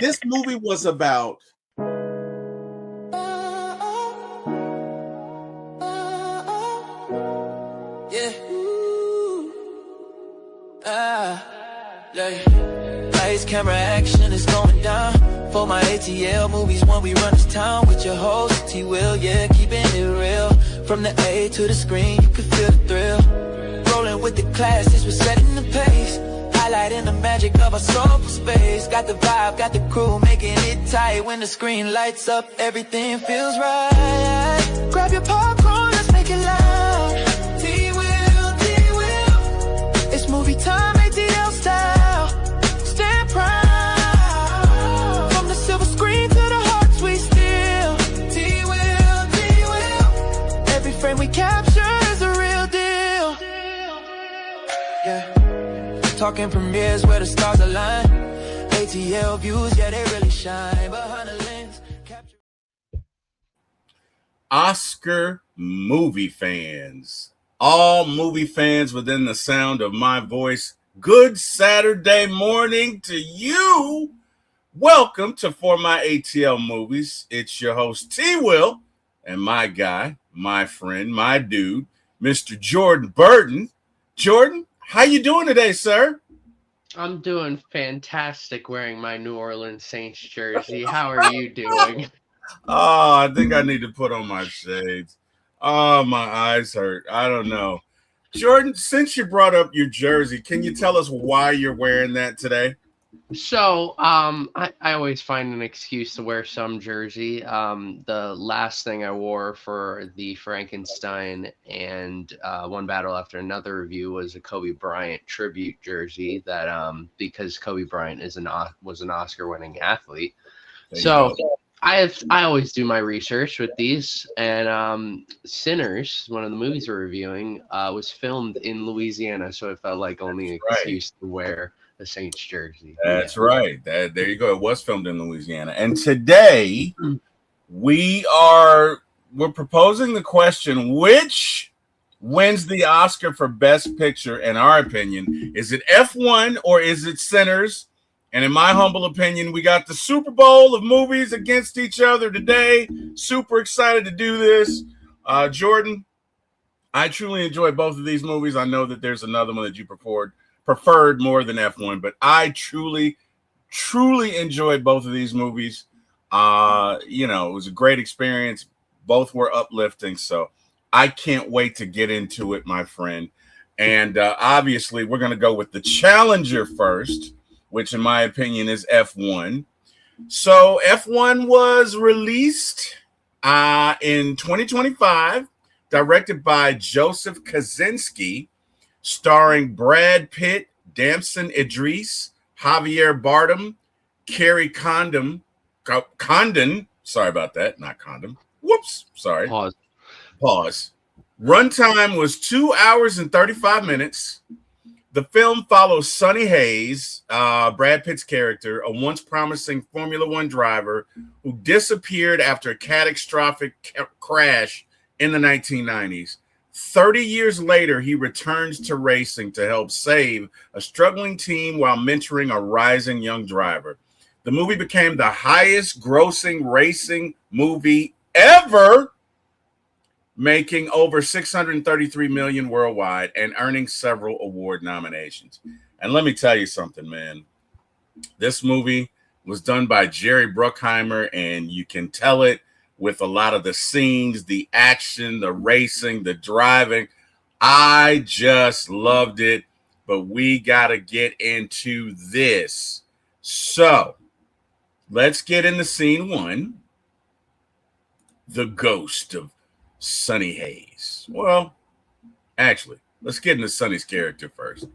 This movie was about Lights, camera, action is going down. For my ATL movies, when we run this town with your host, T-Will, yeah, keeping it real. From the A to the screen, you can feel the thrill. Rolling with the classics, we're setting the pace. Highlighting the magic of our soulful space. Got the vibe, got the crew, making it tight. When the screen lights up, everything feels right. Grab your popcorn, let's make it loud. T-Will, T-Will. It's movie time, ATL style. Stand proud. From the silver screen to the hearts we steal. T-Will, T-Will. Every frame we capture is a real deal. Yeah. Talking premieres where the stars align. ATL views, yeah, they really shine. Behind the lens, capture. Oscar movie fans. All movie fans within the sound of my voice. Good Saturday morning to you. Welcome to For My ATL Movies. It's your host, T-Will, and my guy, my friend, my dude, Mr. Jordan Burton. Jordan, how you doing today, sir? I'm doing fantastic wearing my New Orleans Saints jersey. How are you doing? Oh, I think I need to put on my shades. Oh, my eyes hurt. I don't know. Jordan, since you brought up your jersey, can you tell us why you're wearing that today? So, I always find an excuse to wear some jersey. The last thing I wore for the Frankenstein and One Battle After Another review was a Kobe Bryant tribute jersey that because Kobe Bryant was an Oscar-winning athlete. So I always do my research with these, and Sinners, one of the movies we're reviewing, was filmed in Louisiana, so it felt like only an excuse to wear the Saints jersey. That's right. There you go. It was filmed in Louisiana. And today we're proposing the question, which wins the Oscar for Best Picture in our opinion? Is it F1 or is it Sinners? And in my humble opinion, we got the Super Bowl of movies against each other today. Super excited to do this. Jordan, I truly enjoy both of these movies. I know that there's another one that you preferred more than F1, but I truly enjoyed both of these movies. It was a great experience. Both were uplifting, so I can't wait to get into it, my friend. And obviously, we're going to go with the challenger first, which in my opinion is F1. So F1 was released in 2025, directed by Joseph Kosinski, starring Brad Pitt, Damson Idris, Javier Bardem, Carrie Condon. Sorry about that. Not condom. Whoops. Sorry. Pause. Runtime was 2 hours and 35 minutes. The film follows Sonny Hayes, Brad Pitt's character, a once promising Formula One driver who disappeared after a catastrophic crash in the 1990s. 30 years later, he returns to racing to help save a struggling team while mentoring a rising young driver. The movie became the highest grossing racing movie ever, making over $633 million worldwide and earning several award nominations. And let me tell you something, man. This movie was done by Jerry Bruckheimer, and you can tell it with a lot of the scenes, the action, the racing, the driving. I just loved it, but we got to get into this. So let's get into scene one. The ghost of Sonny Hayes. Well, actually, let's get into Sonny's character first.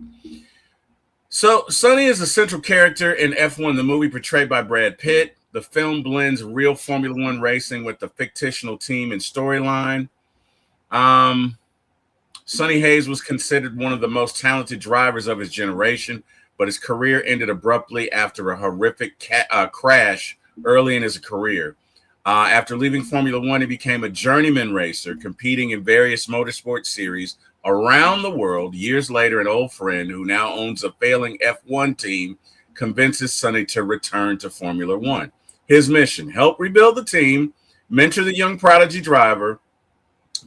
So Sonny is a central character in F1, the movie portrayed by Brad Pitt. The film blends real Formula One racing with the fictional team and storyline. Sonny Hayes was considered one of the most talented drivers of his generation, but his career ended abruptly after a horrific crash early in his career. After leaving Formula One, he became a journeyman racer, competing in various motorsport series around the world. Years later, an old friend who now owns a failing F1 team convinces Sonny to return to Formula One. His mission: help rebuild the team, mentor the young prodigy driver,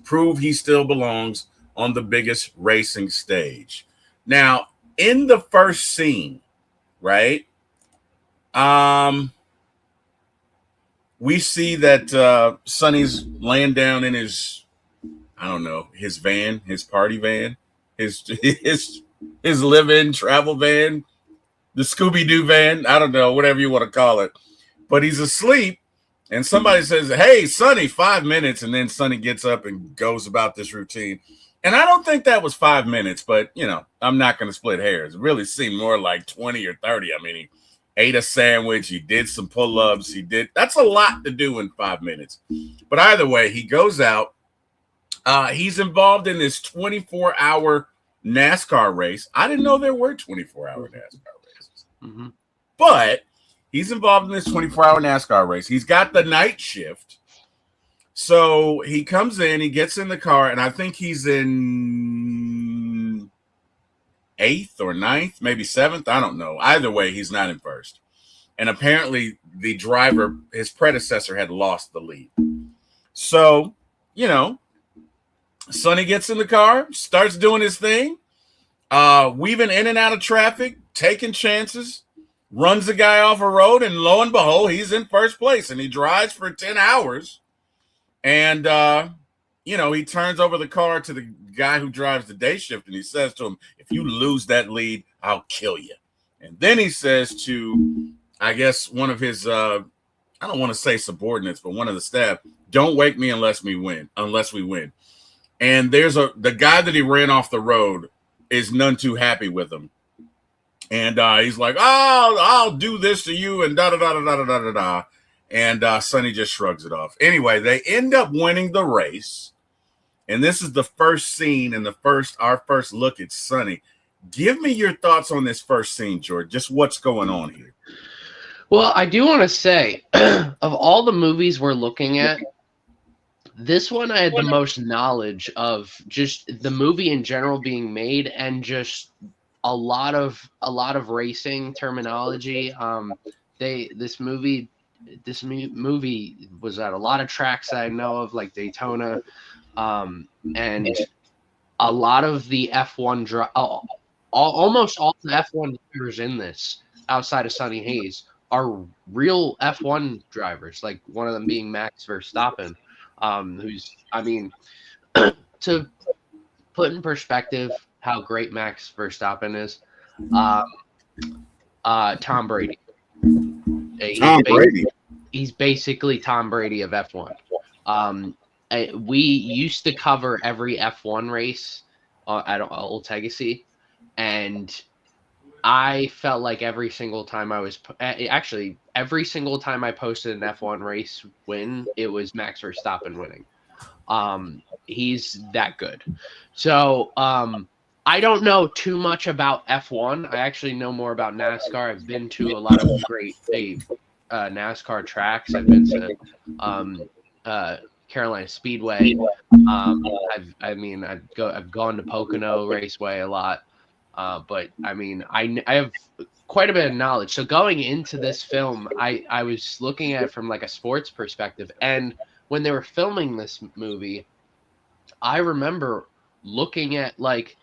prove he still belongs on the biggest racing stage. Now, in the first scene, right? We see that Sonny's laying down in his, I don't know, his van, his party van, his his live-in travel van, the Scooby-Doo van, I don't know, whatever you want to call it. But he's asleep, and somebody says, "Hey, Sonny, 5 minutes," and then Sonny gets up and goes about this routine. And I don't think that was 5 minutes, but I'm not going to split hairs. It really seemed more like 20 or 30. I mean, he ate a sandwich, he did some pull-ups, that's a lot to do in 5 minutes. But either way, he goes out. He's involved in this 24-hour NASCAR race. I didn't know there were 24-hour NASCAR races. Mm-hmm. But he's involved in this 24-hour NASCAR race. He's got the night shift. So he comes in, he gets in the car, and I think he's in 8th or 9th, maybe 7th. I don't know. Either way, he's not in first. And apparently the driver, his predecessor, had lost the lead. So, Sonny gets in the car, starts doing his thing, weaving in and out of traffic, taking chances, runs the guy off a road, and lo and behold, he's in first place. And he drives for 10 hours. And, he turns over the car to the guy who drives the day shift, and he says to him, "If you lose that lead, I'll kill you." And then he says to, I guess, one of his, I don't want to say subordinates, but one of the staff, "Don't wake me unless we win. And the guy that he ran off the road is none too happy with him. And he's like, "Oh, I'll do this to you," and da-da-da-da-da-da-da-da. And Sonny just shrugs it off. Anyway, they end up winning the race. And this is the first scene and our first look at Sonny. Give me your thoughts on this first scene, George. Just what's going on here. Well, I do want to say, of all the movies we're looking at, this one I had the most knowledge of just the movie in general being made, and just a lot of racing terminology. This movie was at a lot of tracks that I know of, like Daytona, and a lot of the F1 almost all the F1 drivers in this, outside of Sonny Hayes, are real F1 drivers. Like one of them being Max Verstappen, who's, I mean, to put in perspective how great Max Verstappen is, Tom Brady. He's basically Tom Brady of F1. We used to cover every F1 race at Old Legacy, and I felt like every single time I posted an F1 race win, it was Max Verstappen winning. He's that good. So I don't know too much about F1. I actually know more about NASCAR. I've been to a lot of great NASCAR tracks. I've been to Carolina Speedway. I've gone to Pocono Raceway a lot. But I mean, I have quite a bit of knowledge. So going into this film, I was looking at it from like a sports perspective. And when they were filming this movie, I remember looking at like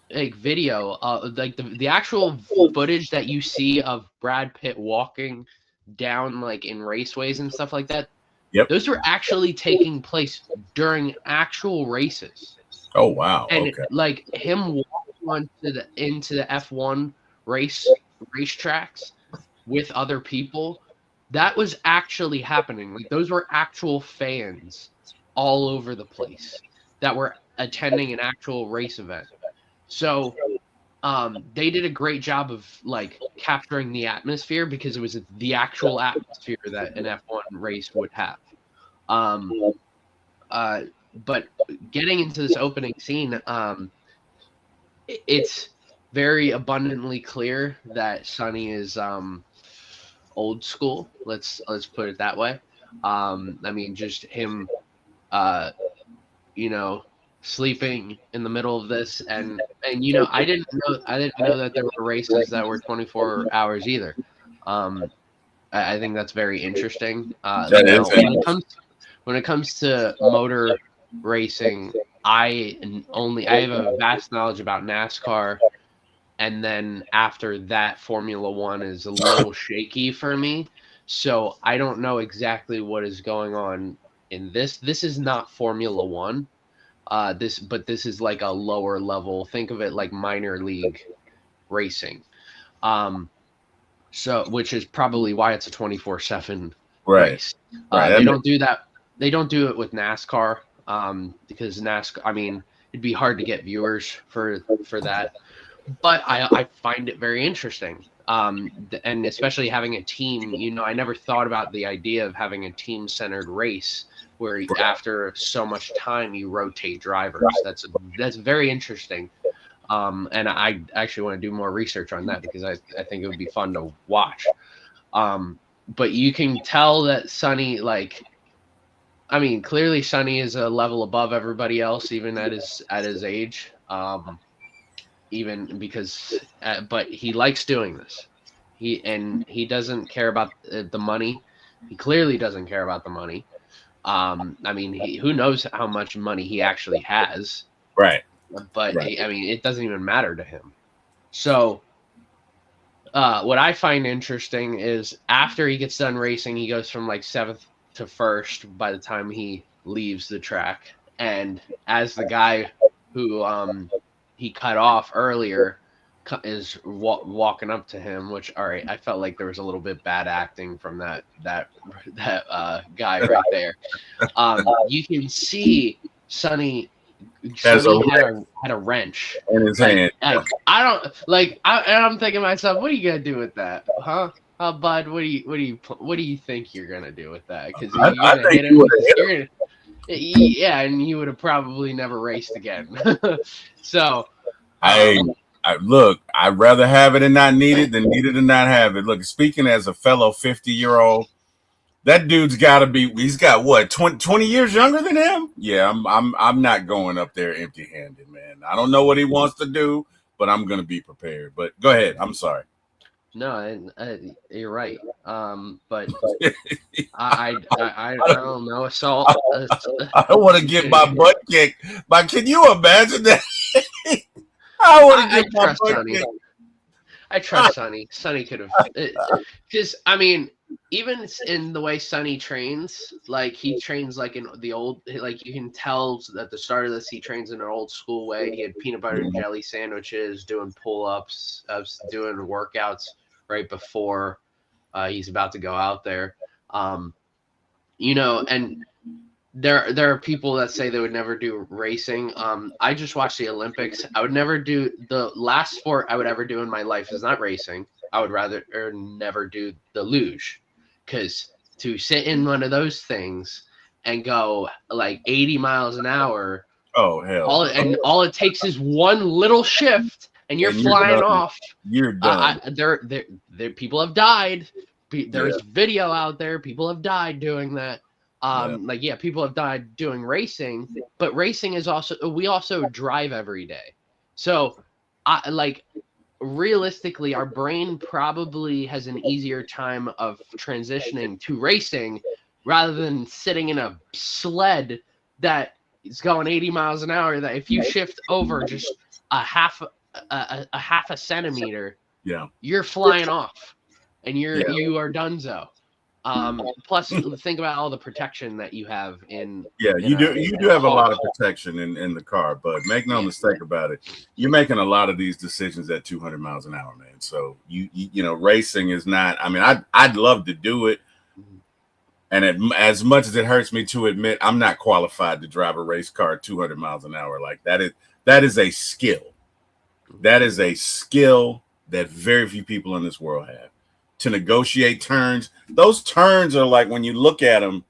video, like the actual footage that you see of Brad Pitt walking down like in raceways and stuff like that. Yep. Those were actually taking place during actual races. Oh wow! And okay. like him walking into the F1 racetracks with other people, that was actually happening. Like those were actual fans all over the place that were attending an actual race event. So they did a great job of like capturing the atmosphere, because it was the actual atmosphere that an F1 race would have. But getting into this opening scene, it's very abundantly clear that Sonny is old school. Let's put it that way. I mean, just him, sleeping in the middle of this, and you know, I didn't know that there were races that were 24 hours either. I think that's very interesting. That Now, is interesting. when it comes to motor racing, I have a vast knowledge about NASCAR, and then after that, Formula One is a little shaky for me. So I don't know exactly what is going on in this. This is not Formula One. But this is like a lower level. Think of it like minor league racing. Um, so which is probably why it's a 24/7 Right. race. Right. They don't do that. They don't do it with NASCAR because NASCAR. I mean, it'd be hard to get viewers for that. But I find it very interesting. And especially having a team. You know, I never thought about the idea of having a team-centered race where after so much time you rotate drivers. That's very interesting. And I actually want to do more research on that because I think it would be fun to watch. But you can tell that Sonny, like, I mean, clearly Sonny is a level above everybody else, even at his age. Even because, but he likes doing this. He doesn't care about the money. He clearly doesn't care about the money. I mean, who knows how much money he actually has, Right. but Right. I mean, it doesn't even matter to him. So, what I find interesting is after he gets done racing, he goes from like 7th to 1st by the time he leaves the track. And as the guy who he cut off earlier is walking up to him, which, all right, I felt like there was a little bit bad acting from that guy right there. You can see Sonny had a wrench in his hand. I'm thinking to myself, what are you gonna do with that, huh? Bud, what do you think you're gonna do with that? Because you're gonna hit him. Yeah, and he would have probably never raced again. So, I look, I'd rather have it and not need it than need it and not have it. Look, speaking as a fellow 50-year-old, that dude's got to be. He's got what 20 years younger than him. Yeah, I'm not going up there empty-handed, man. I don't know what he wants to do, but I'm gonna be prepared. But go ahead. I'm sorry. No, you're right. But I don't know. Assault. I don't want to get my butt kicked. But can you imagine that? I want to get my butt Sonny. kicked. I trust Sonny. Sonny could have, because I mean, even in the way Sonny trains, like he trains like in the old, like you can tell at the start of this, he trains in an old school way. He had peanut butter and jelly sandwiches, doing pull-ups, doing workouts right before he's about to go out there. You know, and there are people that say they would never do racing. I just watched the Olympics. I would never do the last sport I would ever do in my life is not racing. I would rather never do the luge, because to sit in one of those things and go like 80 miles an hour. Oh hell! All it takes is one little shift, and you're flying off. You're done. There people have died. There's video out there. People have died doing that. People have died doing racing, but racing is we also drive every day. So, realistically, our brain probably has an easier time of transitioning to racing rather than sitting in a sled that is going 80 miles an hour. That if you shift over just a half a centimeter, you're flying off, and you are donezo. Plus, think about all the protection that you have in. You do have a lot of protection in the car, but make no mistake about it. You're making a lot of these decisions at 200 miles an hour, man. So you know, racing is not. I mean, I'd love to do it, and as much as it hurts me to admit, I'm not qualified to drive a race car at 200 miles an hour. Like that is a skill. That is a skill that very few people in this world have. To negotiate turns. Those turns are like, when you look at them,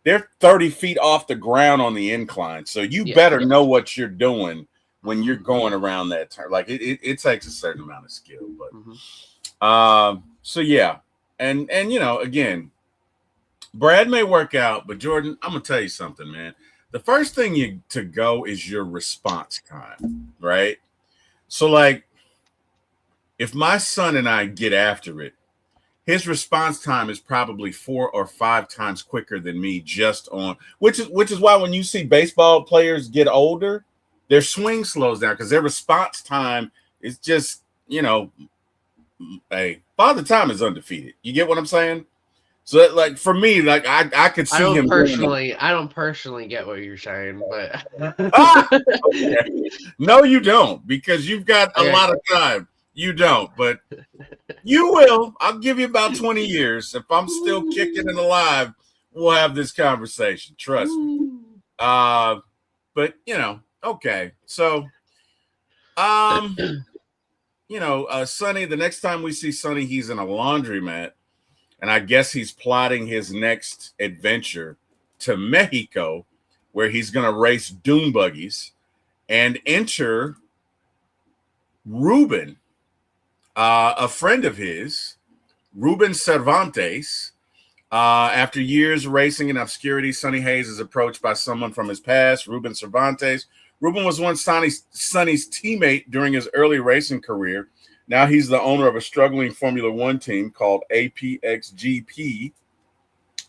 they're 30 feet off the ground on the incline. So you better know what you're doing when you're going around that turn. Like it takes a certain amount of skill. But so yeah. And you know, again, Brad may work out, but Jordan, I'm gonna tell you something, man. the first thing to go is your response time, right? So, like, if my son and I get after it, his response time is probably 4 or 5 times quicker than me just on which is why when you see baseball players get older, their swing slows down because their response time is just, hey, Father Time is undefeated. You get what I'm saying? So that, like, for me, like I could see him I don't personally get what you're saying, but okay. No, you don't, because you've got a lot of time. You don't, but you will. I'll give you about 20 years. If I'm still kicking and alive, we'll have this conversation. Trust me. But okay. So, Sonny, the next time we see Sonny, he's in a laundromat, and I guess he's plotting his next adventure to Mexico, where he's going to race dune buggies, and enter Ruben, a friend of his, Ruben Cervantes. After years racing in obscurity, Sonny Hayes is approached by someone from his past, Ruben Cervantes. Ruben was once Sonny's teammate during his early racing career. Now he's the owner of a struggling Formula One team called APXGP.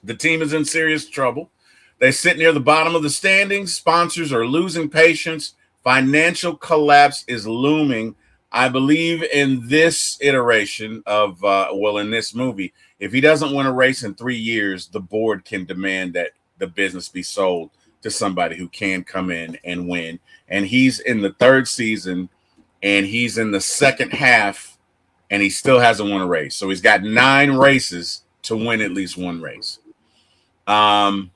The team is in serious trouble. They sit near the bottom of the standings. Sponsors are losing patience. Financial collapse is looming. I believe in this iteration of, in this movie, if he doesn't win a race in 3 years, the board can demand that the business be sold to somebody who can come in and win. And he's in the third season, and he's in the second half, and he still hasn't won a race. So he's got 9 races to win at least one race. And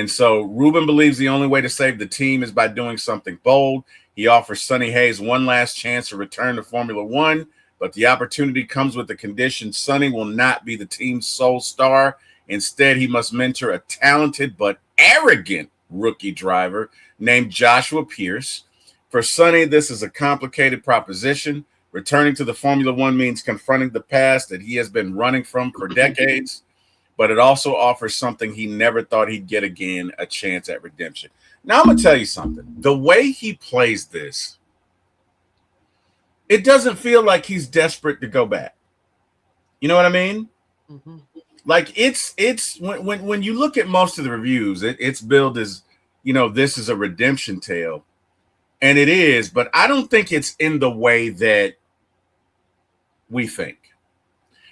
so Ruben believes the only way to save the team is by doing something bold. He offers Sonny Hayes one last chance to return to Formula One, but the opportunity comes with the condition Sonny will not be the team's sole star. Instead, he must mentor a talented but arrogant rookie driver named Joshua Pierce. For Sonny, this is a complicated proposition. Returning to the Formula One means confronting the past that he has been running from for decades, but it also offers something he never thought he'd get again, a chance at redemption. Now, I'm going to tell you something. The way he plays this, it doesn't feel like he's desperate to go back. You know what I mean? Mm-hmm. Like, it's when you look at most of the reviews, it's billed as, this is a redemption tale. And it is, but I don't think it's in the way that we think.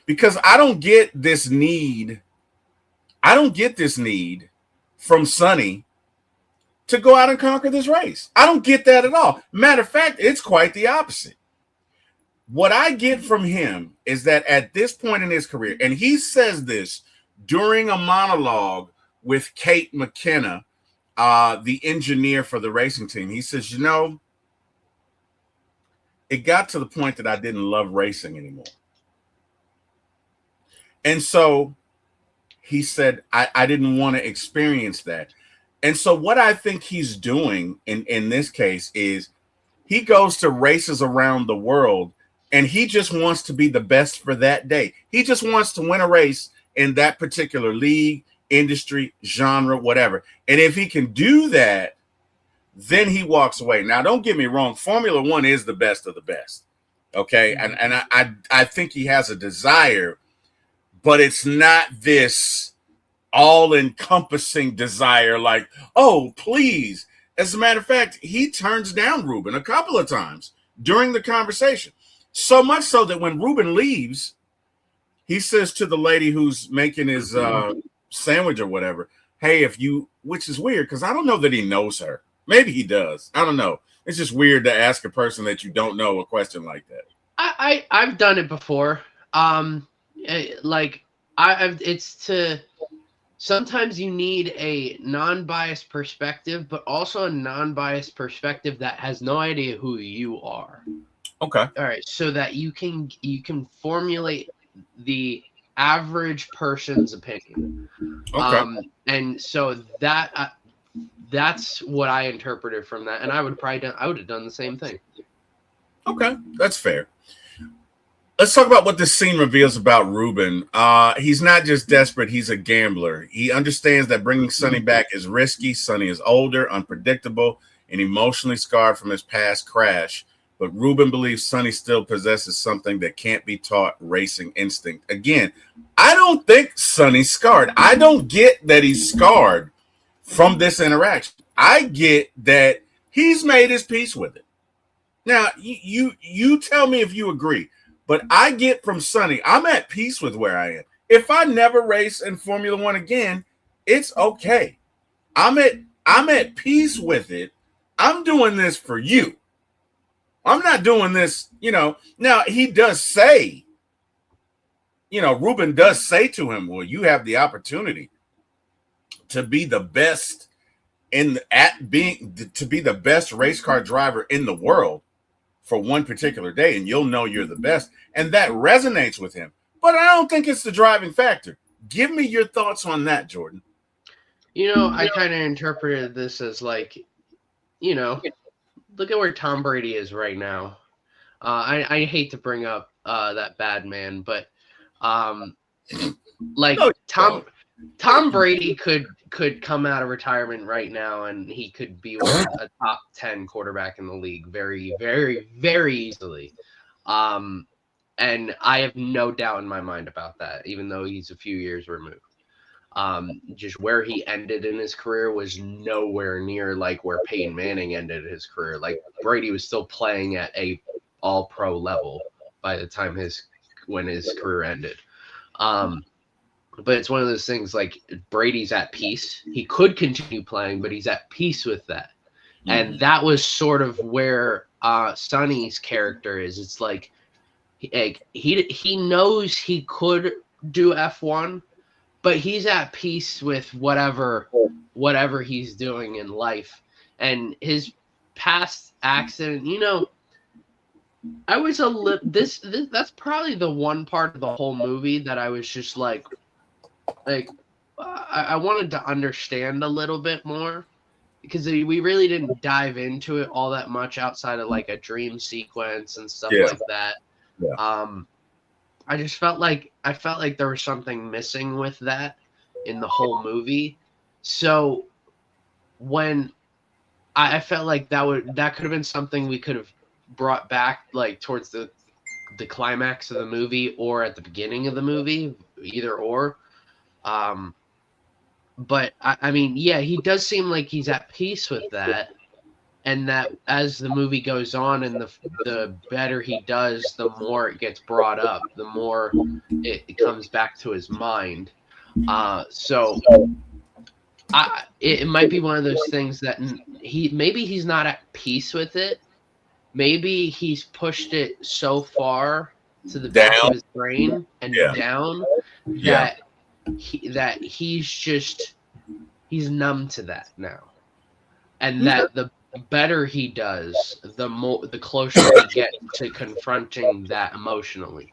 Because I don't get this need from Sonny to go out and conquer this race. I don't get that at all. Matter of fact, it's quite the opposite. What I get from him is that at this point in his career, and he says this during a monologue with Kate McKenna, the engineer for the racing team, he says, it got to the point that I didn't love racing anymore. And so he said, I didn't want to experience that. And so what I think he's doing in this case is he goes to races around the world, and he just wants to be the best for that day. He just wants to win a race in that particular league, industry, genre, whatever. And if he can do that, then he walks away. Now, don't get me wrong. Formula One is the best of the best. Okay. And I think he has a desire, but it's not this all-encompassing desire like, oh, please. As a matter of fact, he turns down Ruben a couple of times during the conversation. So much so that when Ruben leaves, he says to the lady who's making his sandwich or whatever, hey, which is weird because I don't know that he knows her. Maybe he does. I don't know. It's just weird to ask a person that you don't know a question like that. I've done it before. Sometimes you need a non-biased perspective, but also a non-biased perspective that has no idea who you are. Okay. All right. So that you can formulate the average person's opinion. Okay. And so that's what I interpreted from that. And I would have done the same thing. Okay. That's fair. let's talk about what this scene reveals about Ruben. He's not just desperate, he's a gambler. He understands that bringing Sonny back is risky. Sonny is older, unpredictable, and emotionally scarred from his past crash. But Ruben believes Sonny still possesses something that can't be taught, racing instinct. Again, I don't think Sonny's scarred. I don't get that he's scarred from this interaction. I get that he's made his peace with it. Now, you tell me if you agree. But I get from Sonny, I'm at peace with where I am. If I never race in Formula One again, it's okay. I'm at peace with it. I'm doing this for you. I'm not doing this, Now, he does say, Ruben does say to him, well, you have the opportunity to be the best to be the best race car driver in the world for one particular day, and you'll know you're the best. And that resonates with him. But I don't think it's the driving factor. Give me your thoughts on that, Jordan. I kind of interpreted this as like, look at where Tom Brady is right now. I hate to bring up that bad man, but Tom Brady could come out of retirement right now and he could be a top 10 quarterback in the league very, very, very easily. And I have no doubt in my mind about that, even though he's a few years removed. Just where he ended in his career was nowhere near like where Peyton Manning ended his career. Like Brady was still playing at a all-pro level by the time when his career ended. But it's one of those things like Brady's at peace. He could continue playing, but he's at peace with that. Mm-hmm. And that was sort of where Sonny's character is. It's like he knows he could do F1, but he's at peace with whatever he's doing in life. And his past accident, I was that's probably the one part of the whole movie that I was just like I wanted to understand a little bit more, because we really didn't dive into it all that much outside of like a dream sequence and stuff like that. Yeah. I just felt like there was something missing with that in the whole movie. So when I felt like that could have been something we could have brought back like towards the climax of the movie or at the beginning of the movie, either or. But I mean, yeah, he does seem like he's at peace with that, and that as the movie goes on and the better he does, the more it gets brought up, the more it comes back to his mind. So it might be one of those things that he's not at peace with it. Maybe he's pushed it so far to the back of his brain and down that he's numb to that now, and that the better he does, the closer he gets to confronting that emotionally.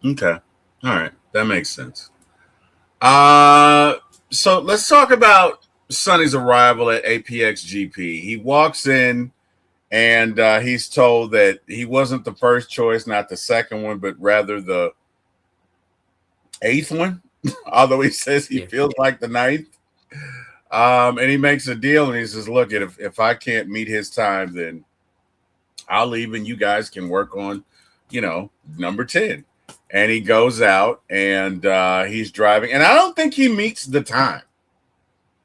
Okay, all right, that makes sense. So let's talk about Sonny's arrival at APXGP. He walks in, and he's told that he wasn't the first choice, not the second one, but rather the 8th one, although he says he feels like the 9th. And he makes a deal, and he says, look, if I can't meet his time, then I'll leave and you guys can work on, number 10. And he goes out, and he's driving. And I don't think he meets the time.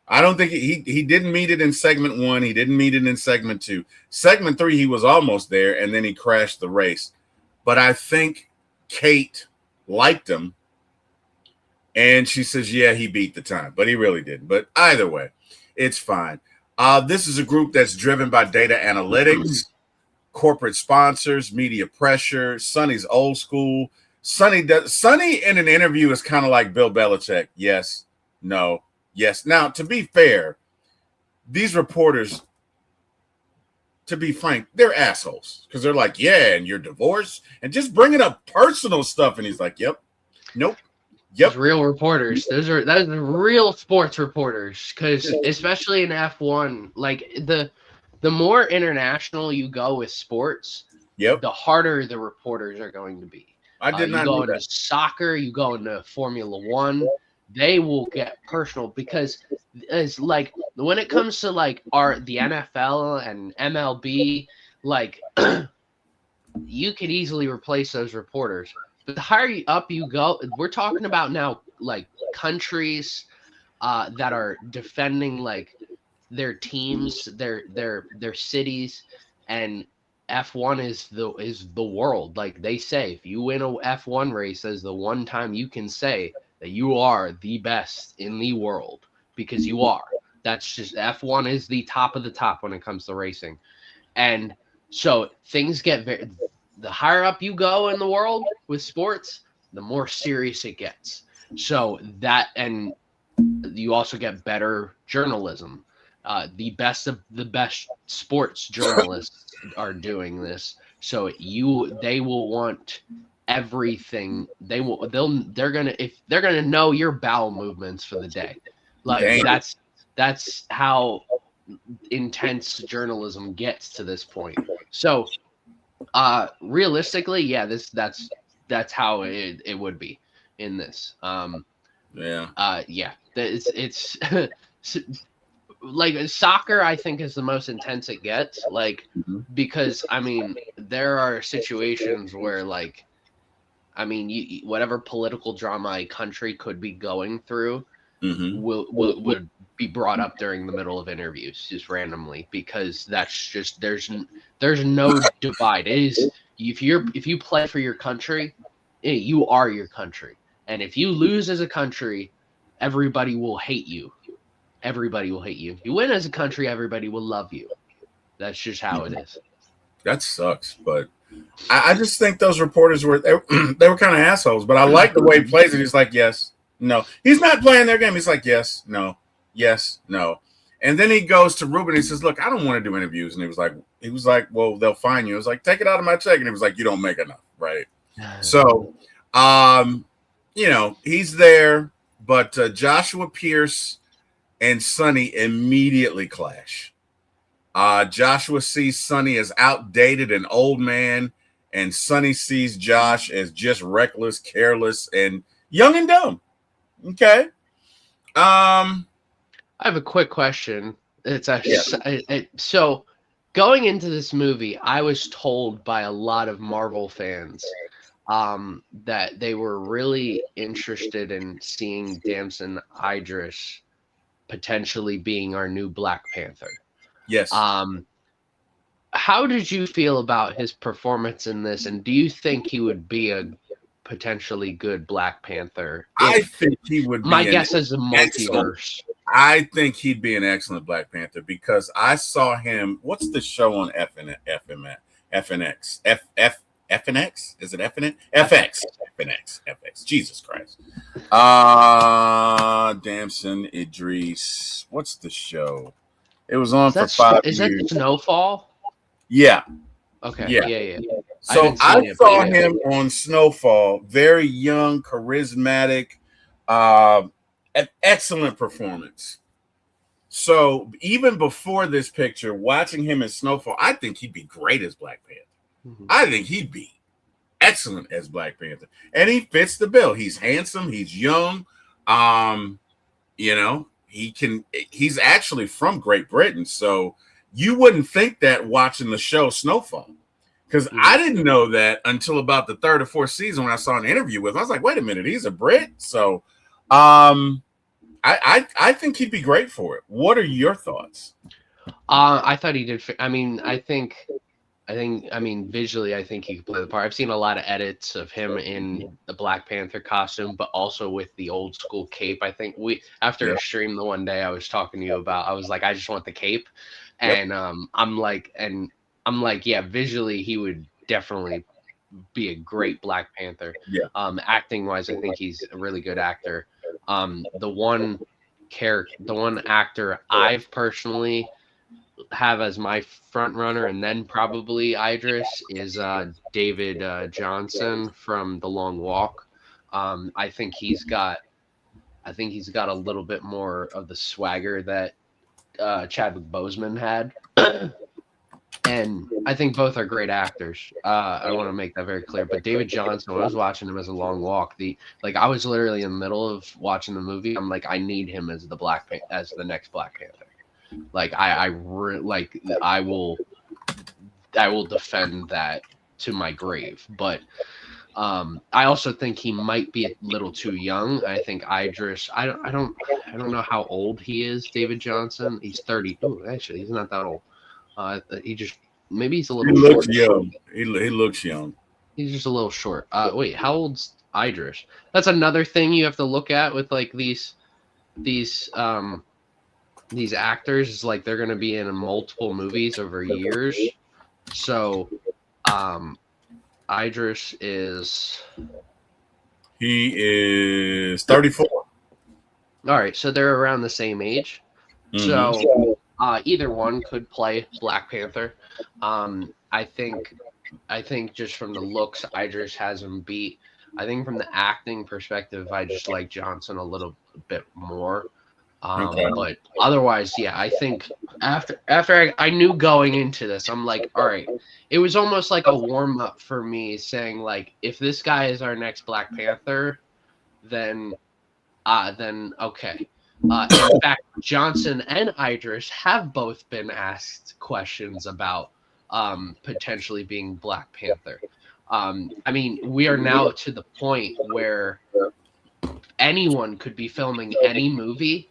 I don't think he didn't meet it in segment 1. He didn't meet it in segment 2. Segment 3, he was almost there, and then he crashed the race. But I think Kate liked him, and she says, yeah, he beat the time, but he really didn't. But either way, it's fine. This is a group that's driven by data analytics, corporate sponsors, media pressure. Sonny's old school. Sonny in an interview is kind of like Bill Belichick. Yes, no, yes. Now, to be fair, these reporters, to be frank, they're assholes, because they're like, yeah, and you're divorced, and just bringing up personal stuff. And he's like, yep, nope. Yep. Those real reporters. That is real sports reporters, because especially in F1, like the more international you go with sports, Yep. the harder the reporters are going to be. I did You not go know into that. soccer, you go into Formula One, they will get personal because it's like when it comes to like the NFL and MLB, like you could easily replace those reporters. But the higher up you go, we're talking about now like countries that are defending like their teams, their cities, and F1 is the world. Like they say, if you win a F1 race, as the one time you can say that you are the best in the world because you are. That's just F1 is the top of the top when it comes to racing, and so things get very. The higher up you go in the world with sports, the more serious it gets. So that and you also get better journalism. The best of the best sports journalists are doing this. So they will want everything. They're gonna know your bowel movements for the day. Like Damn. that's how intense journalism gets to this point. So realistically, yeah, that's how it would be in this. Yeah. It's like soccer. I think is the most intense it gets. Like Mhm. because I mean there are situations where like I mean whatever political drama a country could be going through Mhm. would be brought up during the middle of interviews just randomly because that's just there's no divide. It is if you play for your country, you are your country, and if you lose as a country, everybody will hate you. Everybody will hate you. If you win as a country, everybody will love you. That's just how it is. That sucks, but I just think those reporters were they were kind of assholes. But I like the way he plays it. He's like, yes, no. He's not playing their game. He's like, yes, no, yes, no. And then he goes to Ruben. He says, look, I don't want to do interviews. And he was like, well, they'll fine you. I was like, take it out of my check. And he was like, you don't make enough, right? So, he's there, but Joshua Pierce and Sonny immediately clash. Joshua sees Sonny as outdated and old man, and Sonny sees Josh as just reckless, careless, and young and dumb. Okay. I have a quick question. So going into this movie, I was told by a lot of Marvel fans that they were really interested in seeing Damson Idris potentially being our new Black Panther. Yes. How did you feel about his performance in this, and do you think he would be a potentially good Black Panther? I think he would be. My guess is a multiverse. I think he'd be an excellent Black Panther because I saw him. What's the show on FNX? FNX? Is it FNX? FX. FX. Jesus Christ. Damson Idris. What's the show? It was on for 5 years. Is that Snowfall? Yeah. Okay. Yeah. So I saw him on Snowfall. Very young, charismatic, an excellent performance. So even before this picture, watching him in Snowfall, I think he'd be great as Black Panther. Mm-hmm. I think he'd be excellent as Black Panther. And he fits the bill. He's handsome. He's young. He's actually from Great Britain. So you wouldn't think that watching the show Snowfall. Because I didn't know that until about the third or fourth season when I saw an interview with him. I was like, wait a minute, he's a Brit? So I think he'd be great for it. What are your thoughts? I thought he did. I mean, visually, I think he could play the part. I've seen a lot of edits of him in the Black Panther costume, but also with the old school cape. I think after a stream the one day I was talking to you about, I was like, I just want the cape. And I'm like, yeah, visually he would definitely be a great Black Panther. Yeah. Acting wise, I think he's a really good actor. The one actor I've personally have as my front runner, and then probably Idris, is David Johnson from The Long Walk. I think he's got a little bit more of the swagger that Chadwick Boseman had. And I think both are great actors. I want to make that very clear. But David Johnson, when I was watching him as A Long Walk, I was literally in the middle of watching the movie. I'm like, I need him as as the next Black Panther. Like I will defend that to my grave. But I also think he might be a little too young. I think Idris. I don't know how old he is. David Johnson. He's 30. Oh, actually, he's not that old. He just maybe he's a He little looks short. young. He looks young. He's just a little short. Wait, how old's Idris? That's another thing you have to look at with like these actors is like they're gonna be in multiple movies over years. So, Idris is. He is 34. All right, so they're around the same age. Mhm. So either one could play Black Panther. I think just from the looks, Idris has him beat. I think from the acting perspective, I just like Johnson a little bit more. Okay. But otherwise, yeah, I think after I knew going into this, I'm like, all right, it was almost like a warm up for me, saying like, if this guy is our next Black Panther, then okay. In fact, Johnson and Idris have both been asked questions about potentially being Black Panther. I mean, we are now to the point where anyone could be filming any movie.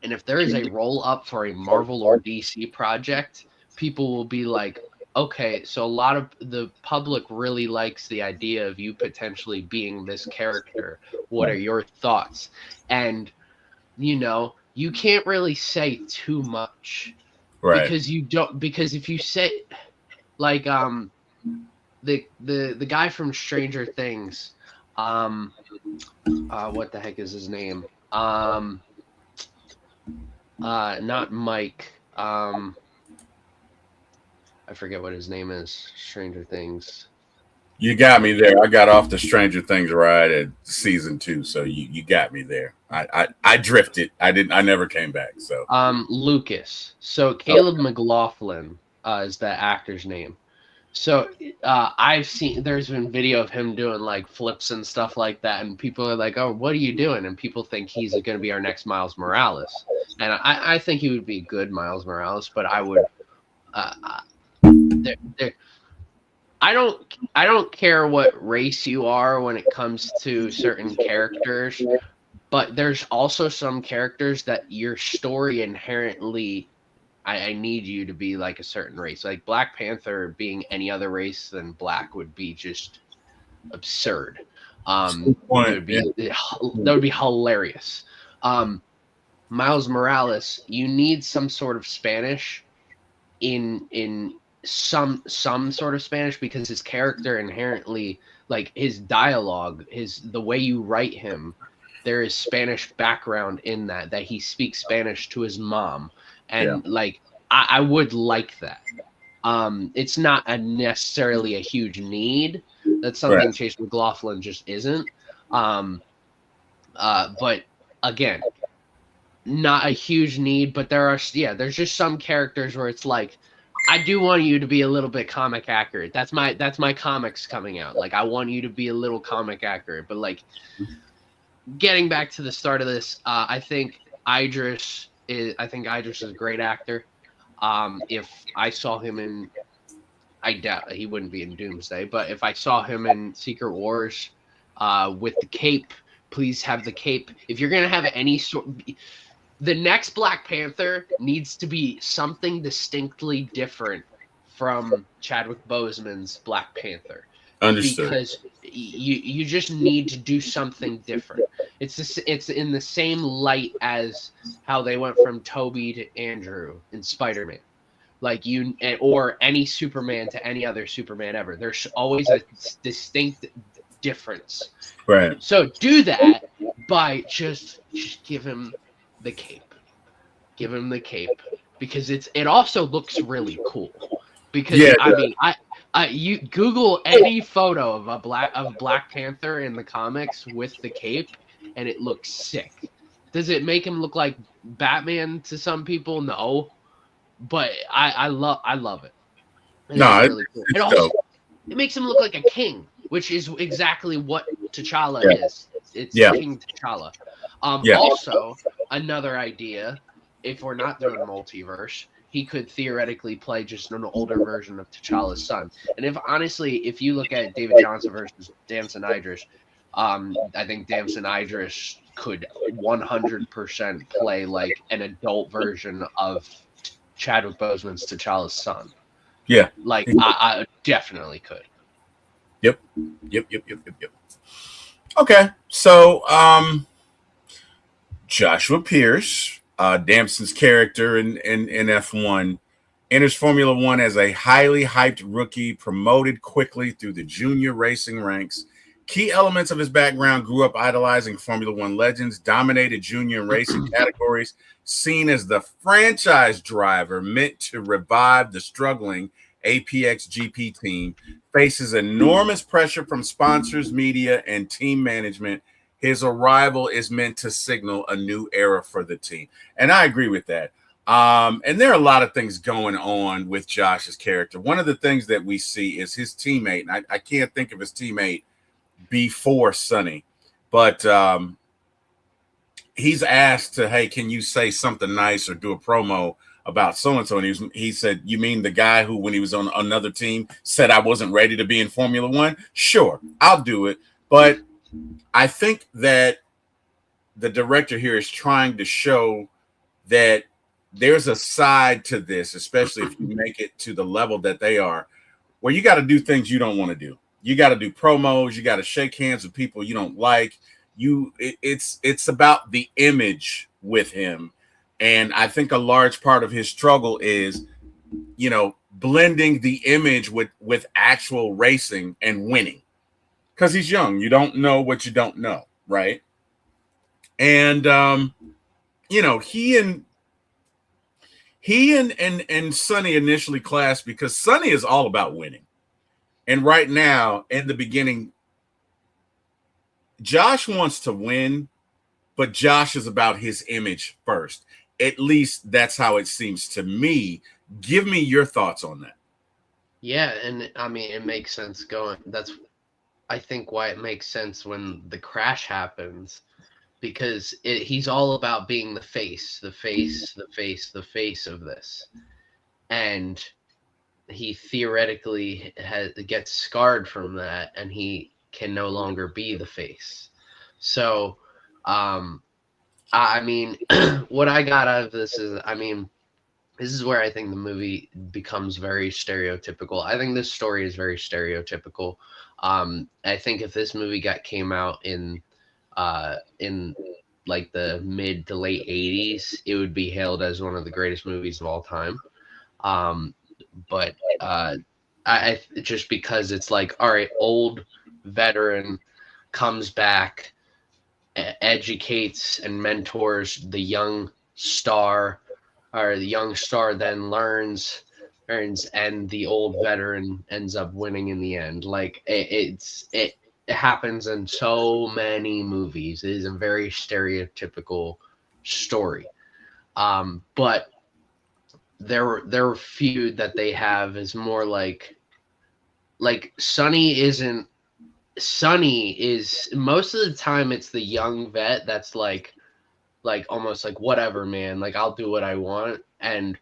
And if there is a roll up for a Marvel or DC project, people will be like, okay, so a lot of the public really likes the idea of you potentially being this character. What are your thoughts? And, you can't really say too much. Right. Because if you say, like, the guy from Stranger Things, what the heck is his name? Not Mike. I forget what his name is. Stranger Things. You got me there. I got off the Stranger Things ride at season 2, so you got me there. I drifted. I never came back. So Lucas. So Caleb McLaughlin is the actor's name. So there's been video of him doing like flips and stuff like that, and people are like, "Oh, what are you doing?" And people think he's going to be our next Miles Morales, and I think he would be good Miles Morales, but I would, I don't care what race you are when it comes to certain characters, but there's also some characters that your story inherently. I need you to be like a certain race. Like Black Panther being any other race than black would be just absurd. That would be hilarious. Miles Morales, you need some sort of Spanish in some sort of Spanish, because his character inherently, like his dialogue, the way you write him, there is Spanish background in that he speaks Spanish to his mom. And like, I would like that. It's not necessarily a huge need. That's something Chase McLaughlin just isn't. But again, not a huge need. But there's just some characters where it's like, I do want you to be a little bit comic accurate. That's my comics coming out. Like, I want you to be a little comic accurate. But like, getting back to the start of this, I think Idris is a great actor. If I saw him I doubt he wouldn't be in Doomsday, but if I saw him in Secret Wars, with the cape, please have the cape. If you're gonna have any sort, the next Black Panther needs to be something distinctly different from Chadwick Boseman's Black Panther. understood. Because you just need to do something different. It's in the same light as how they went from Toby to Andrew in Spider-Man, like or any Superman to any other Superman ever. There's always a distinct difference. Right. So do that by just give him the cape. Give him the cape, because it also looks really cool. Because I mean, you Google any photo of Black Panther in the comics with the cape, and it looks sick. Does it make him look like Batman to some people? No, but I love it. I think No, it's really cool. It it's also dope. it makes him look like a king, which is exactly what T'Challa Yeah. is. It's Yeah. King T'Challa. Yeah. Also, another idea, if we're not doing multiverse, he could theoretically play just an older version of T'Challa's son. And if you look at David Johnson versus Damson Idris, I think Damson Idris could 100% play like an adult version of Chadwick Boseman's T'Challa's son. Yeah. Like I definitely could. Yep. Okay. So Joshua Pierce, Damson's character in F1, enters Formula One as a highly hyped rookie, promoted quickly through the junior racing ranks. Key elements of his background: grew up idolizing Formula One legends, dominated junior and racing categories, seen as the franchise driver meant to revive the struggling APX GP team, faces enormous pressure from sponsors, media, and team management. His arrival is meant to signal a new era for the team. And I agree with that. And there are a lot of things going on with Josh's character. One of the things that we see is his teammate, and I can't think of his teammate before Sonny, but he's asked to, hey, can you say something nice or do a promo about so-and-so? And he said, you mean the guy who, when he was on another team, said I wasn't ready to be in Formula One? Sure, I'll do it. But I think that the director here is trying to show that there's a side to this, especially if you make it to the level that they are, where you got to do things you don't want to do. You got to do promos. You got to shake hands with people you don't like. It's about the image with him. And I think a large part of his struggle is, blending the image with actual racing and winning. Because he's young. You don't know what you don't know, right? And he and Sonny initially clashed because Sonny is all about winning. And right now, in the beginning, Josh wants to win, but Josh is about his image first. At least that's how it seems to me. Give me your thoughts on that. Yeah, and I mean, it makes sense that's I think why it makes sense when the crash happens, because he's all about being the face of this. And he theoretically gets scarred from that, and he can no longer be the face. So, I mean, what I got out of this is, this is where I think the movie becomes very stereotypical. I think this story is very stereotypical. I think if this movie came out in like the mid to late 80s, it would be hailed as one of the greatest movies of all time. But I just because it's like, all right, old veteran comes back, educates and mentors the young star, or the young star then learns, and the old veteran ends up winning in the end. Like it happens in so many movies. It is a very stereotypical story. But their feud that they have is more like Sonny is most of the time it's the young vet that's like almost like, whatever, man, like I'll do what I want. And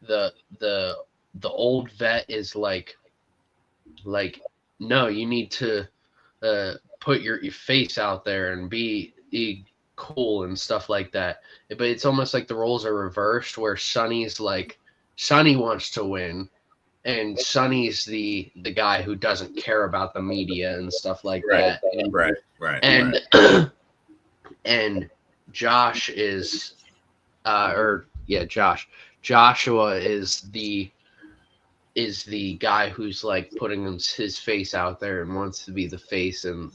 the old vet is like no, you need to put your face out there and be cool and stuff like that. But it's almost like the roles are reversed, where Sonny's like, Sonny wants to win, and Sonny's the guy who doesn't care about the media and stuff like that. And and Josh is Joshua is the guy who's like putting his face out there and wants to be the face and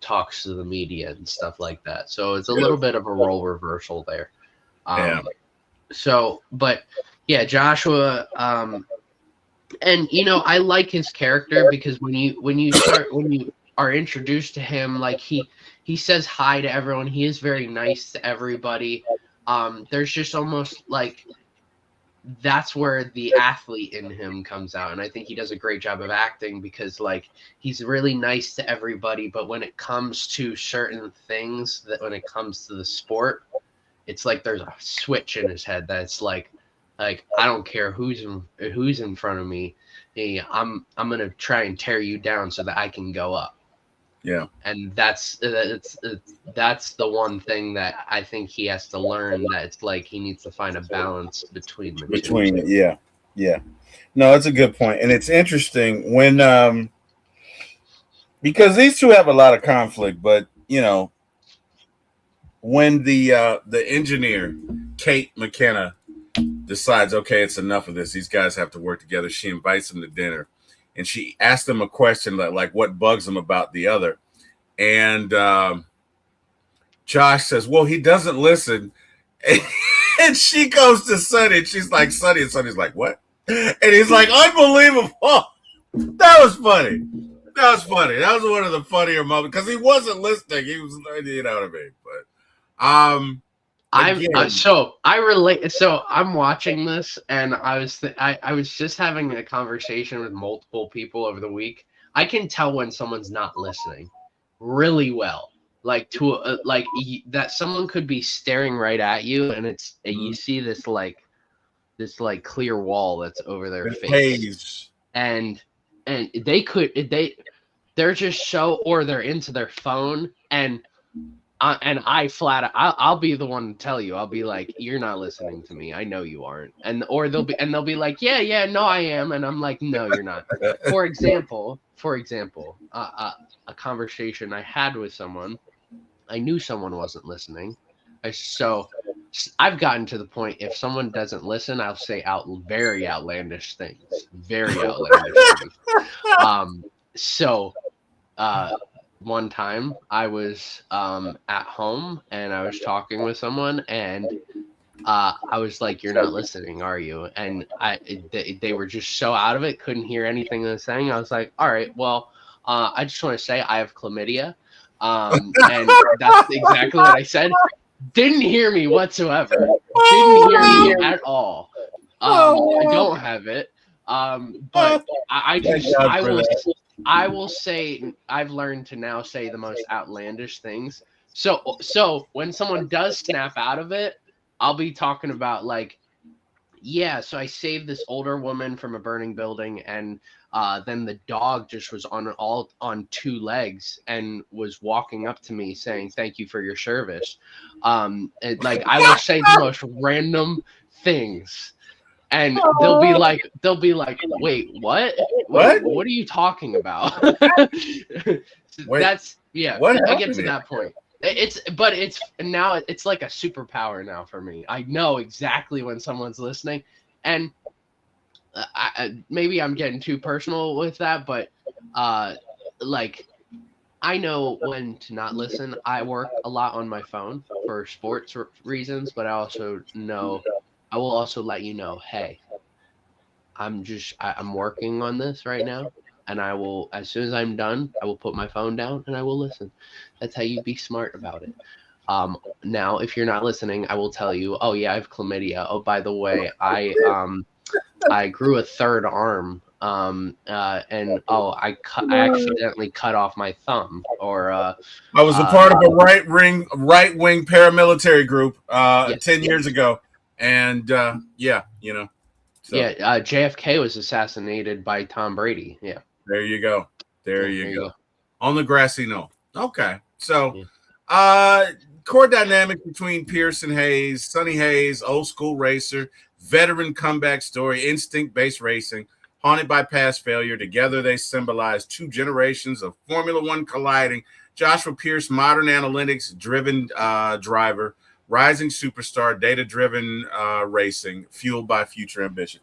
talks to the media and stuff like that. So it's a little bit of a role reversal there. So, but yeah, Joshua, and I like his character, because when you are introduced to him, like he says hi to everyone. He is very nice to everybody. There's just almost like that's where the athlete in him comes out. And I think he does a great job of acting because like he's really nice to everybody, but when it comes to certain things, that when it comes to the sport, it's like there's a switch in his head that's like I don't care who's in front of me. Hey, I'm gonna try and tear you down so that I can go up. Yeah. And that's the one thing that I think he has to learn, that it's like he needs to find a balance between the two. Yeah. No, that's a good point. And it's interesting when because these two have a lot of conflict, but you know, when the engineer, Kate McKenna, decides, okay, it's enough of this. These guys have to work together. She invites them to dinner and she asked them a question like what bugs them about the other. And Josh says, well, he doesn't listen. And she goes to Sonny and she's like, Sonny, and Sonny's like, what? And he's like, unbelievable. That was funny. That was one of the funnier moments because he wasn't listening. He was, you know what I mean? But I relate. So I'm watching this, and I was just having a conversation with multiple people over the week. I can tell when someone's not listening really well, like that someone could be staring right at you, and you see this clear wall that's over their face, and they're just or they're into their phone, and I'll be the one to tell you. I'll be like, you're not listening to me. I know you aren't. Or they'll be like, yeah, no, I am. And I'm like, no, you're not. For example, a conversation I had with someone, I knew someone wasn't listening. So I've gotten to the point, if someone doesn't listen, I'll say very outlandish things. One time I was at home and I was talking with someone, and I was like, you're not listening, are you? And they were just so out of it, couldn't hear anything they were saying. I was like, all right, well, I just want to say I have chlamydia. And that's exactly what I said. Didn't hear me whatsoever. Didn't hear me at all. I don't have it. But I will say I've learned to now say the most outlandish things. So when someone does snap out of it, I'll be talking about like, yeah, so I saved this older woman from a burning building, and then the dog just was on two legs and was walking up to me saying, thank you for your service. I will say the most random things. And they'll be like, wait, what? What are you talking about? Wait, that's I get to that point. It's like a superpower now for me. I know exactly when someone's listening, and maybe I'm getting too personal with that, but I know when to not listen. I work a lot on my phone for sports reasons, but I also know. I will also let you know, hey, I'm working on this right now, and I will, as soon as I'm done, I will put my phone down and I will listen. That's how you be smart about it. Now, if you're not listening, I will tell you, oh yeah, I have chlamydia. Oh, by the way, I grew a third arm, and I accidentally cut off my thumb, or I was a part of a right wing paramilitary group 10 years ago. And you know, so. JFK was assassinated by Tom Brady. Yeah, there you go. There you go. On the grassy knoll. Okay, so core dynamic between Pierce and Hayes, Sonny Hayes, old school racer, veteran comeback story, instinct-based racing, haunted by past failure. Together, they symbolize two generations of Formula One colliding. Joshua Pierce, modern analytics-driven driver. Rising superstar, data-driven racing, fueled by future ambition.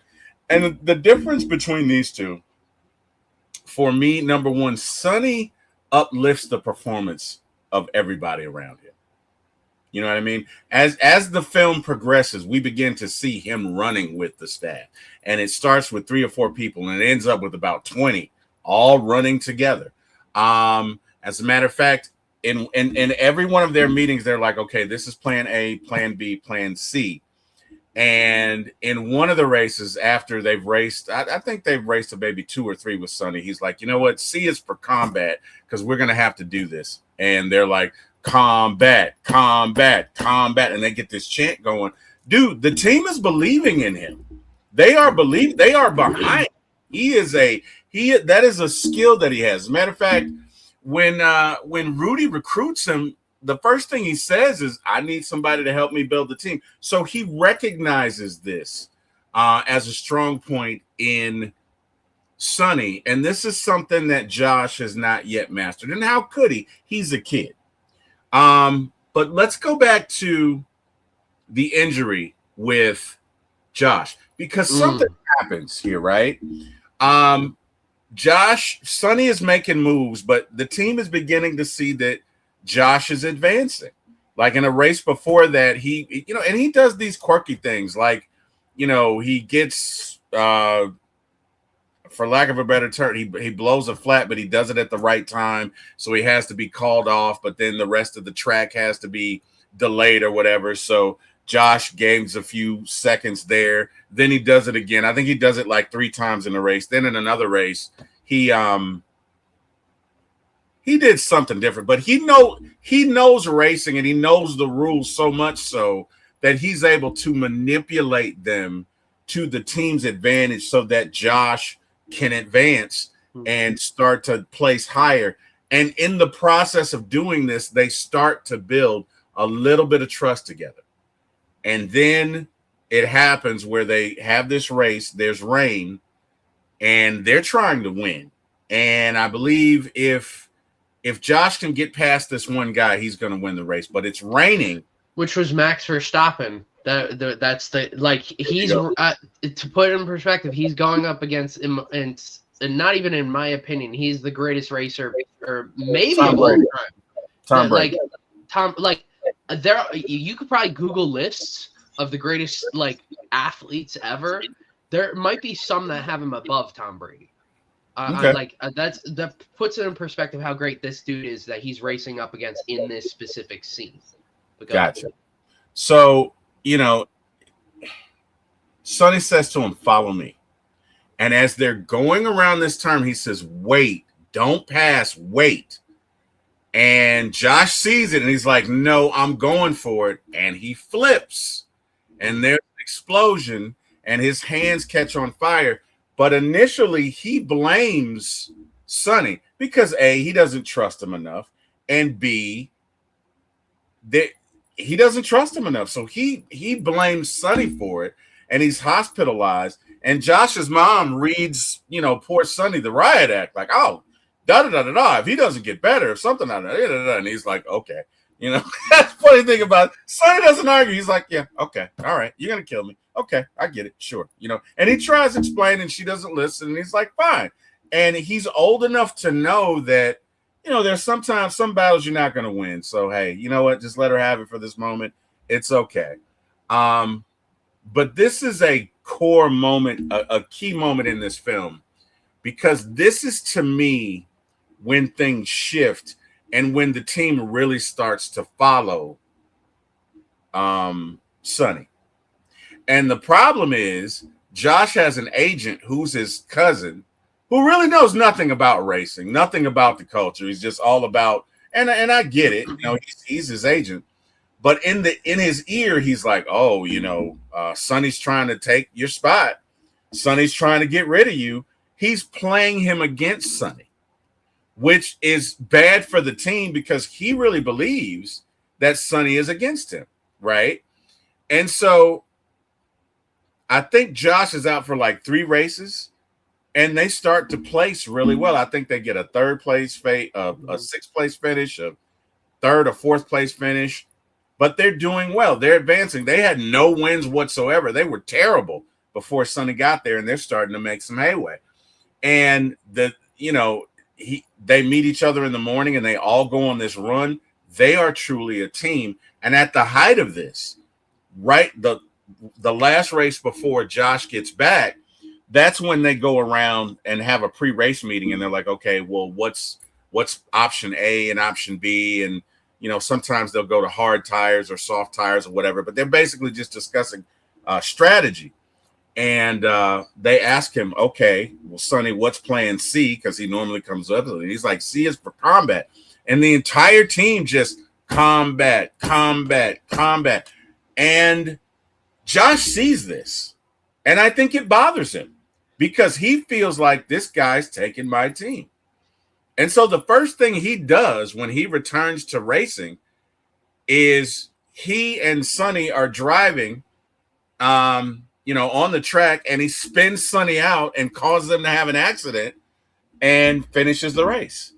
And the difference between these two, for me, number one, Sonny uplifts the performance of everybody around him. You know what I mean? As the film progresses, we begin to see him running with the staff. And it starts with 3 or 4 people, and it ends up with about 20 all running together. As a matter of fact, in every one of their meetings, they're like, okay, this is plan A, plan B, plan C. And in one of the races, after they've raced, I think they've raced a maybe 2 or 3 with Sonny. He's like, you know what? C is for combat because we're going to have to do this. And they're like, combat, combat, combat. And they get this chant going. Dude, the team is believing in him. They are behind. That is a skill that he has. As a matter of fact, when Rudy recruits him, the first thing he says is, I need somebody to help me build the team. So he recognizes this as a strong point in Sonny. And this is something that Josh has not yet mastered. And how could he? He's a kid. But let's go back to the injury with Josh, because something happens here, right? Sonny is making moves, but the team is beginning to see that Josh is advancing. Like in a race before that, he does these quirky things, like, he gets, for lack of a better term, he blows a flat, but he does it at the right time, so he has to be called off, but then the rest of the track has to be delayed or whatever, so Josh gains a few seconds there. Then he does it again. I think he does it like 3 times in a race. Then in another race, he did something different, but he knows racing and he knows the rules so much so that he's able to manipulate them to the team's advantage so that Josh can advance and start to place higher. And in the process of doing this, they start to build a little bit of trust together. And then it happens where they have this race, there's rain, and they're trying to win. And I believe if Josh can get past this one guy, he's going to win the race. But it's raining, which was Max Verstappen. That's he's to put it in perspective, he's going up against him, and not even in my opinion, he's the greatest racer, or maybe of all time. Tom Brady. There, you could probably Google lists of the greatest athletes ever. There might be some that have him above Tom Brady. Okay. That puts it in perspective how great this dude is that he's racing up against in this specific scene. Gotcha. So, Sonny says to him, follow me. And as they're going around this turn, he says, wait, don't pass, wait. And Josh sees it and he's like, no, I'm going for it. And he flips and there's an explosion and his hands catch on fire. But initially he blames Sonny because A, he doesn't trust him enough, and B, he doesn't trust him enough. So he blames Sonny for it and he's hospitalized. And Josh's mom reads, poor Sonny the riot act, like, oh, da-da-da-da-da, if he doesn't get better, if something like that, and he's like, okay. That's the funny thing about it. Sonny doesn't argue. He's like, yeah, okay, all right, you're going to kill me. Okay, I get it, sure. And he tries to explain, and she doesn't listen, and he's like, fine. And he's old enough to know that, there's sometimes some battles you're not going to win. So, hey, you know what? Just let her have it for this moment. It's okay. But this is a core moment, a key moment in this film, because this is, to me, when things shift and when the team really starts to follow Sonny. And the problem is Josh has an agent who's his cousin who really knows nothing about racing, nothing about the culture. He's just all about, and I get it, he's his agent. But in his ear, he's like, oh, Sonny's trying to take your spot. Sonny's trying to get rid of you. He's playing him against Sonny, which is bad for the team because he really believes that Sonny is against him, right? And so I think Josh is out for 3 races, and they start to place really well. I think they get a 3rd place, a 6th place finish, a 3rd or 4th place finish, but they're doing well. They're advancing. They had no wins whatsoever. They were terrible before Sonny got there, and they're starting to make some headway. And they meet each other in the morning and they all go on this run. They are truly a team. And at the height of this, right, the last race before Josh gets back, that's when they go around and have a pre-race meeting and they're like, okay, well, what's option A and option B? And, sometimes they'll go to hard tires or soft tires or whatever, but they're basically just discussing strategy. And they ask him, okay, well, Sonny, what's plan C? Because he normally comes up with it. He's like, C is for combat. And the entire team just combat, combat, combat. And Josh sees this. And I think it bothers him because he feels like this guy's taking my team. And so the first thing he does when he returns to racing is he and Sonny are driving on the track, and he spins Sonny out and causes them to have an accident and finishes the race.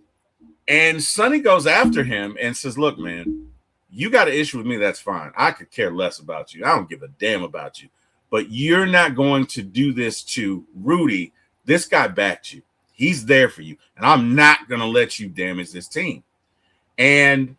And Sonny goes after him and says, look, man, you got an issue with me. That's fine. I could care less about you. I don't give a damn about you. But you're not going to do this to Rudy. This guy backed you. He's there for you. And I'm not going to let you damage this team. And,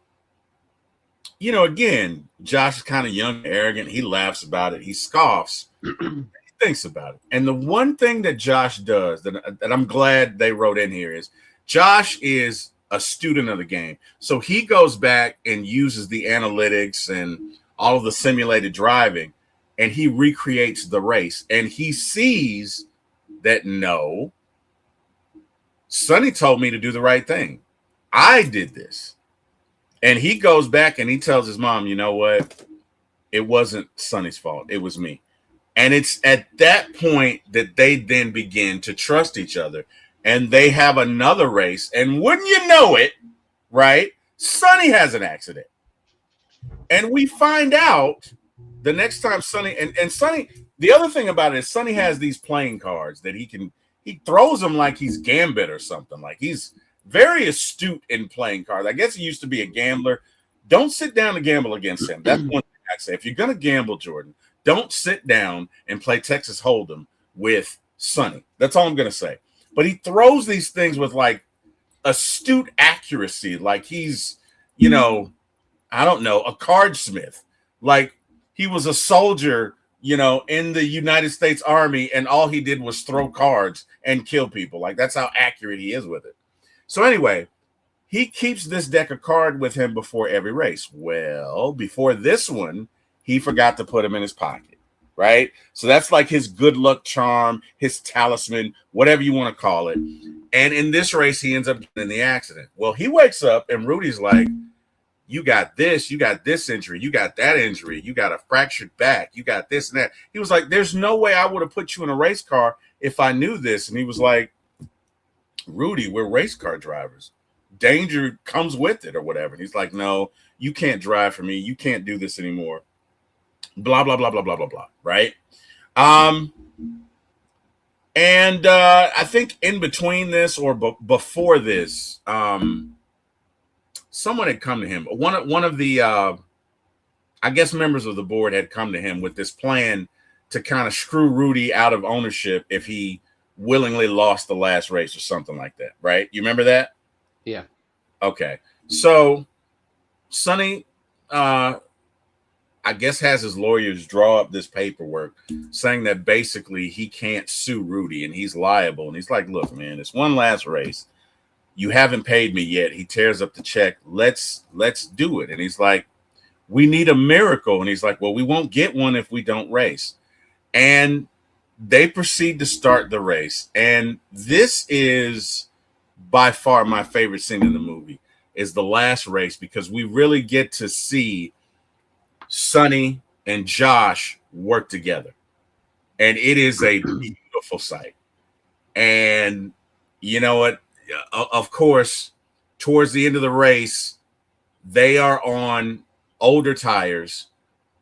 again, Josh is kind of young and arrogant. He laughs about it. He scoffs. He thinks about it. And the one thing that Josh does that I'm glad they wrote in here is Josh is a student of the game. So he goes back and uses the analytics and all of the simulated driving, and he recreates the race. And he sees that, no, Sonny told me to do the right thing. I did this. And he goes back and he tells his mom, you know what? It wasn't Sonny's fault. It was me. And it's at that point that they then begin to trust each other. And they have another race. And wouldn't you know it, right? Sonny has an accident. And we find out the next time Sonny, and Sonny, the other thing about it is Sonny has these playing cards that he throws them like he's Gambit or something. Like he's very astute in playing cards. I guess he used to be a gambler. Don't sit down to gamble against him. That's one thing I'd say. If you're going to gamble, Jordan, don't sit down and play Texas Hold'em with Sonny. That's all I'm going to say. But he throws these things with like astute accuracy, like he's, I don't know, a cardsmith. Like he was a soldier, in the United States Army, and all he did was throw cards and kill people. Like that's how accurate he is with it. So anyway, he keeps this deck of cards with him before every race. Well, before this one, he forgot to put them in his pocket, right? So that's like his good luck charm, his talisman, whatever you want to call it. And in this race, he ends up in the accident. Well, he wakes up and Rudy's like, you got this injury, you got that injury, you got a fractured back, you got this and that. He was like, there's no way I would have put you in a race car if I knew this. And he was like, Rudy, we're race car drivers. Danger comes with it or whatever. And he's like, no, you can't drive for me. You can't do this anymore. Blah, blah, blah, blah, blah, blah, blah. Right. And I think in between this or before this, someone had come to him. One of the, I guess, members of the board had come to him with this plan to kind of screw Rudy out of ownership if he willingly lost the last race or something like that. Right. You remember that? Yeah. Okay. So Sonny, I guess, has his lawyers draw up this paperwork saying that basically he can't sue Rudy and he's liable. And he's like, look, man, it's one last race. You haven't paid me yet. He tears up the check. Let's do it. And he's like, we need a miracle. And he's like, well, we won't get one if we don't race. And they proceed to start the race. And this is by far my favorite scene in the movie is the last race, because we really get to see Sonny and Josh work together. And it is a beautiful sight. And you know what? Of course, towards the end of the race, they are on older tires.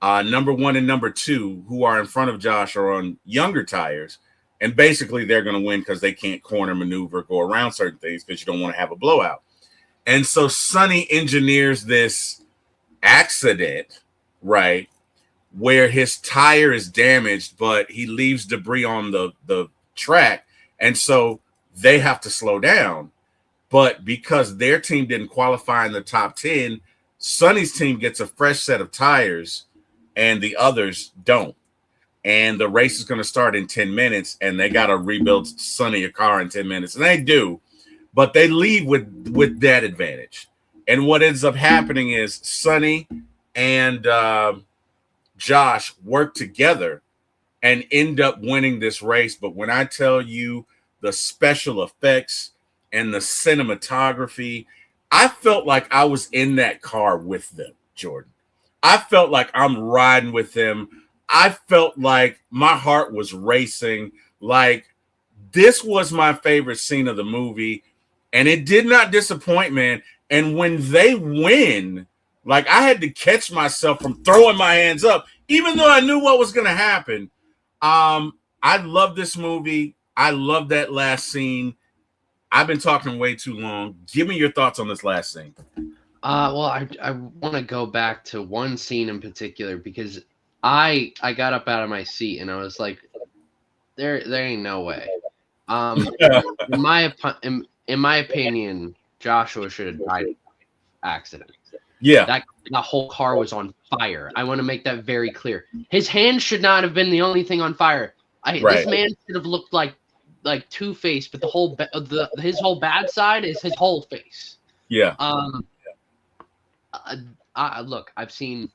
Number 1 and number 2, who are in front of Josh, are on younger tires. And basically, they're going to win because they can't corner maneuver, go around certain things because you don't want to have a blowout. And so Sonny engineers this accident, right, where his tire is damaged, but he leaves debris on the track. And so they have to slow down. But because their team didn't qualify in the top 10, Sonny's team gets a fresh set of tires and the others don't. And the race is going to start in 10 minutes, and they got to rebuild Sonny a car in 10 minutes. And they do, but they leave with that advantage. And what ends up happening is Sonny and Josh work together and end up winning this race. But when I tell you the special effects and the cinematography, I felt like I was in that car with them, Jordan. I felt like I'm riding with them. I felt like my heart was racing. Like, this was my favorite scene of the movie, and it did not disappoint, man. And when they win, like, I had to catch myself from throwing my hands up, even though I knew what was going to happen. I love this movie. I love that last scene. I've been talking way too long. Give me your thoughts on this last scene. Well, I want to go back to one scene in particular because I got up out of my seat and I was like, there ain't no way. In my opinion, Joshua should have died in an accident. Yeah. That whole car was on fire. I want to make that very clear. His hand should not have been the only thing on fire. This man should have looked like Two-Face, but his whole bad side is his whole face. Yeah. Look, I've seen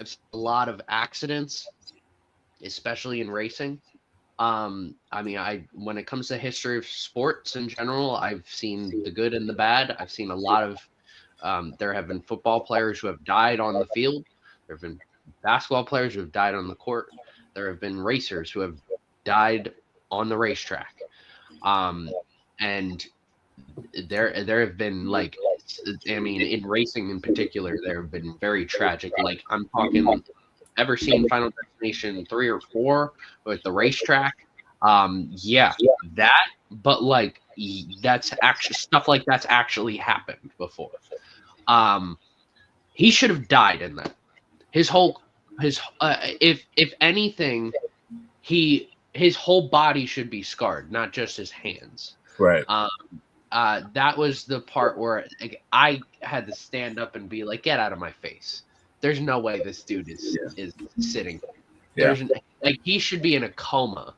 a lot of accidents, especially in racing. When it comes to history of sports in general, I've seen the good and the bad. I've seen a lot of there have been football players who have died on the field. There have been basketball players who have died on the court. There have been racers who have died on the racetrack. And there have been in racing in particular, there have been very tragic. Like, I'm talking, ever seen Final Destination 3 or 4 with the racetrack? But like, that's actually stuff like that's actually happened before. He should have died in that. If anything, his whole body should be scarred, not just his hands. Right. That was the part where I had to stand up and be like, "Get out of my face!" There's no way this dude is sitting. He should be in a coma,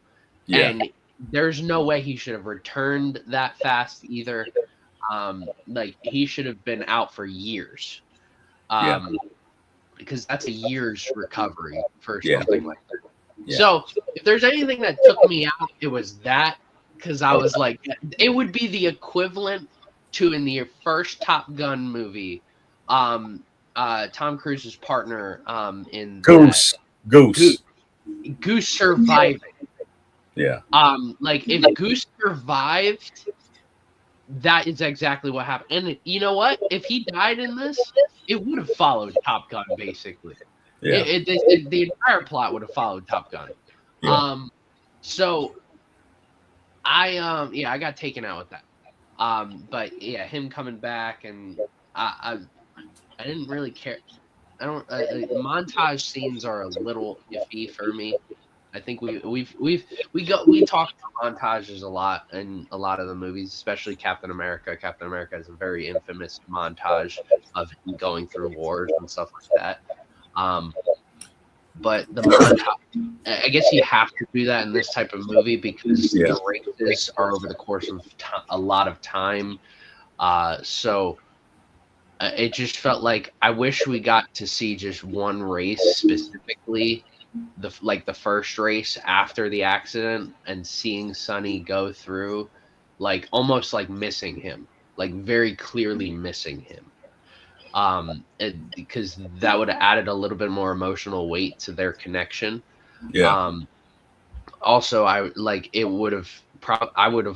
and there's no way he should have returned that fast either. He should have been out for years, because that's a year's recovery for something like that. Yeah. So if there's anything that took me out, it was that, because I was like, it would be the equivalent to in the first Top Gun movie, Tom Cruise's partner in Goose surviving. Yeah. If Goose survived, that is exactly what happened. And you know what? If he died in this, it would have followed Top Gun, basically. Yeah. The entire plot would have followed Top Gun. Yeah. So I got taken out with that. But yeah, him coming back, and I didn't really care. I don't. Montage scenes are a little iffy for me. I think we talk about montages a lot in a lot of the movies, especially Captain America. Captain America has a very infamous montage of him going through wars and stuff like that. But the montage, I guess you have to do that in this type of movie because the races are over the course of a lot of time. So it just felt like I wish we got to see just one race specifically, the first race after the accident, and seeing Sonny go through, almost missing him, very clearly missing him. Because that would have added a little bit more emotional weight to their connection. Yeah. Also, I would have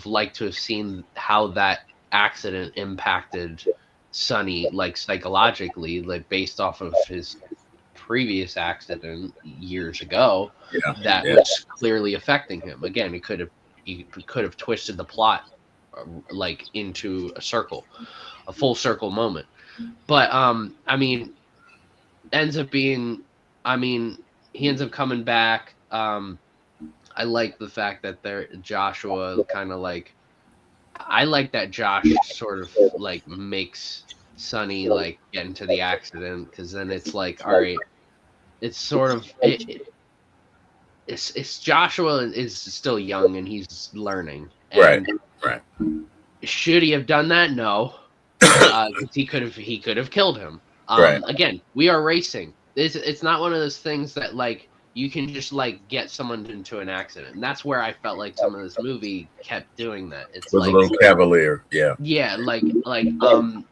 liked to have seen how that accident impacted Sonny, psychologically, based off of his previous accident years ago. That was clearly affecting him. Again, he could have twisted the plot into a full circle moment. But he ends up coming back. I like the fact that Joshua kind of I like that Josh sort of makes Sonny get into the accident, because then it's all right, it's sort of it's Joshua is still young and he's learning. And right. Should he have done that? No. He could have killed him. Again, we are racing. It's not one of those things that you can just like get someone into an accident. And that's where I felt like some of this movie kept doing that. It's Was like a little cavalier. Yeah. yeah,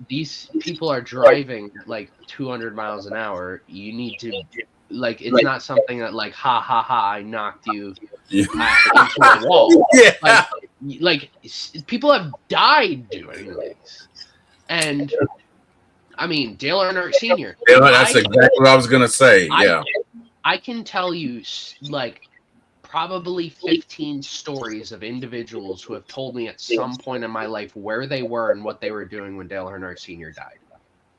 these people are driving like 200 miles an hour. You need to like it's not something that like ha ha ha I knocked you Yeah. into a wall. Yeah. People have died doing this. And I mean, Dale Earnhardt Sr. Yeah, that's exactly what I was gonna say. Yeah. I can tell you like probably 15 stories of individuals who have told me at some point in my life where they were and what they were doing when Dale Earnhardt Sr. died.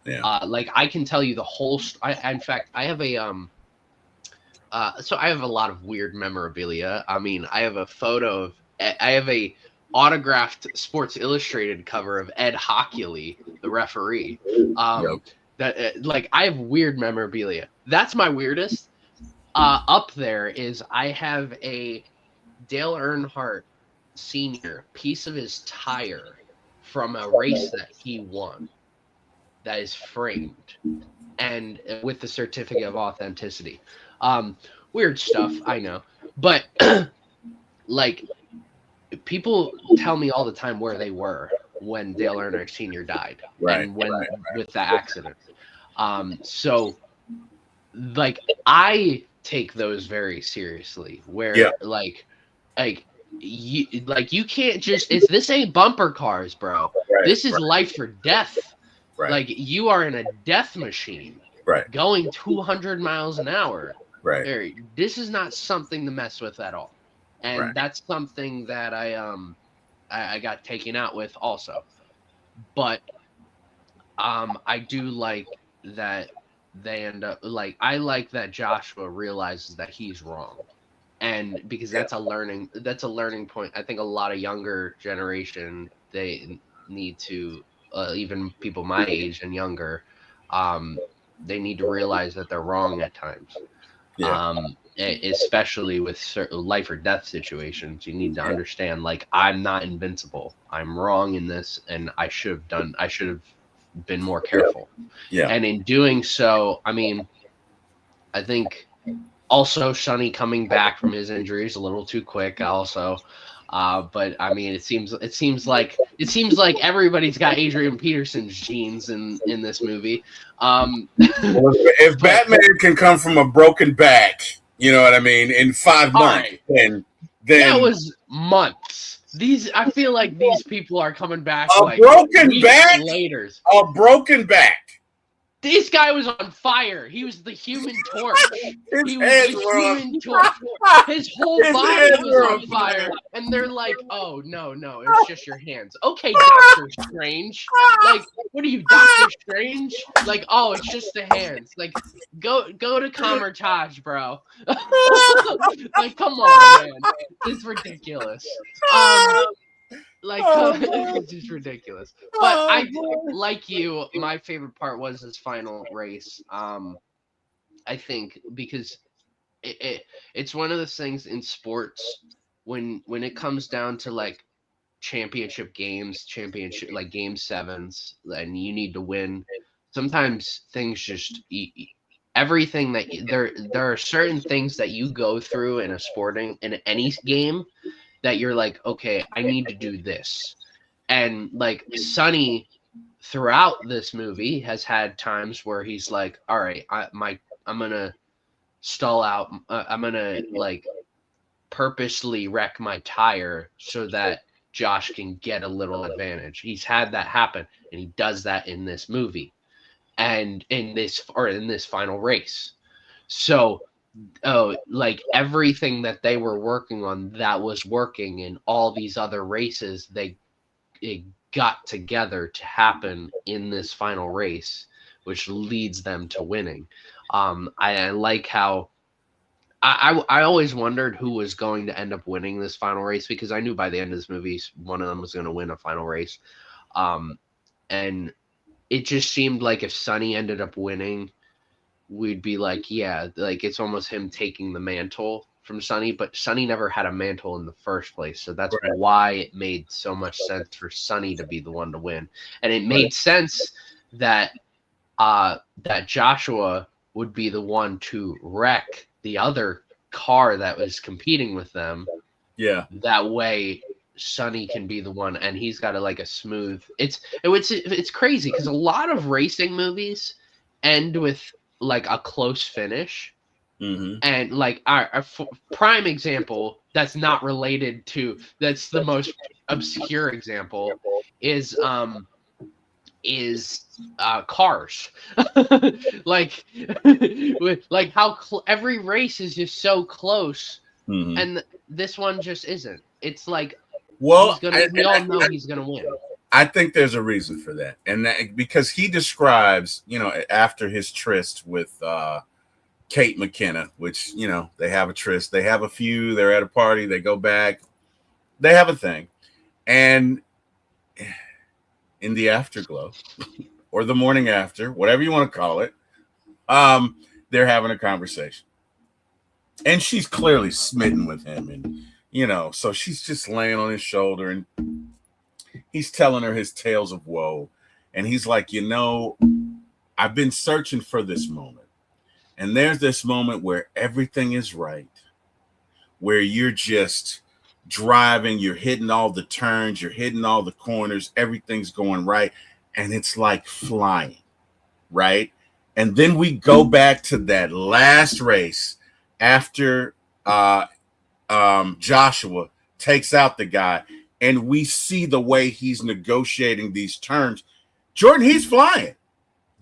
Yeah. Like I can tell you the whole. In fact, I have a so I have a lot of weird memorabilia. I mean, I have a photo of. I have a autographed Sports Illustrated cover of Ed Hockley, the referee. That like I have weird memorabilia. That's my weirdest. Up there is I have a Dale Earnhardt Sr. piece of his tire from a race that he won that is framed and with the certificate of authenticity. Weird stuff, I know. But like people tell me all the time where they were when Dale Earnhardt Sr. died and when with the accident. So like I take those very seriously where like you can't just this ain't bumper cars, bro. This is life or death. Like you are in a death machine going 200 miles an hour. This is not something to mess with at all. And that's something that I got taken out with also. But I do like that they end up like I like that Joshua realizes that he's wrong. And because that's a learning point. I think a lot of younger generation they need to even people my age and younger they need to realize that they're wrong at times. Especially with certain life or death situations, you need to understand like I'm not invincible. I'm wrong in this and I should have been more careful. And in doing so, I mean, I think also Sonny coming back from his injuries a little too quick also. But I mean, it seems like everybody's got Adrian Peterson's genes in this movie. If Batman can come from a broken back, you know what I mean, in 5 months, then that was months. I feel like these people are coming back like broken back later. A broken back. This guy was on fire. He was the Human Torch. Human Torch. His whole body was on fire. And they're like, oh, no, it's just your hands. Okay, Doctor Strange. Like, what are you, Doctor Strange? Like, oh, it's just the hands. Like, go to Kamertage, bro. Like, come on, man. It's ridiculous. It's just ridiculous. But I like you. My favorite part was his final race. I think because it's one of those things in sports when it comes down to like championship like game sevens, and you need to win. Sometimes things just everything that there are certain things that you go through in any game. That you're like, okay, I need to do this. And like Sonny throughout this movie has had times where he's like, all right, I'm gonna stall out. I'm gonna like purposely wreck my tire so that Josh can get a little advantage. He's had that happen, and he does that in this movie and in this final race. So like everything that they were working on that was working in all these other races, it got together to happen in this final race, which leads them to winning. I like how I always wondered who was going to end up winning this final race, because I knew by the end of this movie one of them was going to win a final race. And it just seemed like if Sonny ended up winning, we'd be like, yeah, like it's almost him taking the mantle from Sonny, but Sonny never had a mantle in the first place. So that's why it made so much sense for Sonny to be the one to win. And it made sense that that Joshua would be the one to wreck the other car that was competing with them. Yeah. That way Sonny can be the one, and he's got a smooth. It's crazy because a lot of racing movies end with like a close finish. Mm-hmm. And like our prime example that's not related to, that's the most obscure example is Cars. Like like how every race is just so close, Mm-hmm. and this one just isn't. It's like Well, we all know he's gonna win. I think there's a reason for that, and that because he describes, after his tryst with Kate McKenna, which they have a tryst, they have a few, they're at a party, they go back, they have a thing, and in the afterglow or the morning after, whatever you want to call it, they're having a conversation, and she's clearly smitten with him, and so she's just laying on his shoulder, and he's telling her his tales of woe, and he's like, I've been searching for this moment. And there's this moment where everything is right, where you're just driving, you're hitting all the turns, you're hitting all the corners, everything's going right, and it's like flying, right? And then we go back to that last race after Joshua takes out the guy, and we see the way he's negotiating these turns. Jordan, he's flying.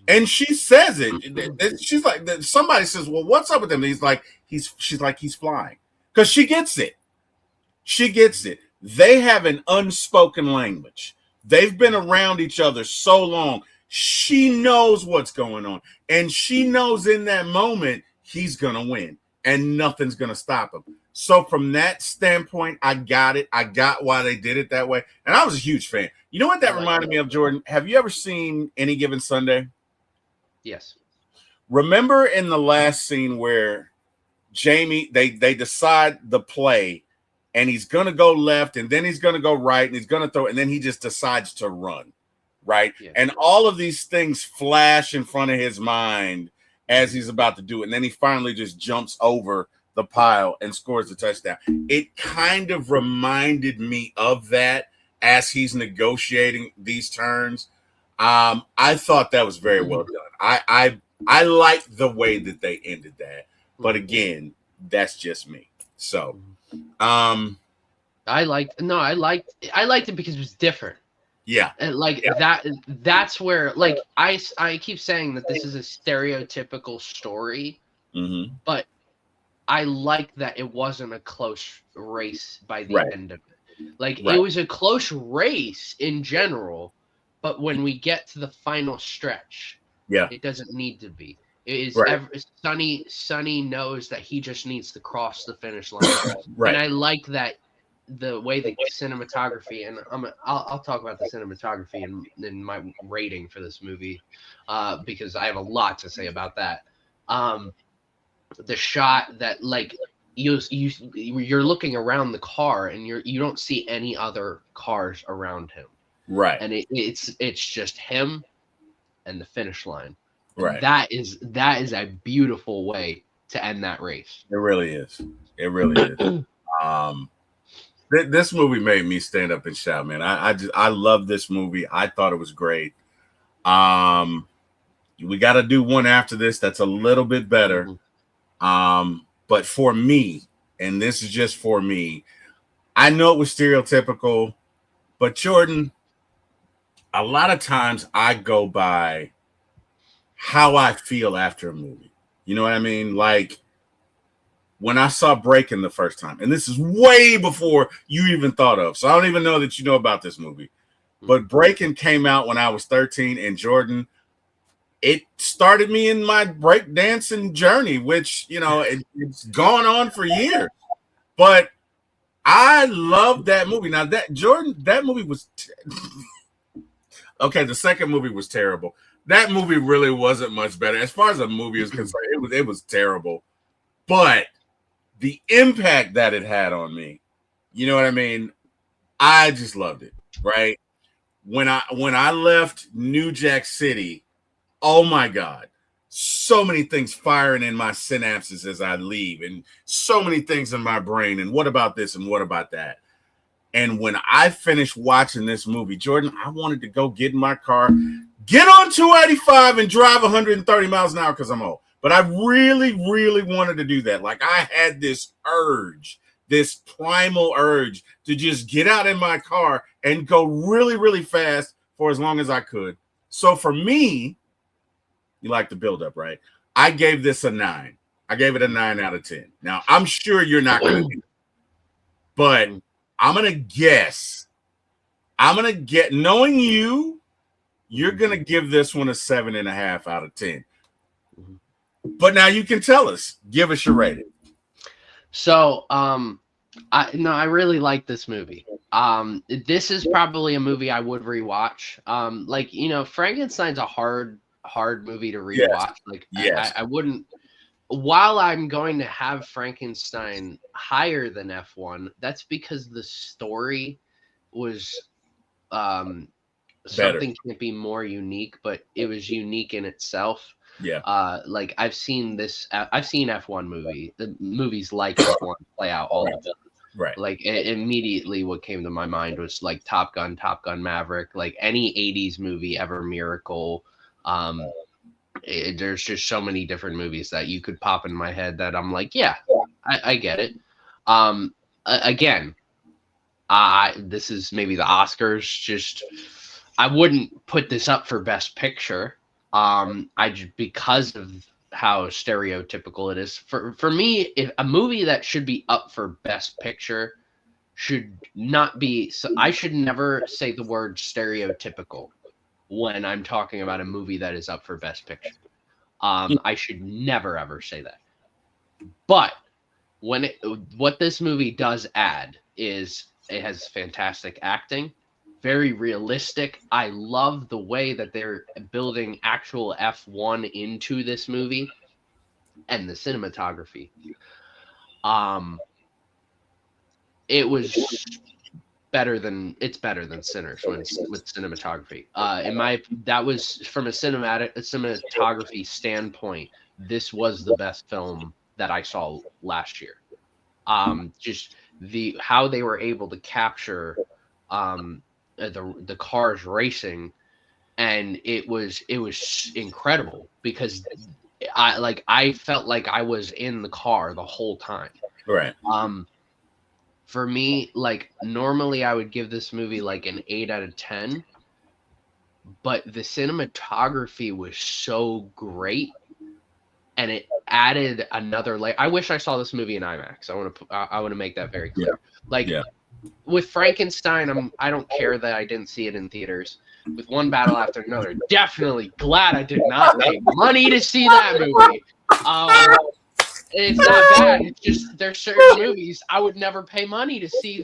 And she says it. She's like, somebody says, "Well, what's up with him?" And she's like, he's flying, because she gets it. She gets it. They have an unspoken language. They've been around each other so long. She knows what's going on, and she knows in that moment he's gonna win, and nothing's gonna stop him. So from that standpoint, I got it. I got why they did it that way, and I was a huge fan. You know what that reminded me of, Jordan? Have you ever seen Any Given Sunday? Yes. Remember in the last scene where Jamie, they decide the play, and he's going to go left, and then he's going to go right, and he's going to throw, and then he just decides to run, right? Yeah. And all of these things flash in front of his mind as he's about to do it, and then he finally just jumps over the pile and scores the touchdown. It kind of reminded me of that as he's negotiating these turns. I thought that was very well done. I like the way that they ended that, but again, that's just me. So, I liked it because it was different. Yeah, and that's where, like, I keep saying that this is a stereotypical story, but I like that it wasn't a close race by the end of it. Like, it was a close race in general. But when we get to the final stretch, it doesn't need to be. It is Sonny knows that he just needs to cross the finish line. And I like that the way the cinematography, and I'll talk about the cinematography in my rating for this movie, because I have a lot to say about that. The shot that, like, you're looking around the car, and you don't see any other cars around him. Right. And it's just him and the finish line. Right. That is a beautiful way to end that race. It really is. It really is. This movie made me stand up and shout, man. I love this movie. I thought it was great. We got to do one after this that's a little bit better. But for me, and this is just for me, I know it was stereotypical, but Jordan, a lot of times I go by how I feel after a movie. You know what I mean? Like, when I saw Breaking the first time, and this is way before you even thought of, so I don't even know that you know about this movie, but Breaking came out when I was 13, and Jordan, it started me in my breakdancing journey, which, it's gone on for years. But I love that movie. Now, that movie was okay. The second movie was terrible. That movie really wasn't much better as far as a movie is concerned. It was terrible, but the impact that it had on me, you know what I mean? I just loved it. Right when I left New Jack City, oh my God, so many things firing in my synapses as I leave, and so many things in my brain. And what about this? And what about that? And when I finished watching this movie, Jordan, I wanted to go get in my car, get on 285 and drive 130 miles an hour because I'm old. But I really, really wanted to do that. Like I had this urge, this primal urge to just get out in my car and go really, really fast for as long as I could. So for me, you like the buildup, right? I gave this a 9. I gave it a 9 out of 10. Now, I'm sure you're not going to do it, but I'm going to guess. Knowing you're going to give this one a 7.5 out of 10. But now you can tell us. Give us your rating. So, I really like this movie. This is probably a movie I would rewatch. Like, you know, Frankenstein's a hard movie to rewatch. Yes. Like, yes. I wouldn't. While I'm going to have Frankenstein higher than F1, that's because the story was something can't be more unique, but it was unique in itself. Yeah. Like I've seen F1 movies like F1 play out all the time. Right. Like immediately what came to my mind was like Top Gun Maverick, like any 80s movie ever, Miracle. There's just so many different movies that you could pop in my head that I'm like, yeah, I get it. Again, this is maybe the Oscars. Just I wouldn't put this up for Best Picture. Because of how stereotypical it is. For me, if a movie that should be up for Best Picture should not be. So I should never say the word stereotypical when I'm talking about a movie that is up for Best Picture. I should never ever say that. But what this movie does add is it has fantastic acting, very realistic. I love the way that they're building actual F1 into this movie, and the cinematography. It was better than Sinners with cinematography. That was from a cinematography standpoint. This was the best film that I saw last year. Just how they were able to capture the cars racing, and it was incredible because I felt like I was in the car the whole time. Right. For me, like normally I would give this movie like an 8 out of 10, but the cinematography was so great, and it added another layer. I wish I saw this movie in IMAX. I want to make that very clear. With Frankenstein, I don't care that I didn't see it in theaters. With One Battle After Another, definitely glad I did not pay money to see that movie. It's not bad. It's just there's certain movies I would never pay money to see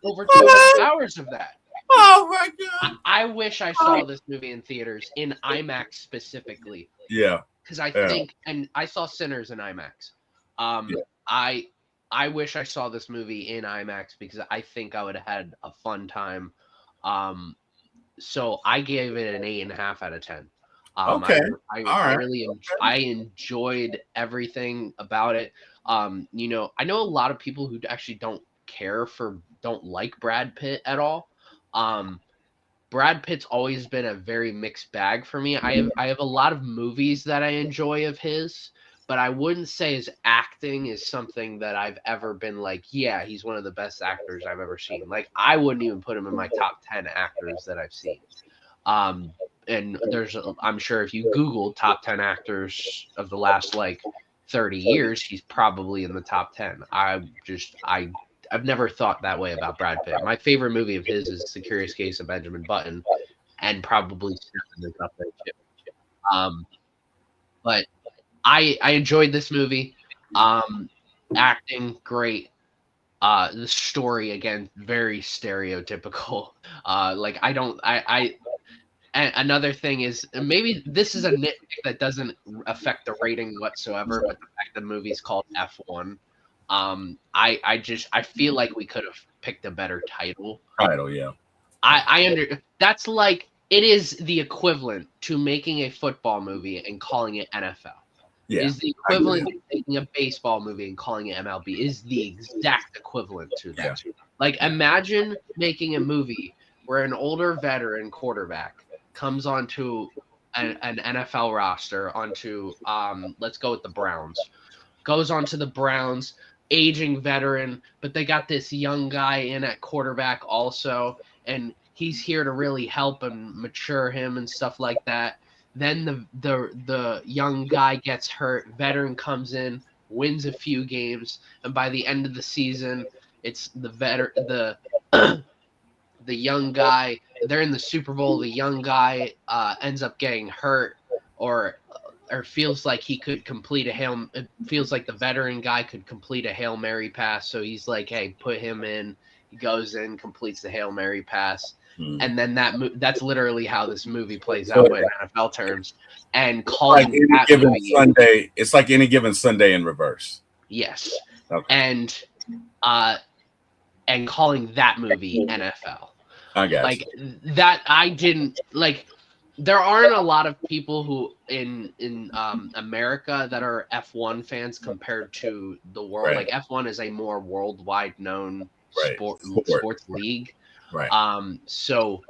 over 200 hours of that. Oh my god! I wish I saw this movie in theaters in IMAX specifically. Yeah. Because I think, and I saw Sinners in IMAX. I wish I saw this movie in IMAX because I think I would have had a fun time. So I gave it an 8.5 out of 10. Okay. I enjoyed everything about it. You know, I know a lot of people who actually don't like Brad Pitt at all. Brad Pitt's always been a very mixed bag for me. I have a lot of movies that I enjoy of his, but I wouldn't say his acting is something that I've ever been like, yeah, he's one of the best actors I've ever seen. Like, I wouldn't even put him in my top 10 actors that I've seen. And I'm sure if you Google top 10 actors of the last like 30 years, he's probably in the top 10. I've never thought that way about Brad Pitt. My favorite movie of his is The Curious Case of Benjamin Button, and probably Seven is up there too. But I enjoyed this movie. Acting great. The story again very stereotypical. And another thing is, maybe this is a nitpick that doesn't affect the rating whatsoever, but the fact the movie's called F1, I feel like we could have picked a better title. Title, yeah. That's like it is the equivalent to making a football movie and calling it NFL. Yeah, Is the equivalent to making a baseball movie and calling it MLB. Is the exact equivalent to that. Yeah. Like, imagine making a movie where an older veteran quarterback comes onto an NFL roster, onto let's go with the Browns, goes onto the Browns, aging veteran, but they got this young guy in at quarterback also, and he's here to really help and mature him and stuff like that. Then the young guy gets hurt, veteran comes in, wins a few games, and by the end of the season, it's the the young guy. They're in the Super Bowl. The young guy ends up getting hurt, or feels like he could complete a hail. It feels like the veteran guy could complete a Hail Mary pass. So he's like, "Hey, put him in." He goes in, completes the Hail Mary pass, and then that's literally how this movie plays out in NFL terms. And calling like that given movie, Sunday, it's like any given Sunday in reverse. yes, Okay. and calling that movie NFL. I got Like you. that, I didn't like. There aren't a lot of people who in America that are F1 fans compared to the world. Right. Like F1 is a more worldwide known Right. sports league. Right. So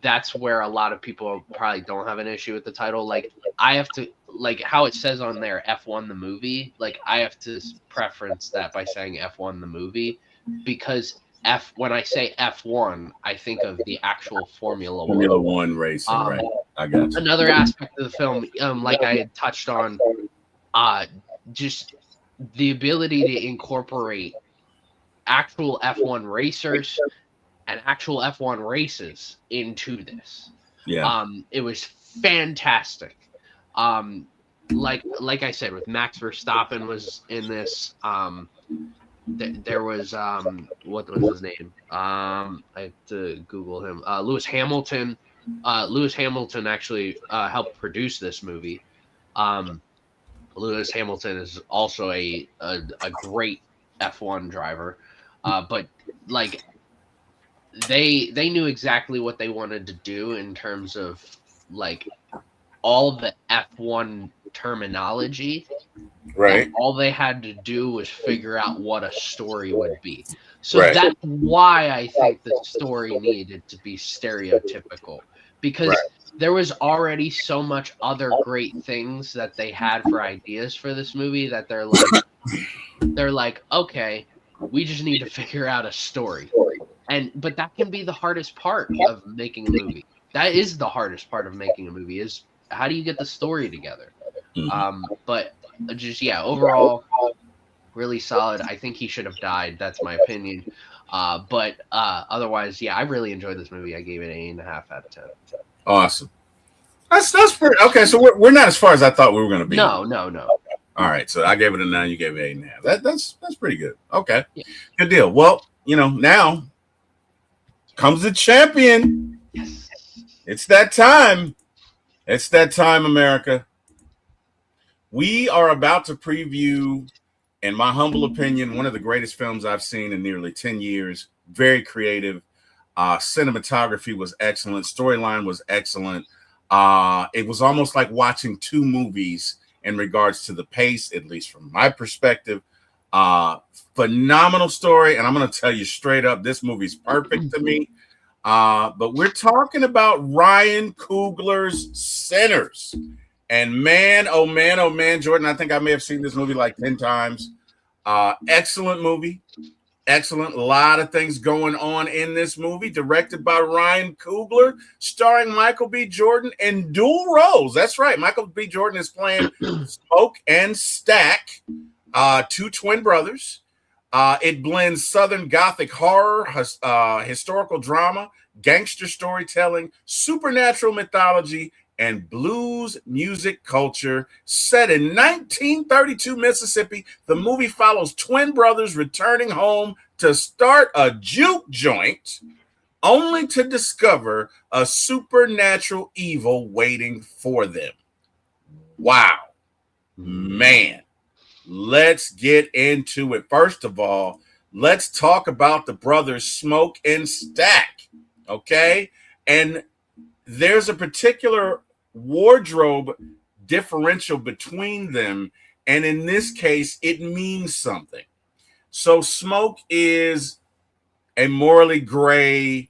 that's where a lot of people probably don't have an issue with the title. Like I have to, like how it says on there, F1 the movie. Like I have to preference that by saying F1 the movie, because when I say F1, I think of the actual Formula One racing, right? I got you. Another aspect of the film, like I had touched on, just the ability to incorporate actual F1 racers and actual F1 races into this. Yeah. It was fantastic. Like I said, with Max Verstappen was in this. There was what was his name? I have to Google him. Lewis Hamilton. Lewis Hamilton actually helped produce this movie. Lewis Hamilton is also a great F1 driver, but like they knew exactly what they wanted to do in terms of like all the F1 terminology. Right. And all they had to do was figure out what a story would be. So that's why I think the story needed to be stereotypical, because there was already so much other great things that they had for ideas for this movie that they're like, okay, we just need to figure out a story. But that can be the hardest part of making a movie. That is the hardest part of making a movie, is how do you get the story together? But just overall, really solid. I think he should have died. That's my opinion. But otherwise, I really enjoyed this movie. I gave it an 8.5 out of 10. Awesome. That's pretty okay. So we're not as far as I thought we were going to be. No. All right. So I gave it a 9. You gave it 8.5. That's pretty good. Okay. Yeah. Good deal. Well, now comes the champion. Yes. It's that time. It's that time, America. We are about to preview, in my humble opinion, one of the greatest films I've seen in nearly 10 years. Very creative. Cinematography was excellent. Storyline was excellent. It was almost like watching two movies in regards to the pace, at least from my perspective. Phenomenal story. And I'm going to tell you straight up, this movie's perfect to me. But we're talking about Ryan Coogler's Sinners. And man, oh man, Jordan, I think I may have seen this movie like 10 times. Excellent movie. Excellent. A lot of things going on in this movie. Directed by Ryan Coogler, starring Michael B. Jordan in dual roles. That's right. Michael B. Jordan is playing Smoke and Stack, two twin brothers. It blends Southern Gothic horror, historical drama, gangster storytelling, supernatural mythology, and blues music culture. Set in 1932 Mississippi, the movie follows twin brothers returning home to start a juke joint, only to discover a supernatural evil waiting for them. Wow. Man. Let's get into it. First of all, let's talk about the brothers Smoke and Stack. Okay? And there's a particular wardrobe differential between them. And in this case, it means something. So Smoke is a morally gray,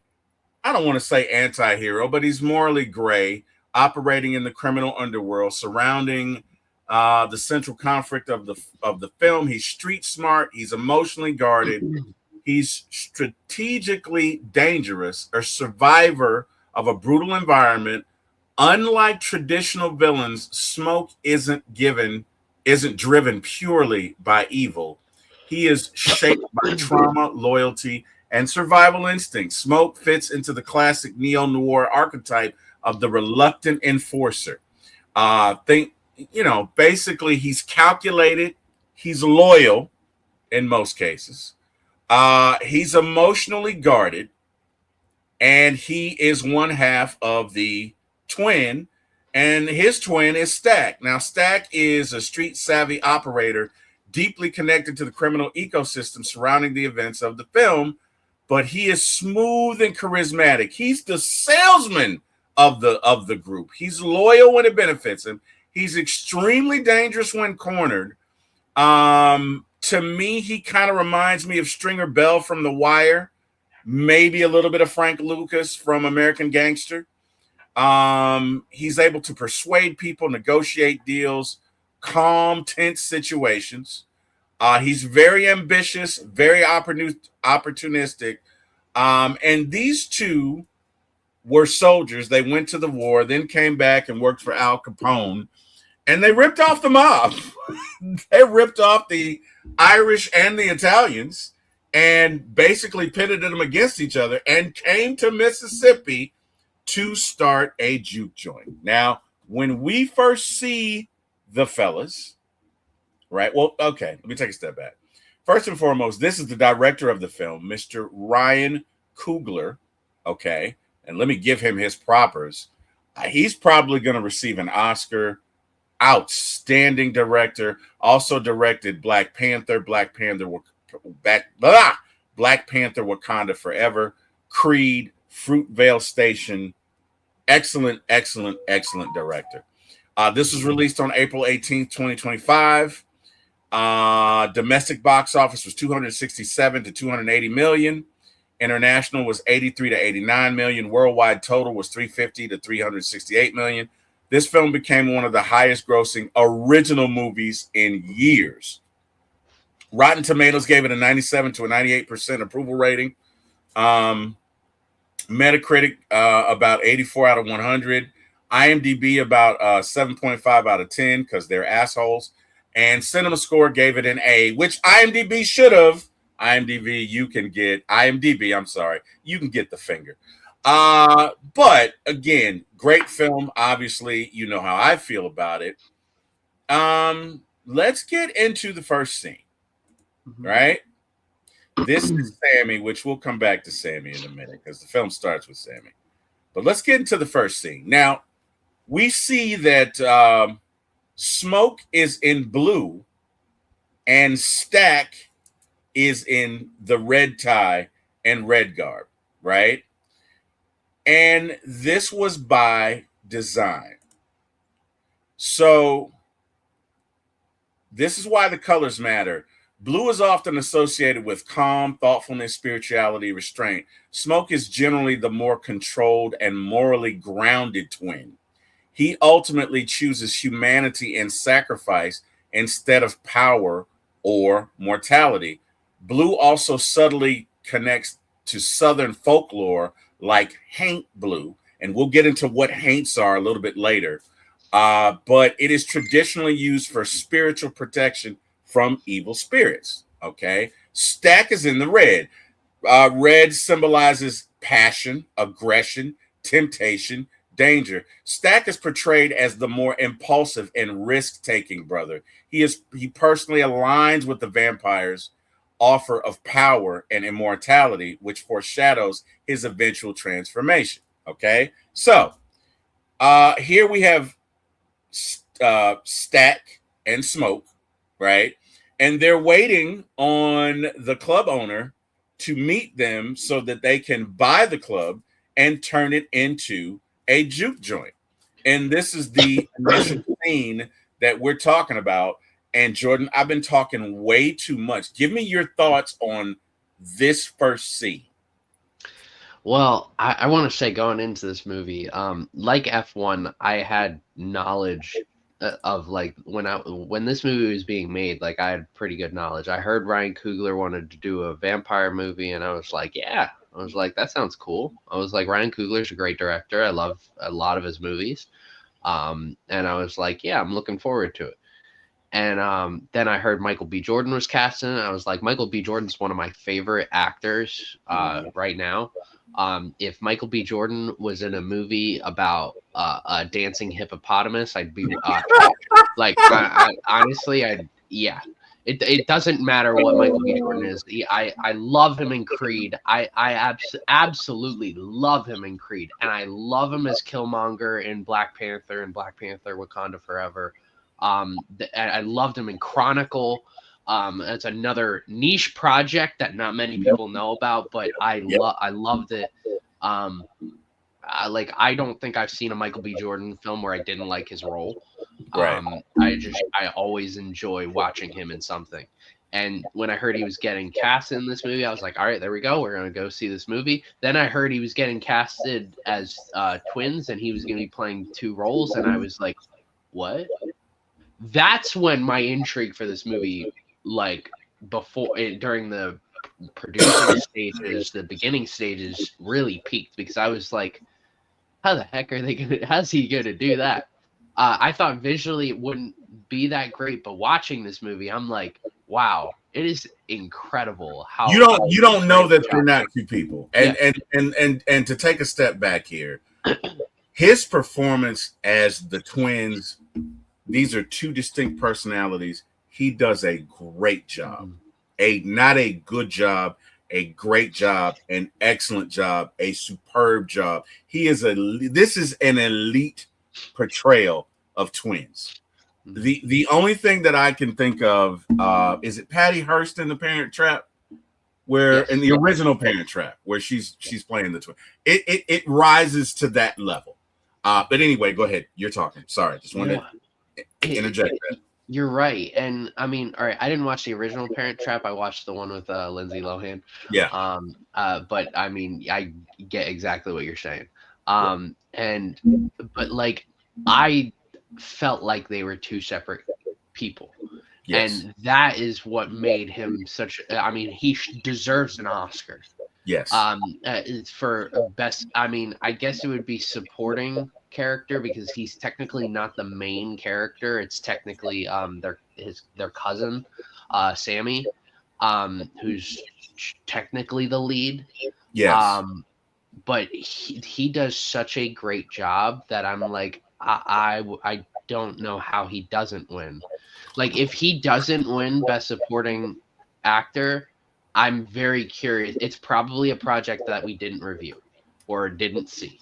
I don't want to say anti-hero, but he's morally gray, operating in the criminal underworld, surrounding the central conflict of the film. He's street smart. He's emotionally guarded. He's strategically dangerous, a survivor of a brutal environment. Unlike traditional villains, Smoke isn't driven purely by evil. He is shaped by trauma, loyalty, and survival instinct. Smoke fits into the classic neo-noir archetype of the reluctant enforcer. Basically he's calculated, he's loyal in most cases. He's emotionally guarded, and he is one half of the twin, and his twin is Stack. Now, Stack is a street savvy operator deeply connected to the criminal ecosystem surrounding the events of the film, but he is smooth and charismatic. He's the salesman of the group. He's loyal when it benefits him. He's extremely dangerous when cornered. To me, he kind of reminds me of Stringer Bell from The Wire, maybe a little bit of Frank Lucas from American Gangster. He's able to persuade people, negotiate deals, calm tense situations. He's very ambitious, very opportunistic. And these two were soldiers. They went to the war, then came back and worked for Al Capone. And they ripped off the mob. They ripped off the Irish and the Italians and basically pitted them against each other and came to Mississippi to start a juke joint. Now, when we first see the fellas, right? Well, okay, let me take a step back. First and foremost, this is the director of the film, Mr. Ryan Coogler, okay? And let me give him his propers. He's probably going to receive an Oscar. Outstanding director. Also directed Black Panther, Black Panther Wakanda Forever, Creed, Fruitvale Station. Excellent director. This was released on April 18th, 2025. Domestic box office was 267 to 280 million. International was 83 to 89 million. Worldwide total was 350 to 368 million. This film became one of the highest grossing original movies in years. Rotten Tomatoes gave it a 97 to a 98% approval rating. Metacritic about 84 out of 100. IMDb about 7.5 out of 10 because they're assholes. And Cinema Score gave it an A, which IMDb should have. You can get the finger. But again, great film. Obviously, you know how I feel about it. Let's get into the first scene, right? This is Sammy, which we'll come back to Sammy in a minute because the film starts with Sammy. But let's get into the first scene. Now, we see that Smoke is in blue and Stack is in the red tie and red garb, right? And this was by design. So this is why the colors matter. Blue is often associated with calm, thoughtfulness, spirituality, restraint. Smoke is generally the more controlled and morally grounded twin. He ultimately chooses humanity and sacrifice instead of power or mortality. Blue also subtly connects to Southern folklore like haint blue, and we'll get into what haints are a little bit later. But it is traditionally used for spiritual protection from evil spirits. Okay, Stack is in the red. Red symbolizes passion, aggression, temptation, danger. Stack is portrayed as the more impulsive and risk-taking brother. He personally aligns with the vampires' offer of power and immortality, which foreshadows his eventual transformation. Okay, so here we have Stack and Smoke, right? And they're waiting on the club owner to meet them so that they can buy the club and turn it into a juke joint. And this is the initial scene that we're talking about. And Jordan, I've been talking way too much. Give me your thoughts on this first scene. Well, I want to say going into this movie, like F1, I had knowledge of like when this movie was being made, like I had pretty good knowledge. I heard Ryan Coogler wanted to do a vampire movie, and I was like, yeah. I was like, that sounds cool. I was like, Ryan Coogler's a great director. I love a lot of his movies. And I was like, yeah, I'm looking forward to it. And then I heard Michael B. Jordan was casting, and I was like, Michael B. Jordan's one of my favorite actors right now. If Michael B. Jordan was in a movie about a dancing hippopotamus, I'd be like, honestly, It doesn't matter what Michael B. Jordan is. I love him in Creed. I absolutely love him in Creed, and I love him as Killmonger in Black Panther and Black Panther: Wakanda Forever. I loved him in Chronicle. It's another niche project that not many people know about, but I loved it. I don't think I've seen a Michael B. Jordan film where I didn't like his role. Right. I always enjoy watching him in something. And when I heard he was getting cast in this movie, I was like, all right, there we go. We're going to go see this movie. Then I heard he was getting casted as twins, and he was going to be playing two roles. And I was like, what? That's when my intrigue for this movie, like during the producing stages, the beginning stages, really peaked, because I was like, how the heck how's he going to do that? I thought visually it wouldn't be that great, but watching this movie, I'm like, wow, it is incredible how you don't know that they're not two people. And to take a step back here, his performance as the twins, these are two distinct personalities. He does a great job. Not a good job, a great job, an excellent job, a superb job. This is an elite portrayal of twins. The only thing that I can think of is it Patty Hearst in The Parent Trap, where in the original Parent Trap, where she's playing the twin. It rises to that level. But anyway, go ahead. You're talking. Sorry, just wanted to interject that. You're right. And I mean, all right, I didn't watch the original Parent Trap. I watched the one with Lindsay Lohan. Yeah. But I mean, I get exactly what you're saying. But like, I felt like they were two separate people. Yes. And that is what made him he deserves an Oscar. Yes. For best, I guess it would be supporting character, because he's technically not the main character. It's technically their cousin, Sammy, who's technically the lead. Yes. But he does such a great job that I'm like, I don't know how he doesn't win. Like, if he doesn't win Best Supporting Actor, I'm very curious. It's probably a project that we didn't review or didn't see.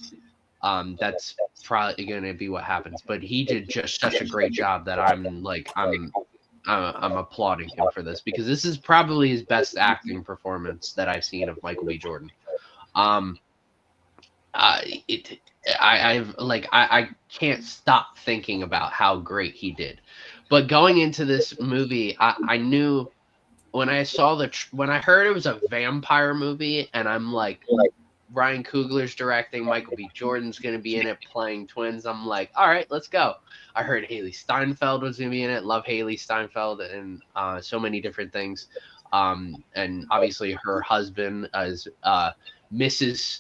That's probably going to be what happens. But he did just such a great job that I'm applauding him for this, because this is probably his best acting performance that I've seen of Michael B. Jordan. I can't stop thinking about how great he did. But going into this movie, I knew when I heard it was a vampire movie, and I'm like, Ryan Coogler's directing, Michael B. Jordan's going to be in it playing twins. I'm like, all right, let's go. I heard Haley Steinfeld was going to be in it. Love Haley Steinfeld and so many different things. And obviously her husband is Mrs.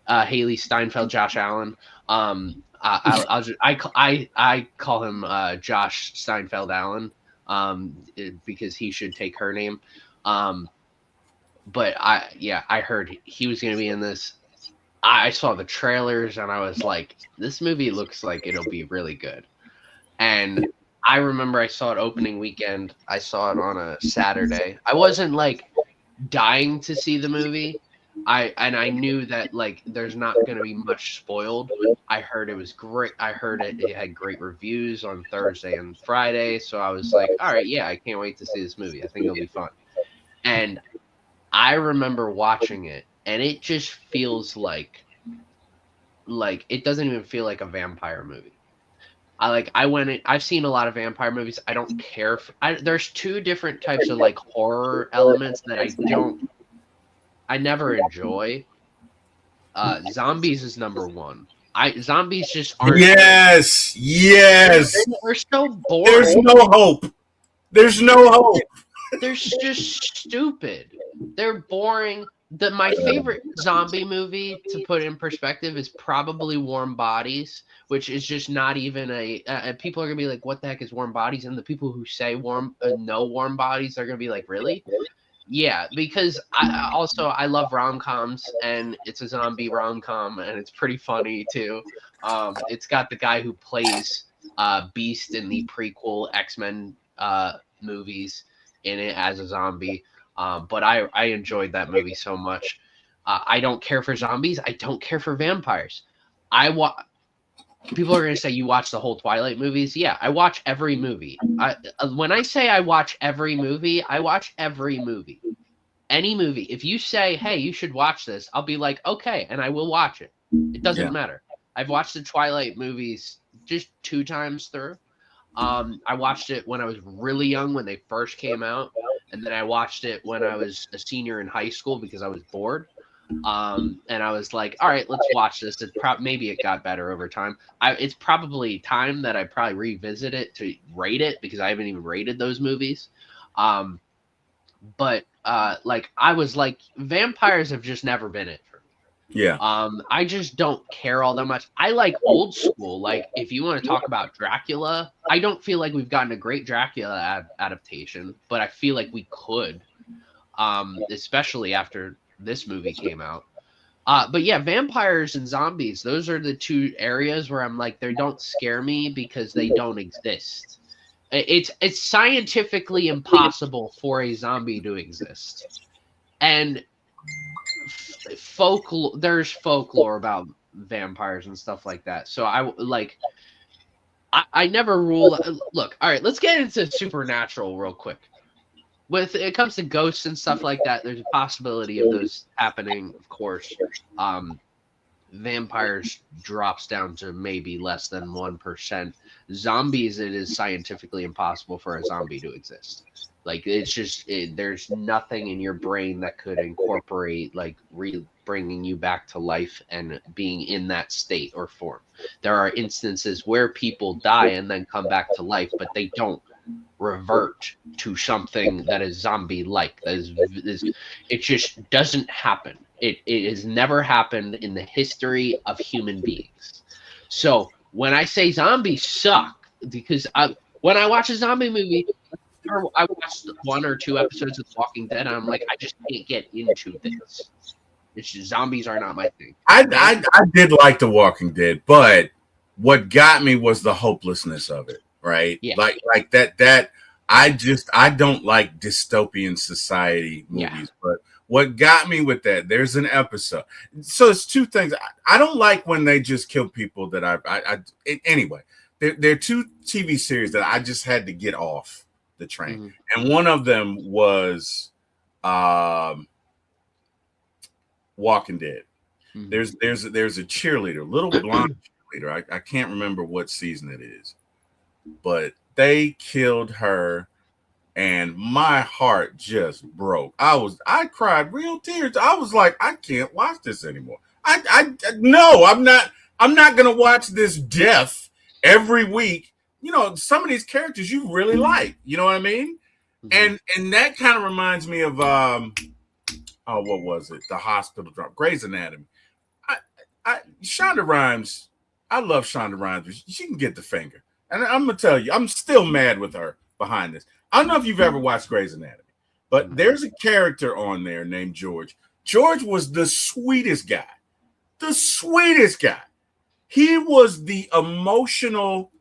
Haley Steinfeld, Josh Allen. I call him Josh Steinfeld Allen because he should take her name. But I heard he was going to be in this. I saw the trailers and I was like, this movie looks like it'll be really good. And I remember I saw it opening weekend. I saw it on a Saturday. I wasn't like dying to see the movie. I knew that like there's not going to be much spoiled. I heard it was great. I heard it had great reviews on Thursday and Friday. So I was like, all right, yeah, I can't wait to see this movie. I think it'll be fun. And I remember watching it, and it just feels like like it doesn't even feel like a vampire movie. I've seen a lot of vampire movies. I don't care there's two different types of like horror elements that I never enjoy. Zombies is number one. Zombies just aren't. Yes, yes. They're so There's boring. no hope. There's no hope. They're just stupid. They're boring. My favorite zombie movie, to put in perspective, is probably Warm Bodies, which is just not even people are gonna be like, "What the heck is Warm Bodies?" And the people who say no Warm Bodies are gonna be like, "Really?" Yeah, because I love rom-coms, and it's a zombie rom-com, and it's pretty funny too. It's got the guy who plays Beast in the prequel X-Men movies in it as a zombie. But I enjoyed that movie so much. I don't care for zombies. I don't care for vampires. People are going to say, you watch the whole Twilight movies. Yeah, I watch every movie. When I say I watch every movie, I watch every movie. Any movie. If you say, hey, you should watch this, I'll be like, okay, and I will watch it. It doesn't matter. I've watched the Twilight movies just 2 times through. I watched it when I was really young, when they first came out, and then I watched it when I was a senior in high school because I was bored. And I was like, all right, let's watch this. Maybe it got better over time. It's probably time that I probably revisit it to rate it, because I haven't even rated those movies. But like I was like, vampires have just never been it for me. Yeah. I just don't care all that much. I like old school. Like, if you want to talk about Dracula, I don't feel like we've gotten a great Dracula adaptation, but I feel like we could, especially after this movie came out. But yeah, vampires and zombies, those are the two areas where I'm like, they don't scare me because they don't exist. It's scientifically impossible for a zombie to exist. And there's folklore about vampires and stuff like that. So I never rule. Look, all right, let's get into supernatural real quick. When it comes to ghosts and stuff like that, there's a possibility of those happening, of course. Vampires drops down to maybe less than 1%. Zombies, it is scientifically impossible for a zombie to exist. Like, it's just there's nothing in your brain that could incorporate like bringing you back to life and being in that state or form. There are instances where people die and then come back to life, but they don't revert to something that is zombie-like. It just doesn't happen. It has never happened in the history of human beings. So when I say zombies suck, because when I watch a zombie movie, I watched 1 or 2 episodes of Walking Dead, and I'm like, I just can't get into this. It's just, zombies are not my thing. I did like The Walking Dead, but what got me was the hopelessness of it. Right? Yeah. Like that. I don't like dystopian society movies, but what got me with that, there's an episode. So it's 2 things. I don't like when they just kill people that anyway. There are 2 TV series that I just had to get off the train. Mm-hmm. And one of them was Walking Dead. Mm-hmm. There's a cheerleader, little blonde cheerleader. I can't remember what season it is, but they killed her and my heart just broke. I cried real tears. I was like, I can't watch this anymore. No, I'm not gonna watch this death every week. You know, some of these characters you really like, you know what I mean? Mm-hmm. And that kind of reminds me of what was it? The hospital drama, Grey's Anatomy. Shonda Rhimes, I love Shonda Rhimes. She can get the finger. And I'm going to tell you, I'm still mad with her behind this. I don't know if you've ever watched Grey's Anatomy, but there's a character on there named George. George was the sweetest guy. The sweetest guy. He was the emotional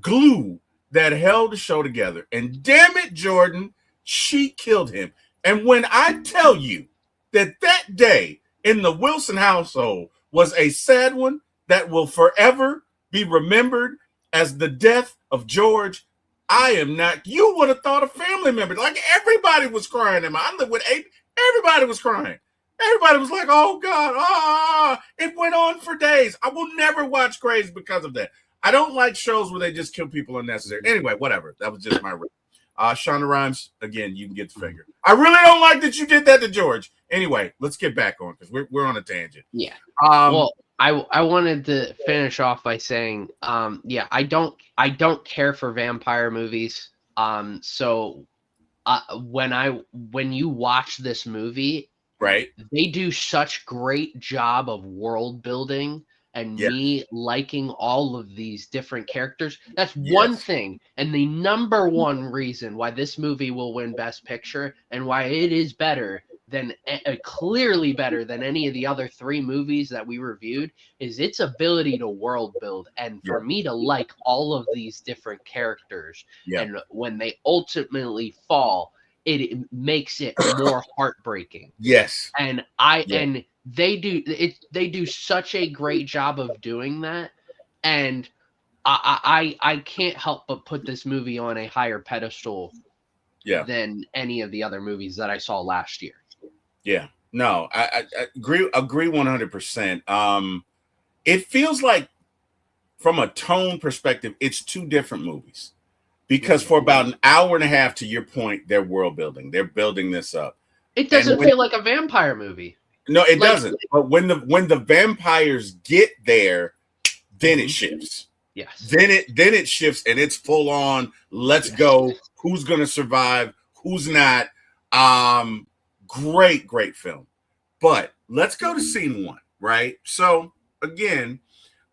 glue that held the show together. And damn it, Jordan, she killed him. And when I tell you that day in the Wilson household was a sad one that will forever be remembered as the death of George, I am not. You would have thought a family member. Like, everybody was crying. I lived with 8. Everybody was crying. Everybody was like, "Oh God, it went on for days." I will never watch Grey's because of that. I don't like shows where they just kill people unnecessary. Anyway, whatever. That was just my. Shonda Rhimes, again, you can get the finger. I really don't like that you did that to George. Anyway, let's get back on because we're on a tangent. Yeah. Well, I wanted to finish off by saying, yeah, I don't care for vampire movies. So when you watch this movie, right, they do such great job of world building and me liking all of these different characters. That's one thing, and the number one reason why this movie will win Best Picture and why it is better than clearly better than any of the other three movies that we reviewed is its ability to world build, and for me to like all of these different characters, and when they ultimately fall, it makes it more heartbreaking. Yes. And and they do such a great job of doing that, and I can't help but put this movie on a higher pedestal than any of the other movies that I saw last year. Yeah. No, I agree 100%. It feels like from a tone perspective, it's two different movies. Because for about an hour and a half, to your point, they're world building. They're building this up. It doesn't feel like a vampire movie. No, it doesn't. But when the vampires get there, then it shifts. Yes. Then it shifts and it's full on. Let's go. Who's gonna survive? Who's not? Great film. But let's go to scene one. Right. So again,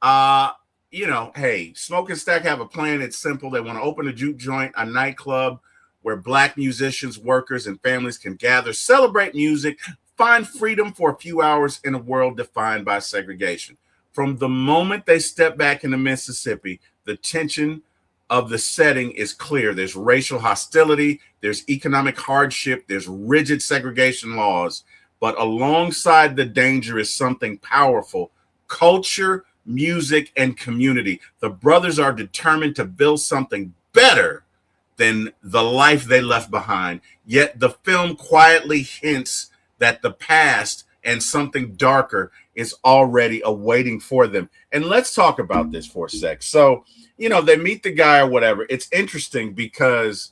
hey, Smoke and Stack have a plan. It's simple. They want to open a juke joint, a nightclub where Black musicians, workers, and families can gather, celebrate music, find freedom for a few hours in a world defined by segregation. From the moment they step back into Mississippi, the tension of the setting is clear. There's racial hostility, there's economic hardship, there's rigid segregation laws. But alongside the danger is something powerful: culture, music, and community. The brothers are determined to build something better than the life they left behind. Yet the film quietly hints that the past and something darker is already awaiting for them. And let's talk about this for a sec. So, they meet the guy or whatever. It's interesting because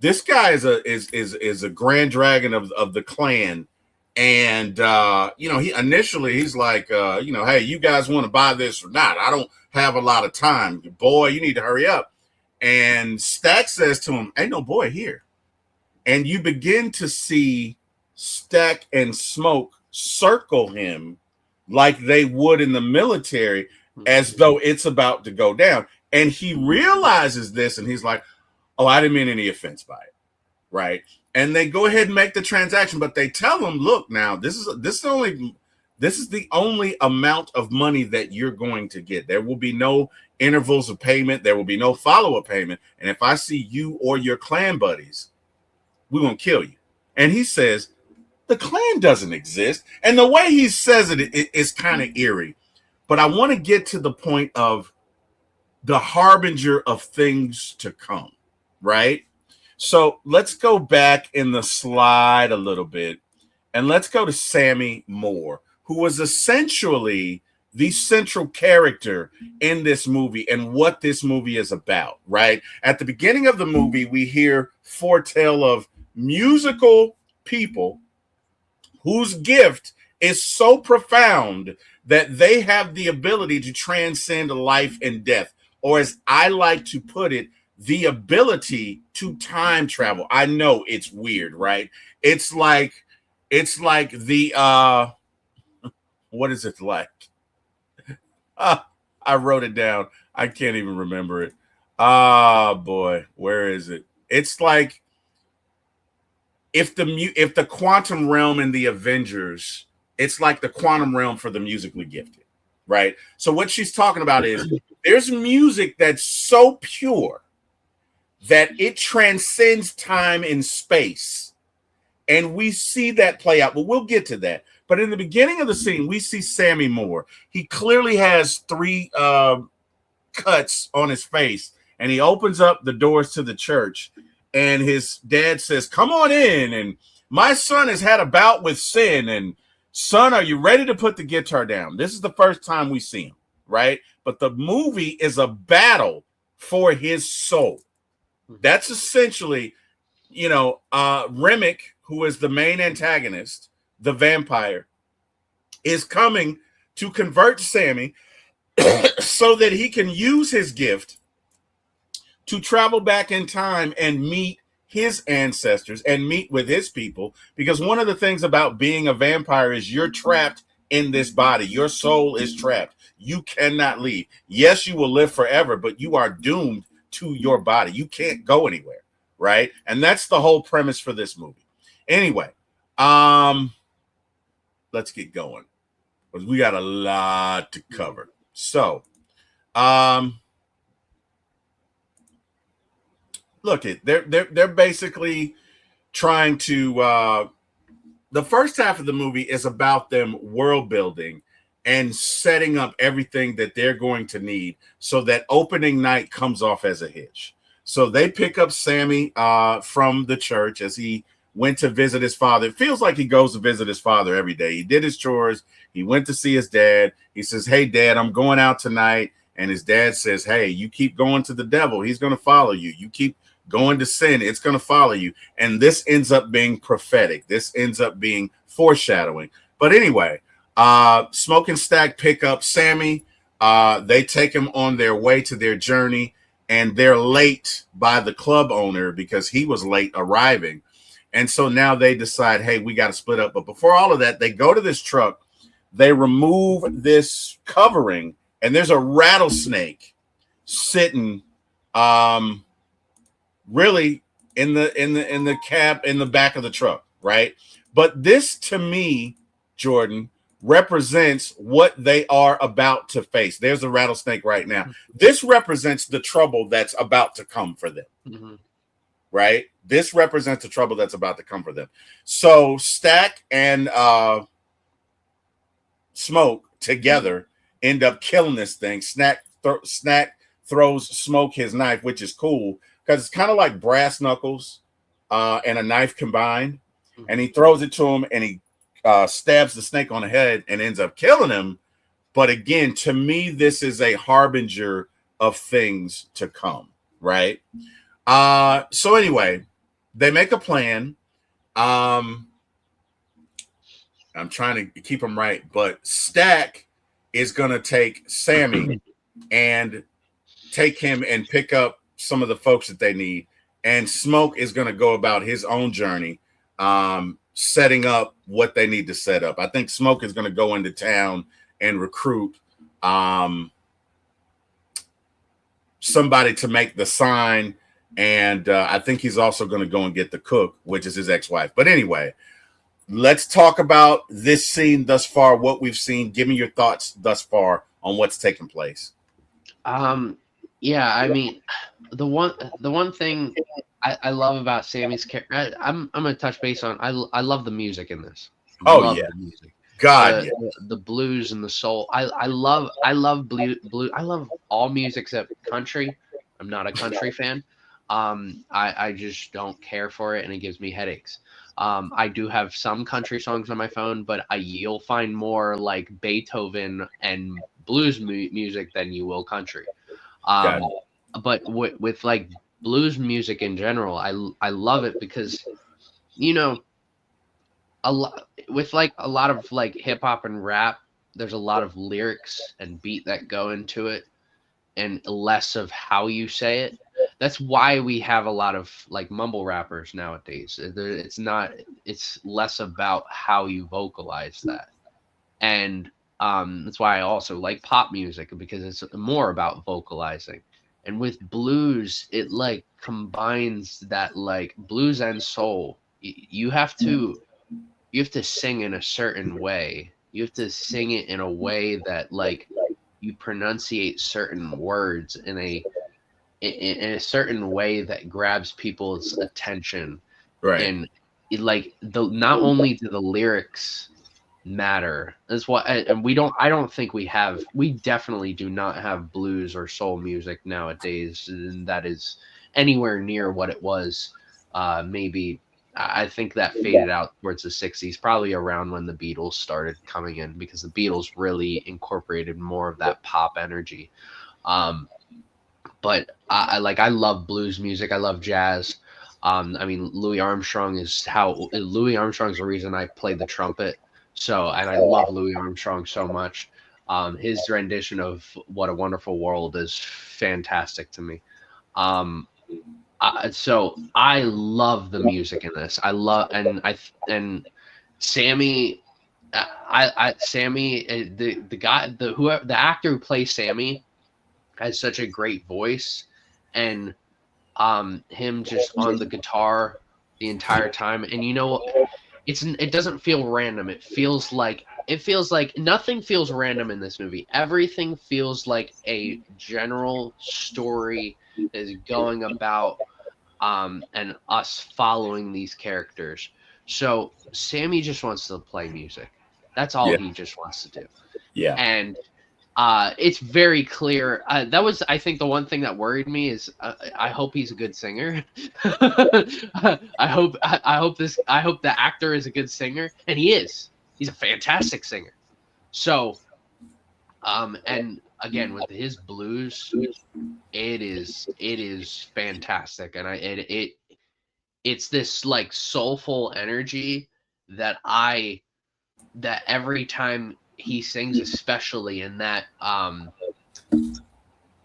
this guy is a grand dragon of the clan. And, he's like, hey, you guys want to buy this or not? I don't have a lot of time. Boy, you need to hurry up. And Stack says to him, ain't no boy here. And you begin to see Stack and Smoke circle him like they would in the military, as though it's about to go down. And he realizes this and he's like, oh, I didn't mean any offense by it. Right. And they go ahead and make the transaction, but they tell him, look, now this is the only amount of money that you're going to get. There will be no intervals of payment. There will be no follow-up payment. And if I see you or your clan buddies, we're going to kill you. And he says, the clan doesn't exist. And the way he says it is kind of eerie. But I want to get to the point of the harbinger of things to come, right? So let's go back in the slide a little bit and let's go to Sammy Moore, who was essentially the central character in this movie and what this movie is about, right? At the beginning of the movie, we hear foretell of musical people whose gift is so profound that they have the ability to transcend life and death, or as I like to put it, the ability to time travel. I know it's weird, right? It's like the what is it like? I wrote it down. I can't even remember it. Boy, where is it? It's like if the quantum realm in the Avengers, it's like the quantum realm for the musically gifted, right? So what she's talking about is there's music that's so pure that it transcends time and space. And we see that play out. But we'll get to that. But in the beginning of the scene, we see Sammy Moore. He clearly has 3 cuts on his face. And he opens up the doors to the church. And his dad says, come on in. And my son has had a bout with sin. And, son, are you ready to put the guitar down? This is the first time we see him, right? But the movie is a battle for his soul. That's essentially, Remick, who is the main antagonist, the vampire, is coming to convert Sammy so that he can use his gift to travel back in time and meet his ancestors and meet with his people. Because one of the things about being a vampire is you're trapped in this body. Your soul is trapped. You cannot leave. Yes, you will live forever, but you are doomed to your body. You can't go anywhere, right? And that's the whole premise for this movie. Anyway, let's get going, because we got a lot to cover. So, look, they're basically trying to. The first half of the movie is about them world building and setting up everything that they're going to need so that opening night comes off as a hitch. So they pick up Sammy from the church as he went to visit his father. It feels like he goes to visit his father every day. He did his chores. He went to see his dad. He says, "Hey, Dad, I'm going out tonight." And his dad says, "Hey, you keep going to the devil. He's going to follow you. You keep going to sin. It's going to follow you." And this ends up being prophetic. This ends up being foreshadowing. But anyway, Smoke and Stack pick up Sammy. They take him on their way to their journey, and they're late by the club owner because he was late arriving. And so now they decide, hey, we got to split up. But before all of that, they go to this truck. They remove this covering, and there's a rattlesnake sitting really in the cab in the back of the truck, right? But this, to me, Jordan, represents what they are about to face. There's a rattlesnake right now. This represents the trouble that's about to come for them. Mm-hmm. Right? This represents the trouble that's about to come for them. So Stack and Smoke together end up killing this thing. Snack throws Smoke his knife, which is cool because it's kind of like brass knuckles and a knife combined. Mm-hmm. And he throws it to him, and he stabs the snake on the head and ends up killing him. But again, to me, this is a harbinger of things to come, right? So anyway, they make a plan. I'm trying to keep them right, but Stack is going to take Sammy and take him and pick up some of the folks that they need. And Smoke is going to go about his own journey, setting up what they need to set up. I think Smoke is going to go into town and recruit somebody to make the sign. And I think he's also going to go and get the cook, which is his ex-wife. But anyway, let's talk about this scene thus far, what we've seen. Give me your thoughts thus far on what's taking place. Yeah, I mean, the one thing I love about Sammy's character, I'm going to touch base on. I love the music in this. The music. God, the blues and the soul. I love blue. I love all music except country. I'm not a country fan. I just don't care for it, and it gives me headaches. I do have some country songs on my phone, but you'll find more like Beethoven and blues music than you will country. But with like blues music in general, I love it because, a lot of like hip hop and rap, there's a lot of lyrics and beat that go into it, and less of how you say it. That's why we have a lot of like mumble rappers nowadays. It's less about how you vocalize that. And that's why I also like pop music, because it's more about vocalizing. And with blues, it like combines that like blues and soul. You have to sing in a certain way. You have to sing it in a way that like you pronunciate certain words in a certain way that grabs people's attention. Right. And not only do the lyrics matter, that's why, and I don't think we definitely do not have blues or soul music nowadays that is anywhere near what it was maybe I think that faded out towards the 60s, probably around when the Beatles started coming in, because the Beatles really incorporated more of that pop energy. Um, but I love blues music. I love jazz. I mean, Louis Armstrong's the reason I played the trumpet. So, and I love Louis Armstrong so much. His rendition of "What a Wonderful World" is fantastic to me. Um, so I love the music in this. I love and Sammy. Sammy, the guy, the actor who plays Sammy has such a great voice, and him just on the guitar the entire time. And it doesn't feel random. It feels like nothing feels random in this movie. Everything feels like a general story that is going about, and us following these characters. So Sammy just wants to play music. That's all Yeah. he just wants to do. Yeah. And it's very clear. That was, I think, the one thing that worried me is I hope he's a good singer. I hope the actor is a good singer, and he is. He's a fantastic singer. So, and again with his blues, it is fantastic, and it's this like soulful energy that every time he sings, especially in that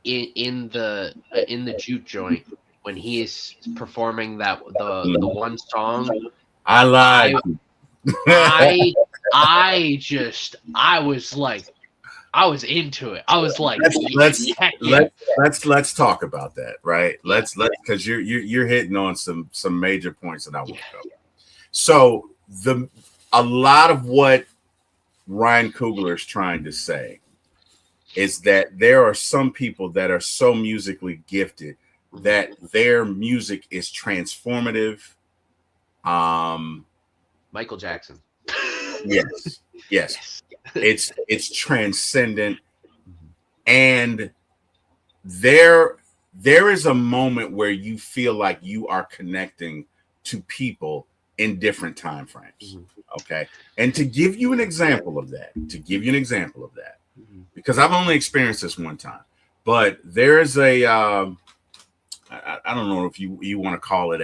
in the juke joint when he is performing the one song, I lied. I was into it. I was like, let's talk about that, right? Let's because you're hitting on some major points that I want to cover. So a lot of what Ryan Coogler is trying to say is that there are some people that are so musically gifted that their music is transformative. Michael Jackson. Yes. It's transcendent, and there is a moment where you feel like you are connecting to people in different time frames. Okay. And to give you an example of that, because I've only experienced this one time, but there is I don't know if you want to call it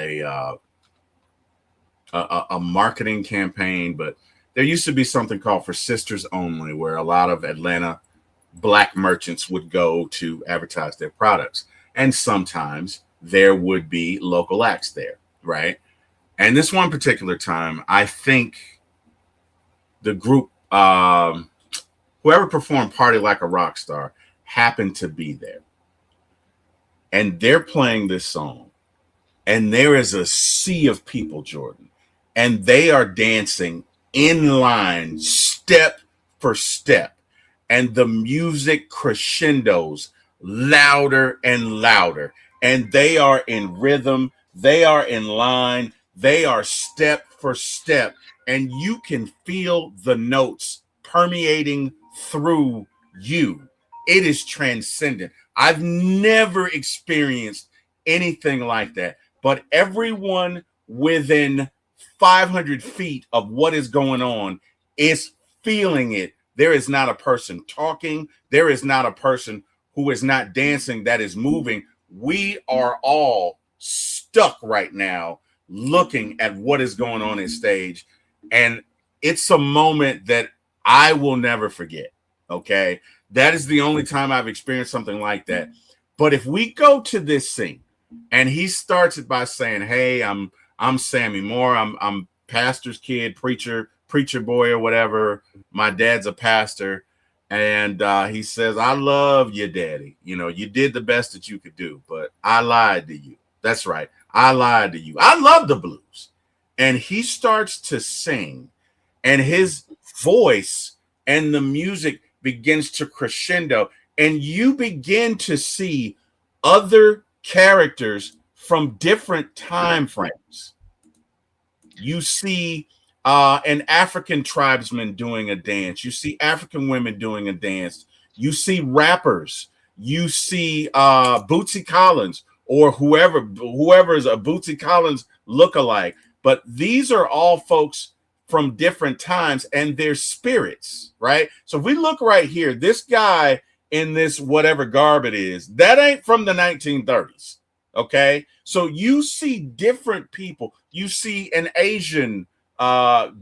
a marketing campaign, but there used to be something called For Sisters Only, where a lot of Atlanta Black merchants would go to advertise their products. And sometimes there would be local acts there, right? And this one particular time, I think the group, whoever performed Party Like a Rock Star, happened to be there. And they're playing this song. And there is a sea of people, Jordan. And they are dancing in line, step for step. And the music crescendos louder and louder. And they are in rhythm. They are in line. They are step for step. And you can feel the notes permeating through you. It is transcendent. I've never experienced anything like that. But everyone within 500 feet of what is going on is feeling it. There is not a person talking. There is not a person who is not dancing that is moving. We are all stuck right now looking at what is going on in stage. And it's a moment that I will never forget. Okay. That is the only time I've experienced something like that. But if we go to this scene and he starts it by saying, "Hey, I'm Sammy Moore. I'm pastor's kid, preacher boy or whatever. My dad's a pastor." And he says, "I love you, Daddy. You know, you did the best that you could do, but I lied to you." That's right. I lied to you. I love the blues. And he starts to sing, and his voice and the music begins to crescendo, and you begin to see other characters from different time frames. You see an African tribesman doing a dance. You see African women doing a dance. You see rappers. You see Bootsy Collins or whoever is a Bootsy Collins lookalike. but these are all folks from different times and their spirits, right? So if we look right here, this guy in this whatever garb it is, that ain't from the 1930s. Okay, so you see different people. You see an Asian geisha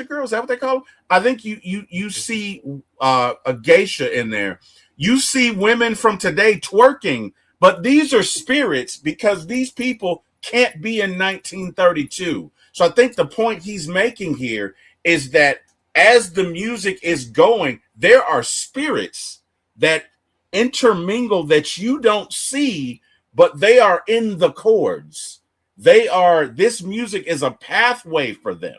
girl, is that what they call them? I think you see a geisha in there. You see women from today twerking, but these are spirits because these people can't be in 1932. So I think the point he's making here is that as the music is going, there are spirits that intermingle that you don't see, but they are in the chords. This music is a pathway for them,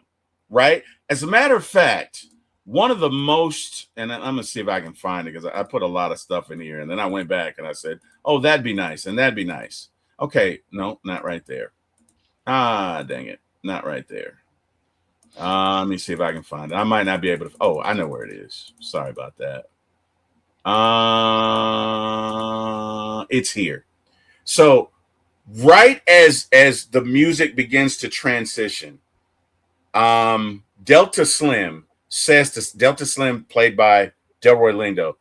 right? As a matter of fact, one of the most, and I'm gonna see if I can find it because I put a lot of stuff in here, and then I went back and I said, oh, that'd be nice, and that'd be nice. Okay, no, not right there. Ah, dang it, not right there. Let me see if I can find it. I might not be able to. Oh, I know where it is. Sorry about that. It's here. So right as the music begins to transition, Delta Slim says to Delta Slim, played by Delroy Lindo,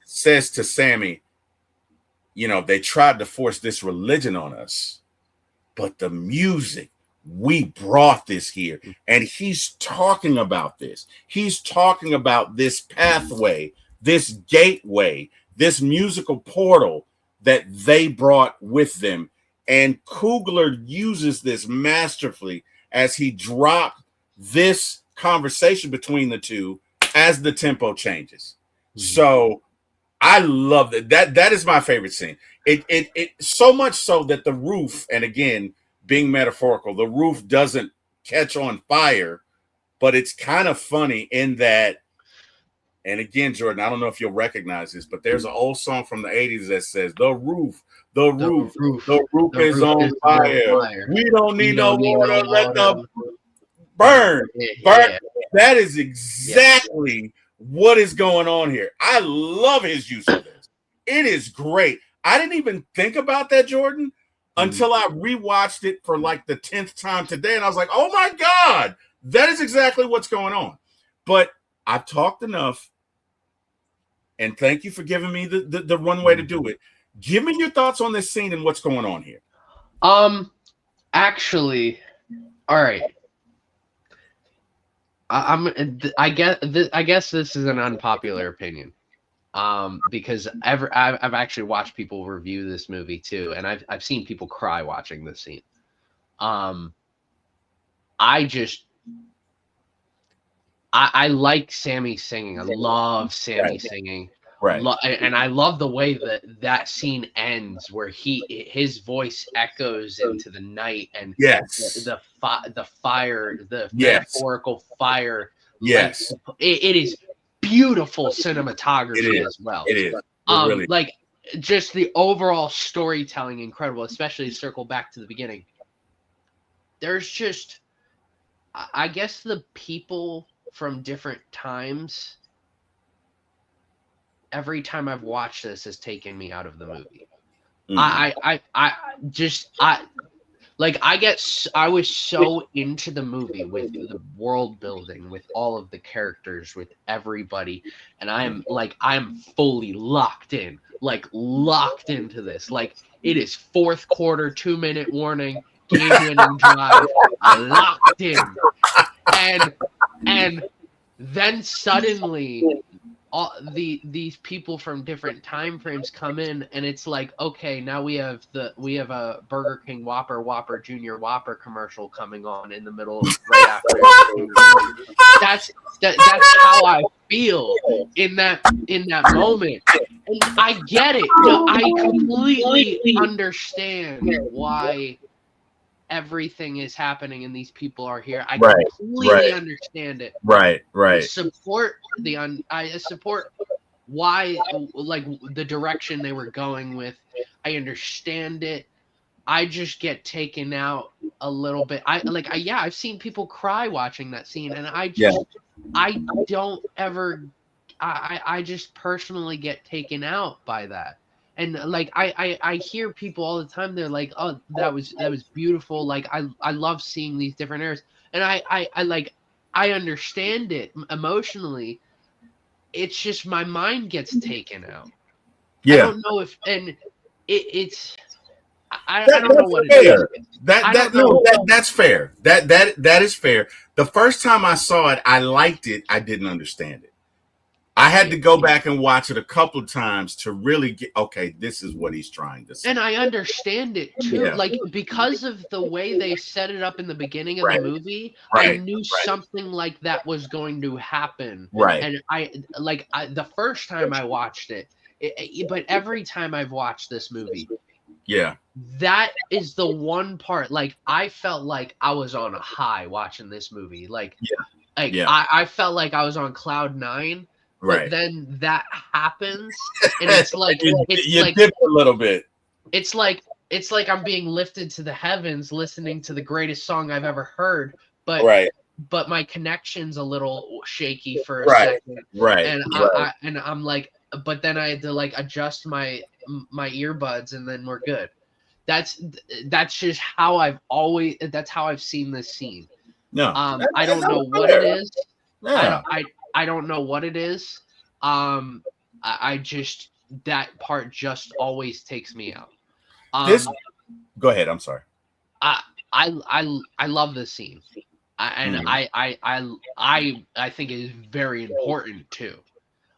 says to Sammy, you know, they tried to force this religion on us, but the music, we brought this here. And he's talking about this. He's talking about this pathway, this gateway, this musical portal that they brought with them. And Coogler uses this masterfully as he dropped this conversation between the two as the tempo changes. So I love that. That is my favorite scene. It so much so that the roof, and again, being metaphorical, the roof doesn't catch on fire, but it's kind of funny in that. And again, Jordan, I don't know if you'll recognize this, but there's an old song from the 80s that says, the roof is on fire. We don't need no water. Let them burn. Yeah. That is exactly what is going on here. I love his use of this. It is great. I didn't even think about that, Jordan, until I rewatched it for like the 10th time today. And I was like, oh my God, that is exactly what's going on. But I've talked enough. And thank you for giving me the runway to do it. Give me your thoughts on this scene and what's going on here. Actually, all right. I guess this is an unpopular opinion. Because I've actually watched people review this movie too, and I've seen people cry watching this scene. I like Sammy singing. I love Sammy singing. Right. And I love the way that scene ends, where his voice echoes into the night, and the fire, the metaphorical fire. Yes, like, it is beautiful cinematography as well. It is. Really. Like just the overall storytelling, incredible. Especially to circle back to the beginning. There's just, I guess, the people from different times. Every time I've watched this has taken me out of the movie. I was so into the movie with the world building, with all of the characters, with everybody, and I'm fully locked into this. Like, it is fourth quarter, 2-minute warning, game winning drive, locked in, and then suddenly these people from different time frames come in, and it's like, okay, now we have a Burger King Whopper Junior Whopper commercial coming on in the middle right after. That's how I feel in that moment, and I get it. I completely understand why everything is happening and these people are here. I completely understand it. Right. I support why, like, the direction they were going with. I understand it. I just get taken out a little bit. I've seen people cry watching that scene, and I just personally get taken out by that. and like I hear people all the time. They're like, "Oh, that was beautiful." Like I love seeing these different eras, and I like I understand it emotionally. It's just my mind gets taken out. I Yeah. don't know if and it's I don't know That's what it is. fair. I don't know. That's fair. That is fair. The first time I saw it, I liked it. I didn't understand it. I had to go back and watch it a couple of times to really get, okay, this is what he's trying to say. And I understand it too, Yeah. like because of the way they set it up in the beginning of the Right. movie, I Right. knew something like that was going to happen. Right. And the first time I watched it, but every time I've watched this movie, Yeah. that is the one part. Like I felt like I was on a high watching this movie. Like, Yeah. I felt like I was on cloud nine. But Right. then that happens, and it's like you dip a little bit. It's like I'm being lifted to the heavens, listening to the greatest song I've ever heard. But Right. but my connection's a little shaky for a Right. second, Right. and Right. I'm like, but then I had to like adjust my earbuds, and then we're good. That's just how that's how I've seen this scene. No. I don't know what it is. Yeah. I don't know what it is. I just that part just always takes me out. Go ahead. I'm sorry. I love this scene, I think it is very important too.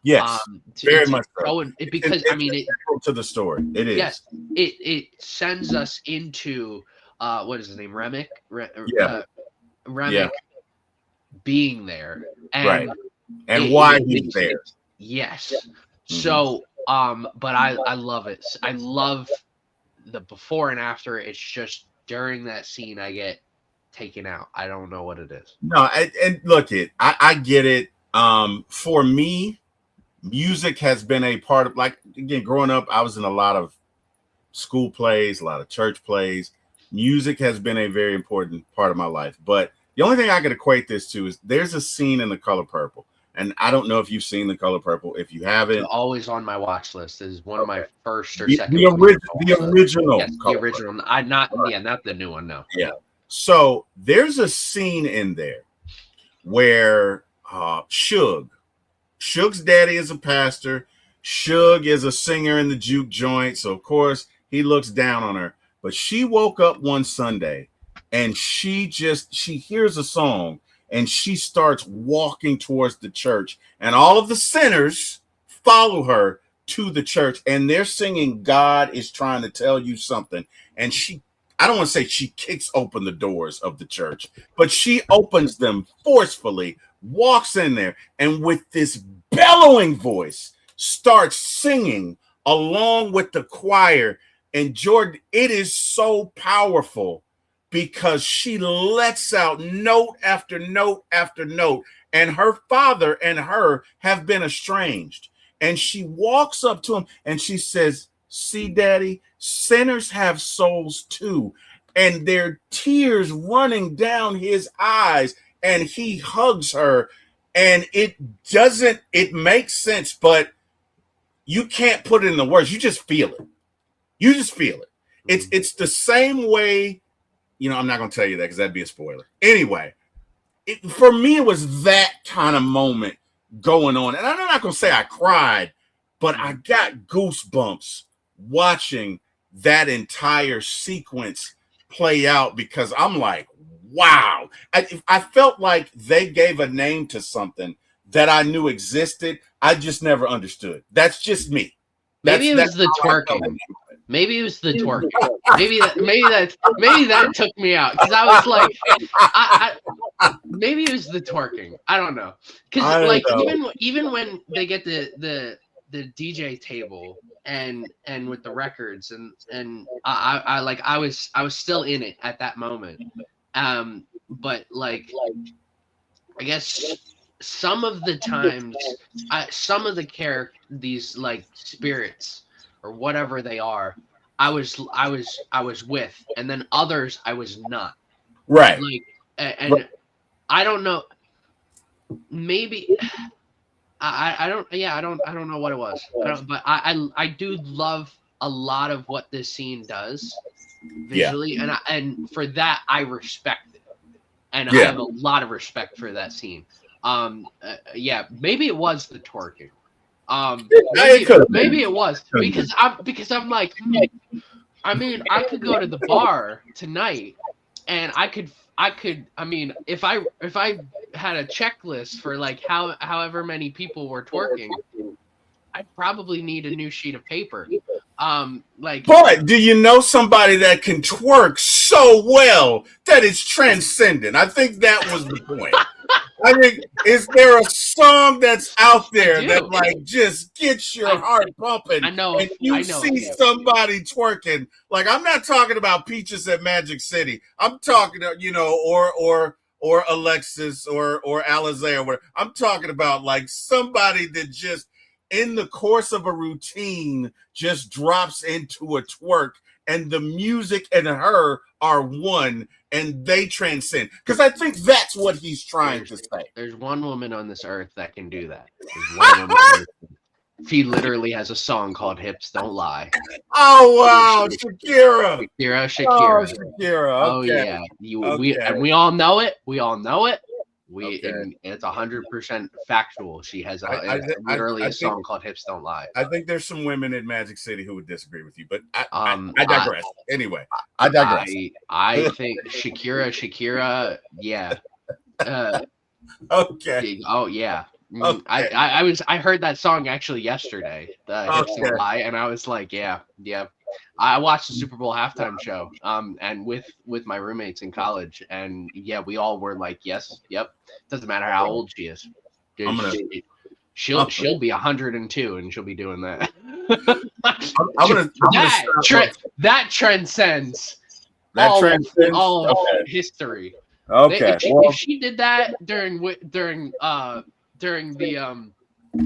Yes. Very much so. Because I mean, to the story. It is. Yes, it sends us into what is his name, Remick? Remick being there, and right. And why he's there. Yes. So, but I love it. I love the before and after. It's just during that scene I get taken out. I don't know what it is. No, and look, I get it. For me, music has been a part of, like, again, growing up, I was in a lot of school plays, a lot of church plays. Music has been a very important part of my life. But the only thing I could equate this to is there's a scene in The Color Purple. And I don't know if you've seen The Color Purple. If you haven't, it's always on my watch list. Is one of my first or second. The original. Yes, the original. Not the new one. No. Yeah. So there's a scene in there where Suge's daddy is a pastor. Suge is a singer in the juke joint. So of course he looks down on her. But she woke up one Sunday and she hears a song. And she starts walking towards the church, and all of the sinners follow her to the church, and they're singing "God is trying to tell you something." And I don't want to say she kicks open the doors of the church, but she opens them forcefully, walks in there, and with this bellowing voice starts singing along with the choir. And Jordan, it is so powerful, because she lets out note after note after note, and her father and her have been estranged. And she walks up to him and she says, "See, Daddy, sinners have souls too." And there are tears running down his eyes, and he hugs her. And it makes sense, but you can't put it in the words. You just feel it. You just feel it. It's the same way. I'm not going to tell you that because that'd be a spoiler. Anyway, for me, it was that kind of moment going on. And I'm not going to say I cried, but I got goosebumps watching that entire sequence play out, because I'm like, wow. I felt like they gave a name to something that I knew existed. I just never understood. That's just me. Maybe it was the twerking. Maybe it was the twerking. Maybe that took me out, because I was like, maybe it was the twerking. I don't know, because like even when they get the DJ table and with the records and I was still in it at that moment. But like, I guess some of the times, some of these like spirits or whatever they are, I was with, and then others I was not. Right. Like, and right. I don't know. Maybe I don't know what it was. But I do love a lot of what this scene does Yeah. visually, and for that I respect it, and I Yeah. have a lot of respect for that scene. Yeah, maybe it was the twerking. It could have been. Maybe it was because I'm like, I mean, I could go to the bar tonight, and I could. I mean, if I had a checklist for like however many people were twerking, I probably need a new sheet of paper. Like, But do you know somebody that can twerk so well that it's transcendent? I think that was the point. I mean, is there a song that's out there that like just gets your heart pumping? I know. And you see somebody twerking. Like, I'm not talking about Peaches at Magic City. I'm talking, or Alexis or Alizé or whatever. I'm talking about like somebody that just in the course of a routine just drops into a twerk, and the music and her are one, and they transcend. Because I think that's what he's trying to say. There's one woman on this earth that can do that. There's one woman on this earth. She literally has a song called "Hips Don't Lie." Oh wow, Shakira! Shakira. Oh, Shakira. Okay. Oh yeah, we all know it. We all know it. And it's 100% factual. She has literally a song called "Hips Don't Lie." I think there's some women in Magic City who would didisagree with you, but I digress. Anyway, I digress. I think Shakira, yeah. Okay. Oh yeah. Okay. I heard that song actually yesterday, the Hips Don't Lie, and I was like, yeah. I watched the Super Bowl halftime show, and with my roommates in college, and yeah, we all were like, yes, yep. Doesn't matter how old she is. She'll be 102 and she'll be doing that. That transcends all of history. Okay. If she did that during the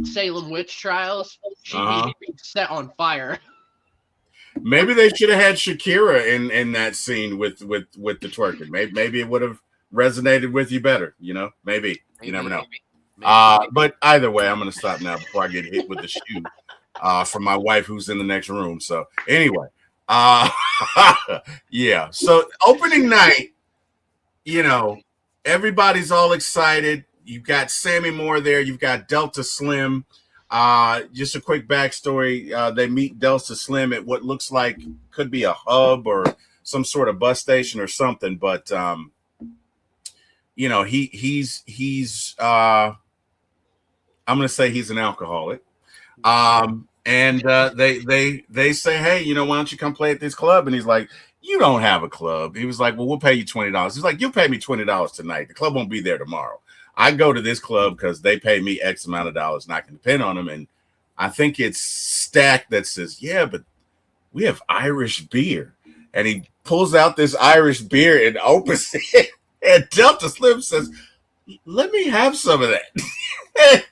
Salem witch trials, she'd be set on fire. Maybe they should have had Shakira in that scene with the twerking. Maybe it would have resonated with you better. You know, maybe. You never know. But either way, I'm going to stop now before I get hit with the shoe from my wife who's in the next room. So anyway, yeah. So opening night, you know, everybody's all excited. You've got Sammy Moore there. You've got Delta Slim. Just a quick backstory. They meet Delta Slim at what looks like could be a hub or some sort of bus station or something. But, you know, he's I'm going to say he's an alcoholic. And they say, hey, you know, why don't you come play at this club? And he's like, you don't have a club. He was like, well, we'll pay you $20. He's like, you'll pay me $20 tonight. The club won't be there tomorrow. I go to this club because they pay me X amount of dollars and I can depend on them. And I think it's Stack that says, yeah, but we have Irish beer. And he pulls out this Irish beer and opens it. And Delta Slim says, let me have some of that.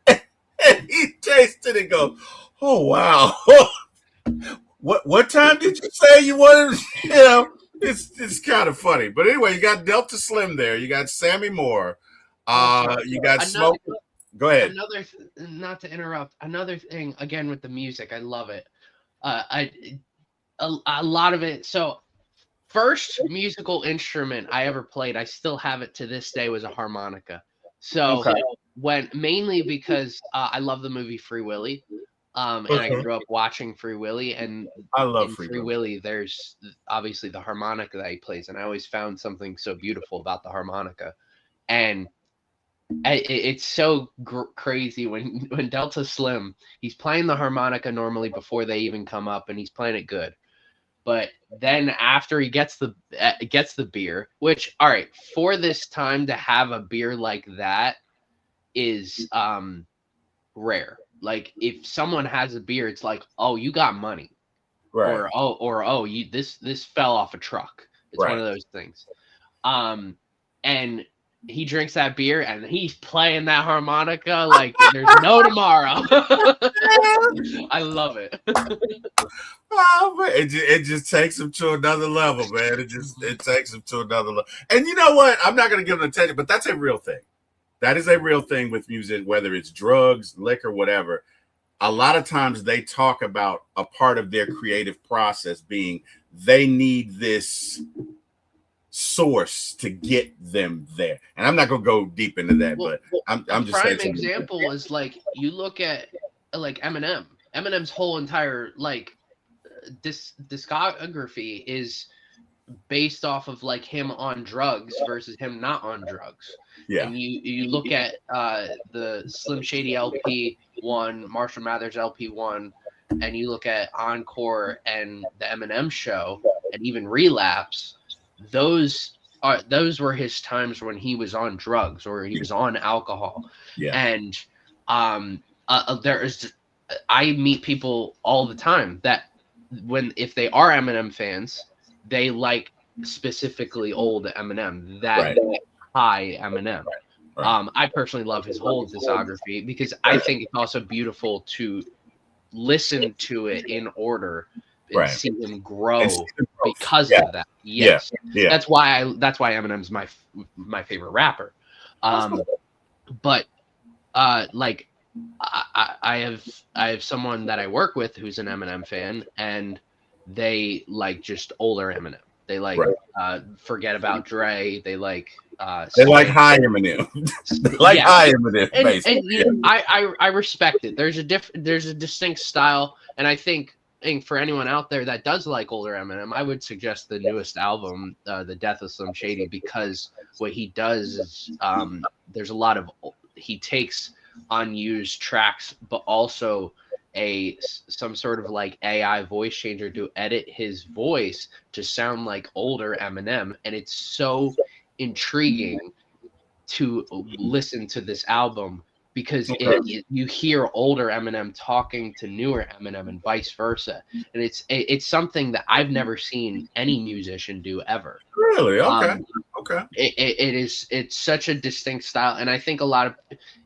And he tastes it and goes, oh, wow. What time did you say you wanted? You know, it's kind of funny. But anyway, you got Delta Slim there. You got Sammy Moore. You got Smoke. Go ahead. Not to interrupt. Another thing again with the music, I love it. A lot of it. So, first musical instrument I ever played, I still have it to this day, was a harmonica. So mainly because I love the movie Free Willy, and I grew up watching Free Willy, and I love Free Willy. There's obviously the harmonica that he plays, and I always found something so beautiful about the harmonica, and it's so crazy when Delta Slim, he's playing the harmonica normally before they even come up, and he's playing it good. But then after he gets the beer, which, all right, for this time to have a beer like that is rare. Like, if someone has a beer, it's like, oh, you got money, right? Or you this fell off a truck. It's one of those things. And he drinks that beer and he's playing that harmonica like there's no tomorrow. I love it. It just takes him to another level, man. It takes him to another level. And you know what? I'm not going to give him attention, but that's a real thing. That is a real thing with music, whether it's drugs, liquor, whatever. a lot of times they talk about a part of their creative process being they need this source to get them there. And I'm not gonna go deep into that, but I'm just saying. A prime example is like you look at like Eminem. Eminem's whole entire like discography is based off of like him on drugs versus him not on drugs. Yeah. And you look at the Slim Shady LP one, Marshall Mathers LP one, and you look at Encore and the Eminem Show, and even Relapse. Those were his times when he was on drugs or he was on alcohol. Yeah. And I meet people all the time that if they are Eminem fans, they like specifically old Eminem, that high Eminem. Right. I personally love his whole discography because I think it's also beautiful to listen to it in order and see him grow because of that. Yes, that's why Eminem's my favorite rapper. But like I have someone that I work with who's an Eminem fan, and they like just older Eminem. They like Forget About Dre. They like high Eminem. High Eminem. And I respect it. There's a distinct style, and I think for anyone out there that does like older Eminem, I would suggest the newest album, The Death of Slim Shady, because what he does is there's a lot of he takes unused tracks, but also some sort of like AI voice changer to edit his voice to sound like older Eminem, and it's so intriguing to listen to this album because you hear older Eminem talking to newer Eminem and vice versa, and it's something that I've never seen any musician do ever. Really? Okay. It's such a distinct style, and I think a lot of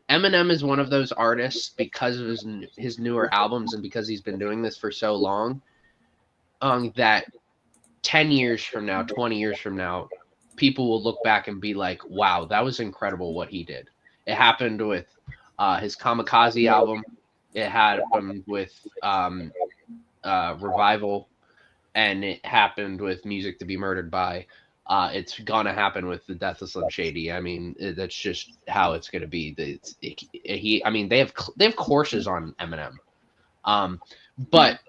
Eminem is one of those artists because of his newer albums and because he's been doing this for so long, that 10 years from now, 20 years from now, people will look back and be like, wow, that was incredible what he did. It happened with his Kamikaze album. It happened with Revival, and it happened with Music to Be Murdered By. It's gonna happen with The Death of Slim Shady. I mean, that's just how it's gonna be. They have courses on Eminem, but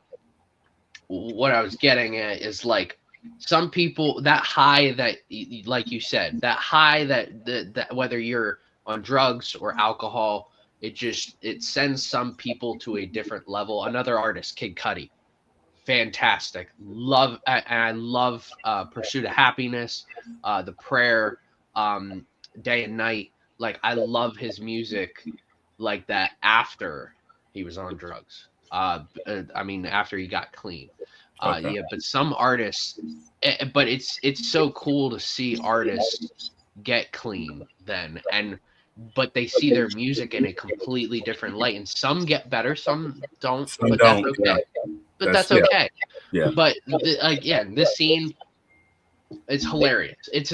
what I was getting at is like some people that high that, like you said, that high that whether you're on drugs or alcohol, it sends some people to a different level. Another artist, Kid Cudi. Fantastic. I love Pursuit of Happiness, The Prayer, Day and Night. Like, I love his music like that after he was on drugs. After he got clean. But some artists, but it's so cool to see artists get clean then, but they see their music in a completely different light, and some get better, some don't. That's okay. That's okay. Yeah. But this scene, it's hilarious. It's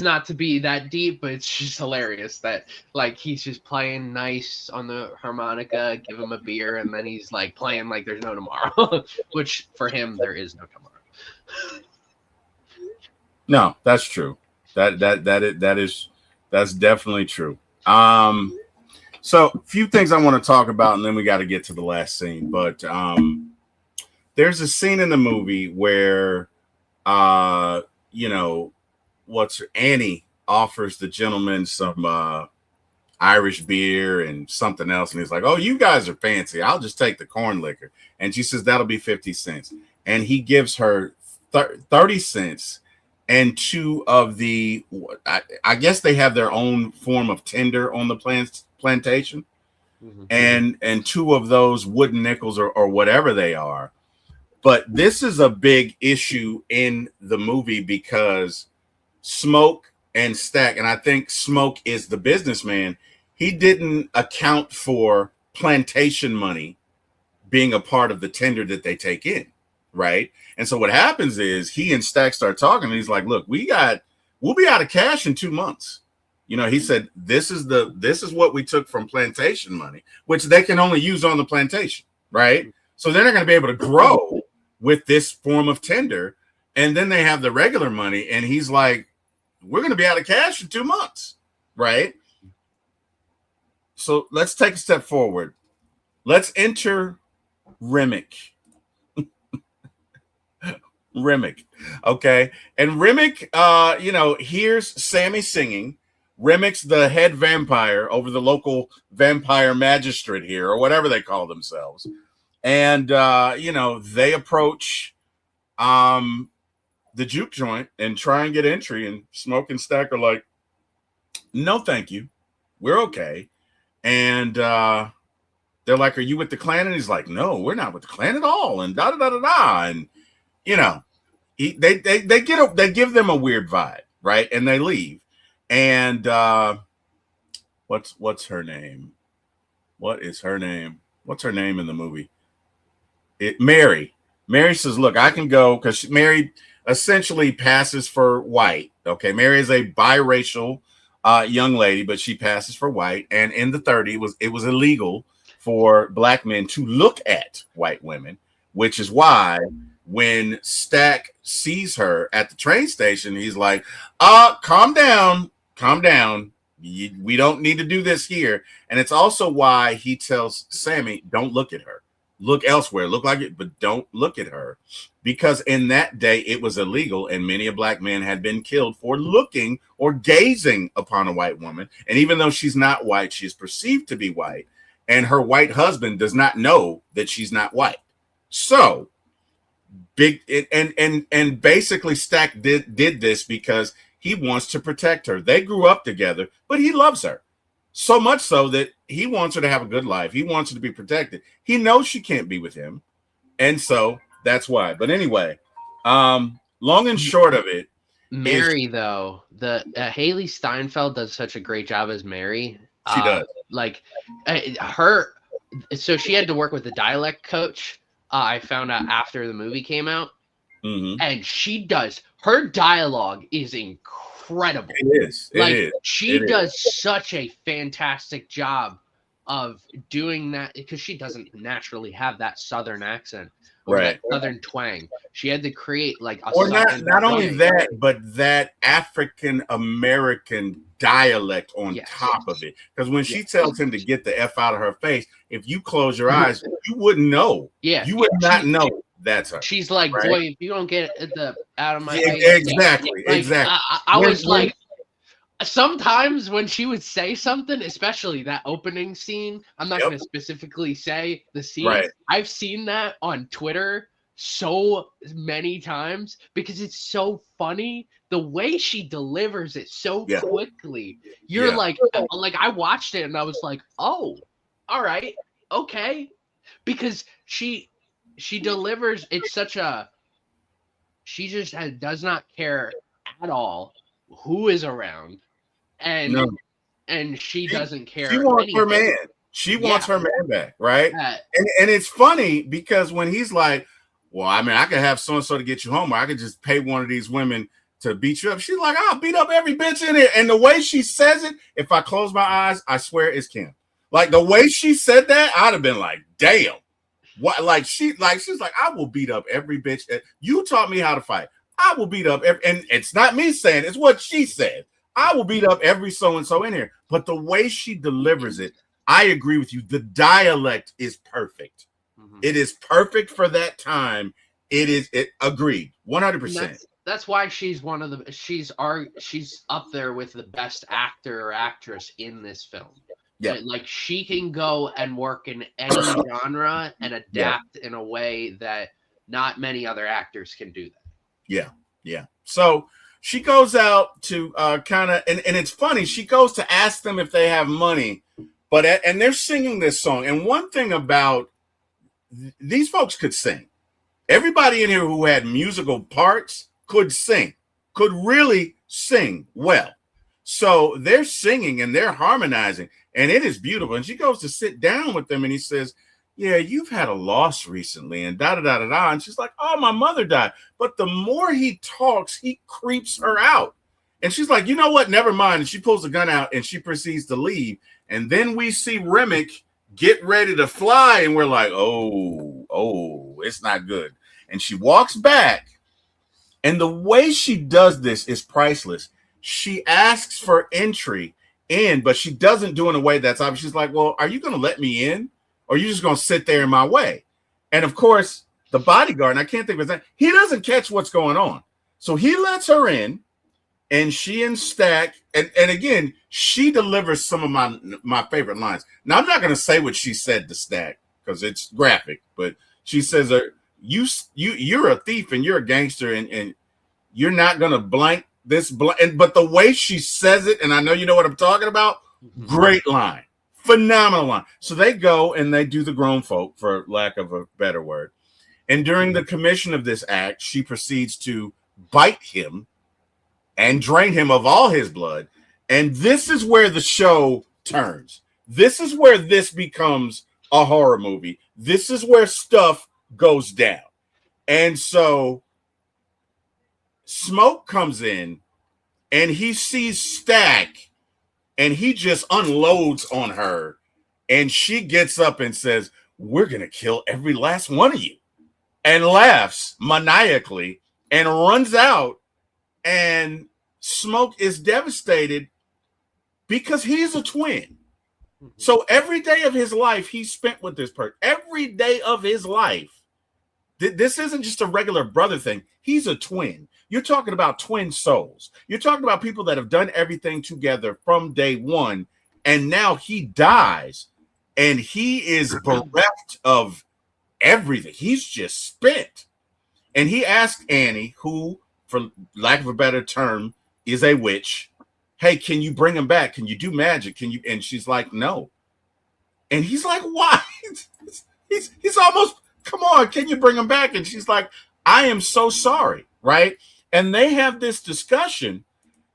not to be that deep, but it's just hilarious that like he's just playing nice on the harmonica, give him a beer, and then he's like playing like there's no tomorrow, which for him there is no tomorrow. No, that's true. That's definitely true. So a few things I want to talk about, and then we got to get to the last scene. But there's a scene in the movie where, Annie offers the gentleman some Irish beer and something else, and he's like, "Oh, you guys are fancy. I'll just take the corn liquor." And she says, "That'll be 50 cents." And he gives her 30 cents. And two of the, I guess they have their own form of tinder on the plantation, and two of those wooden nickels or whatever they are. But this is a big issue in the movie because Smoke and Stack, and I think Smoke is the businessman, he didn't account for plantation money being a part of the tender that they take in, right? And so what happens is he and Stack start talking, and he's like, "Look, we'll be out of cash in 2 months. You know, he said, this is what we took from plantation money, which they can only use on the plantation, right? So they're not going to be able to grow with this form of tender. And then they have the regular money. And he's like, we're going to be out of cash in 2 months, right? So let's take a step forward. Let's enter Remick. Remick. Okay. And Remick, you know, here's Sammy singing. Remick's the head vampire over the local vampire magistrate here, or whatever they call themselves. And, you know, they approach the juke joint and try and get entry, and Smoke and Stack are like, no, thank you. We're okay. And they're like, are you with the Klan? And he's like, no, we're not with the Klan at all. And da-da-da-da-da. And, you know, they give them a weird vibe, right? And they leave. And what's her name? What is her name? What's her name in the movie? Mary. Mary says, look, I can go, because Mary essentially passes for white. Okay, Mary is a biracial young lady, but she passes for white. And in the 30s, it was illegal for black men to look at white women, which is why when Stack sees her at the train station, he's like, calm down. We don't need to do this here. And it's also why he tells Sammy, don't look at her. Look elsewhere. Look like it, but don't look at her. Because in that day, it was illegal, and many a black man had been killed for looking or gazing upon a white woman. And even though she's not white, she is perceived to be white, and her white husband does not know that she's not white. So and basically Stack did this because he wants to protect her. They grew up together, but he loves her so much so that he wants her to have a good life. He wants her to be protected. He knows she can't be with him, and so that's why. But anyway, long and short of it, Mary, though, the Haley Steinfeld does such a great job as Mary. She does. Like her, so she had to work with the dialect coach. I found out after the movie came out, and she does. Her dialogue is incredible. It is. She does such a fantastic job of doing that, because she doesn't naturally have that Southern accent, or that Southern twang. She had to create like a or not only that, but that African American dialect on top of it. Because when she tells him to get the F out of her face, if you close your eyes, you wouldn't know. Yeah, you would not know that's her. She's like, boy, if you don't get the out of my face. Exactly. I was like, sometimes when she would say something, especially that opening scene, I'm not going to specifically say the scene. Right. I've seen that on Twitter so many times because it's so funny. The way she delivers it so quickly. You're like I watched it and I was like, oh, all right, okay. Because she delivers, it's such a, she just does not care at all who is around. And she doesn't care. She wants her man. She wants her man back, right? And it's funny because when he's like, well, I mean, I could have so-and-so to get you home, or I could just pay one of these women to beat you up. She's like, I'll beat up every bitch in here. And the way she says it, if I close my eyes, I swear it's Kim. Like the way she said that, I'd have been like, damn. What? She's like, I will beat up every bitch. You taught me how to fight. I will beat up every, and it's not me saying it, it's what she said. I will beat up every so-and-so in here. But the way she delivers it, I agree with you. The dialect is perfect. It is perfect for that time. It agreed. 100%. That's why she's one of the, she's up there with the best actor or actress in this film. Yeah. Like she can go and work in any genre and adapt in a way that not many other actors can do that. Yeah. So she goes out to kind of, and it's funny, she goes to ask them if they have money, and they're singing this song. And one thing about these folks could sing. Everybody in here who had musical parts could sing, could really sing well. So they're singing and they're harmonizing, and it is beautiful. And she goes to sit down with them, and he says, yeah, you've had a loss recently, and da-da-da-da-da. And she's like, oh, my mother died. But the more he talks, he creeps her out. And she's like, you know what? Never mind. And she pulls the gun out and she proceeds to leave. And then we see Remick get ready to fly. And we're like, oh, it's not good. And she walks back. And the way she does this is priceless. She asks for entry in, but she doesn't do it in a way that's obvious. She's like, well, are you going to let me in? Or are you just going to sit there in my way? And of course, the bodyguard, and I can't think of his name, he doesn't catch what's going on. So he lets her in. And she and Stack, and again, she delivers some of my favorite lines. Now, I'm not going to say what she said to Stack because it's graphic, but she says, you're a thief and you're a gangster and you're not going to blank this. But the way she says it, and I know you know what I'm talking about, great line, phenomenal line. So they go and they do the grown folk, for lack of a better word. And during the commission of this act, she proceeds to bite him and drain him of all his blood. And this is where the show turns. This is where this becomes a horror movie. This is where stuff goes down. And so Smoke comes in and he sees Stack and he just unloads on her. And she gets up and says, we're going to kill every last one of you. And laughs maniacally and runs out. And Smoke is devastated because he's a twin. So every day of his life, he spent with this person. Every day of his life. This isn't just a regular brother thing. He's a twin. You're talking about twin souls. You're talking about people that have done everything together from day one. And now he dies. And he is bereft of everything. He's just spent. And he asked Annie, who, for lack of a better term, is a witch, hey, can you bring him back? Can you do magic? Can you? And she's like, no. And he's like, why? he's almost, come on, can you bring him back? And she's like, I am so sorry, right? And they have this discussion,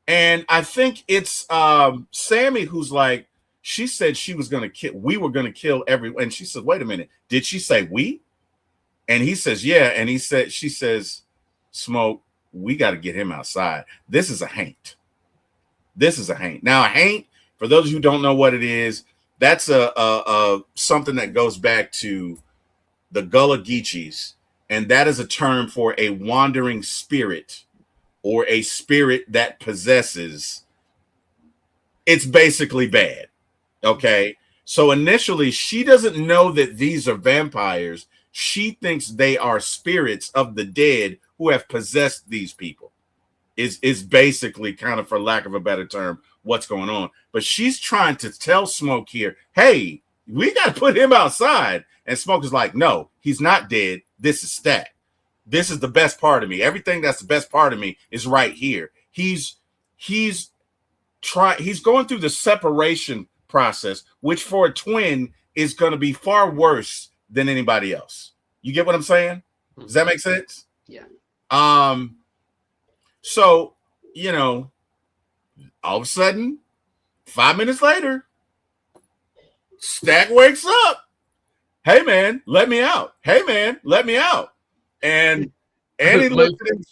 and I think it's Sammy who's like, she said she was going to kill, we were going to kill everyone. And she said, wait a minute, did she say we? And he says, yeah. And she says, Smoke, we got to get him outside. This is a haint. This is a haint. Now, a haint, for those who don't know what it is, that's a something that goes back to the Gullah Geechees, and that is a term for a wandering spirit or a spirit that possesses. It's basically bad. Okay. So initially, she doesn't know that these are vampires. She thinks they are spirits of the dead who have possessed these people. Is basically, kind of, for lack of a better term, what's going on. But she's trying to tell Smoke here, hey, we got to put him outside. And Smoke is like, no, he's not dead. This is Stack. This is the best part of me. Everything that's the best part of me is right here. He's going through the separation process, which for a twin is going to be far worse than anybody else. You get what I'm saying? Does that make sense? Yeah. So, you know, all of a sudden, 5 minutes later, Stack wakes up. Hey, man, let me out. Hey, man, let me out. And Annie looks at him.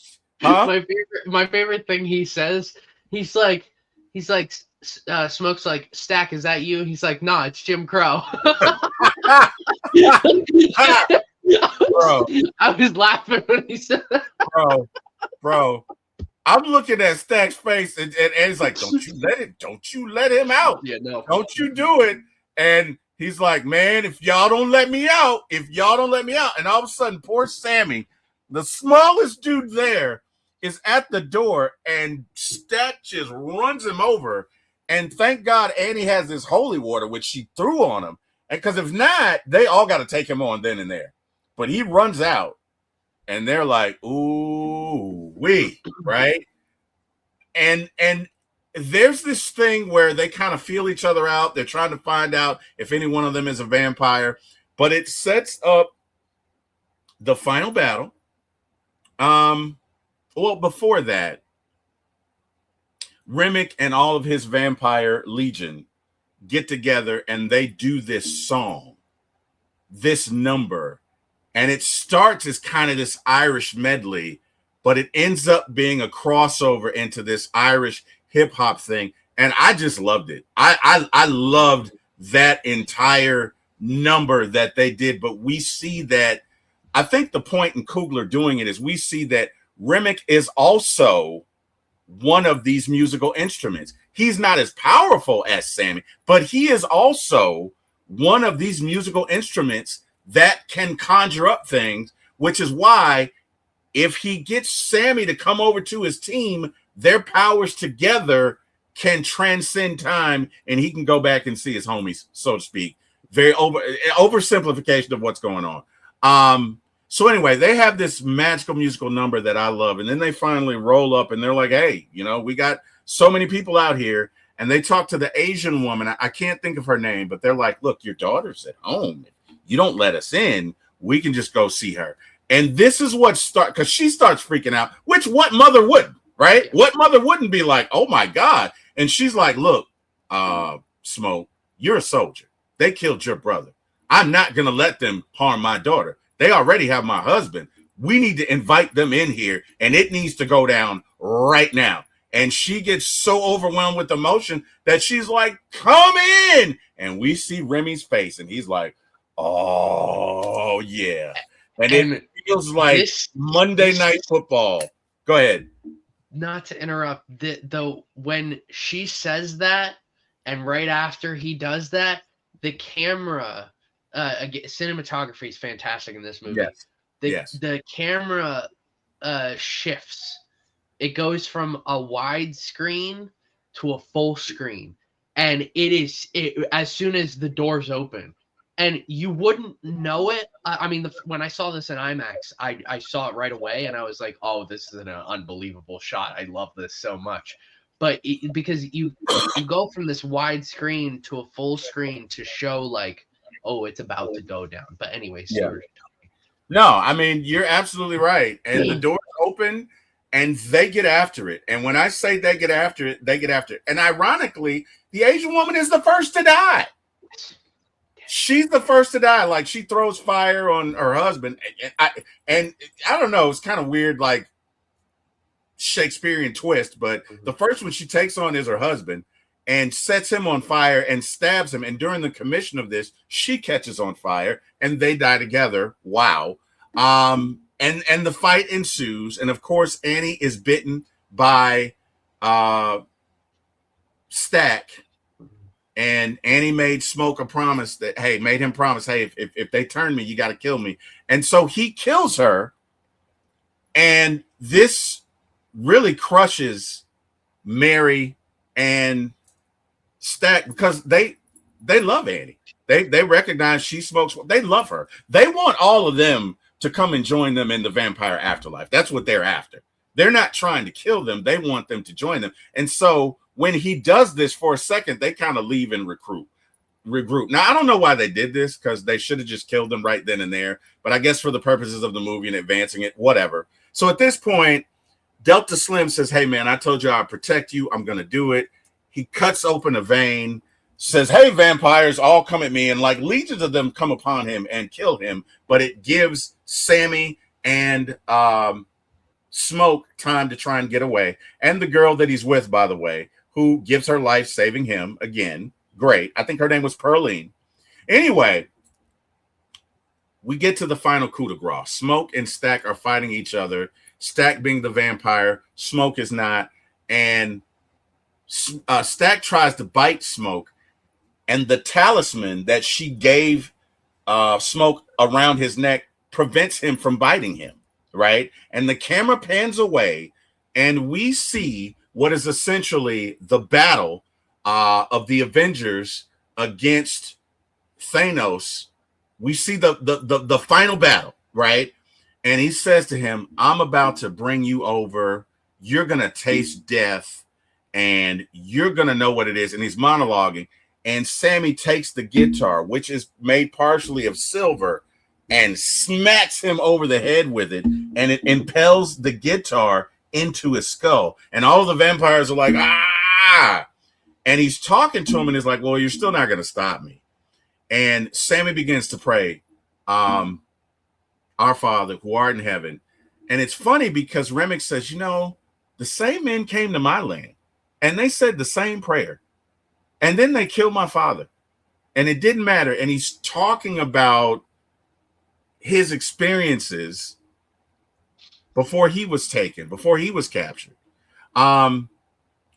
Huh? My favorite thing he says, he's like, Smoke's like, Stack, is that you? He's like, nah, it's Jim Crow. Bro, I was laughing when he said that. Bro. I'm looking at Stack's face, and he's like, don't you let him out. Yeah, no. Don't you do it. And he's like, man, if y'all don't let me out. And all of a sudden, poor Sammy, the smallest dude there, is at the door, and Stack just runs him over. And thank God Annie has this holy water, which she threw on him. And because if not, they all got to take him on then and there. But he runs out, and they're like, ooh, right? And there's this thing where they kind of feel each other out. They're trying to find out if any one of them is a vampire. But it sets up the final battle. Well, before that, Remick and all of his vampire legion get together and they do this song, this number, and it starts as kind of this Irish medley but it ends up being a crossover into this Irish hip hop thing. And I just loved it. I loved that entire number that they did. But we see that, I think the point in Coogler doing it is we see that Remick is also one of these musical instruments. He's not as powerful as Sammy, but he is also one of these musical instruments that can conjure up things, which is why if he gets Sammy to come over to his team, their powers together can transcend time and he can go back and see his homies, so to speak. Very oversimplification of what's going on. So anyway, they have this magical musical number that I love. And then they finally roll up and they're like, hey, you know, we got so many people out here. And they talk to the Asian woman. I can't think of her name, but they're like, look, your daughter's at home. You don't let us in. We can just go see her. And this is what starts, because she starts freaking out, which what mother wouldn't, right? What mother wouldn't be like, oh my God. And she's like, look, Smoke, you're a soldier. They killed your brother. I'm not going to let them harm my daughter. They already have my husband. We need to invite them in here, and it needs to go down right now. And she gets so overwhelmed with emotion that she's like, come in. And we see Remy's face, and he's like, oh, yeah. And it feels like Monday Night Football. Go ahead. Not to interrupt, though, when she says that, and right after he does that, the camera... cinematography is fantastic in this movie. Yes. The camera shifts. It goes from a wide screen to a full screen, and it as soon as the doors open, and you wouldn't know it. I mean, when I saw this in IMAX, I saw it right away, and I was like, "Oh, this is an unbelievable shot! I love this so much." But because you go from this wide screen to a full screen to show like, oh, it's about to go down. But anyway, Stuart. No, I mean, you're absolutely right. And the doors open and they get after it. And when I say they get after it, they get after it. And ironically, the Asian woman is the first to die. She's the first to die. Like, she throws fire on her husband. And I don't know, it's kind of weird, like Shakespearean twist, but the first one she takes on is her husband and sets him on fire and stabs him. And during the commission of this, she catches on fire and they die together. Wow. And the fight ensues. And of course, Annie is bitten by Stack. And Annie made Smoke a promise that, hey, if they turn me, you got to kill me. And so he kills her. And this really crushes Mary and Stack because they love Annie. They recognize she smokes. They love her. They want all of them to come and join them in the vampire afterlife. That's what they're after. They're not trying to kill them. They want them to join them. And so when he does this for a second, they kind of leave and regroup. Now, I don't know why they did this because they should have just killed them right then and there. But I guess for the purposes of the movie and advancing it, whatever. So at this point, Delta Slim says, hey, man, I told you I'd protect you. I'm going to do it. He cuts open a vein, says, hey, vampires, all come at me. And like legions of them come upon him and kill him. But it gives Sammy and Smoke time to try and get away. And the girl that he's with, by the way, who gives her life saving him again. Great. I think her name was Pearline. Anyway, we get to the final coup de grace. Smoke and Stack are fighting each other. Stack being the vampire, Smoke is not. And Stack tries to bite Smoke. And the talisman that she gave Smoke around his neck prevents him from biting him, right? And the camera pans away, and we see what is essentially the battle of the Avengers against Thanos. We see the final battle, right? And he says to him, I'm about to bring you over. You're going to taste death, and you're going to know what it is. And he's monologuing. And Sammy takes the guitar, which is made partially of silver, and smacks him over the head with it. And it impels the guitar into his skull. And all the vampires are like, ah! And he's talking to him, and he's like, well, you're still not going to stop me. And Sammy begins to pray, our Father who art in heaven, And it's funny because Remick says, the same men came to my land and they said the same prayer. And then they killed my father. And it didn't matter. And he's talking about his experiences before he was taken, before he was captured. And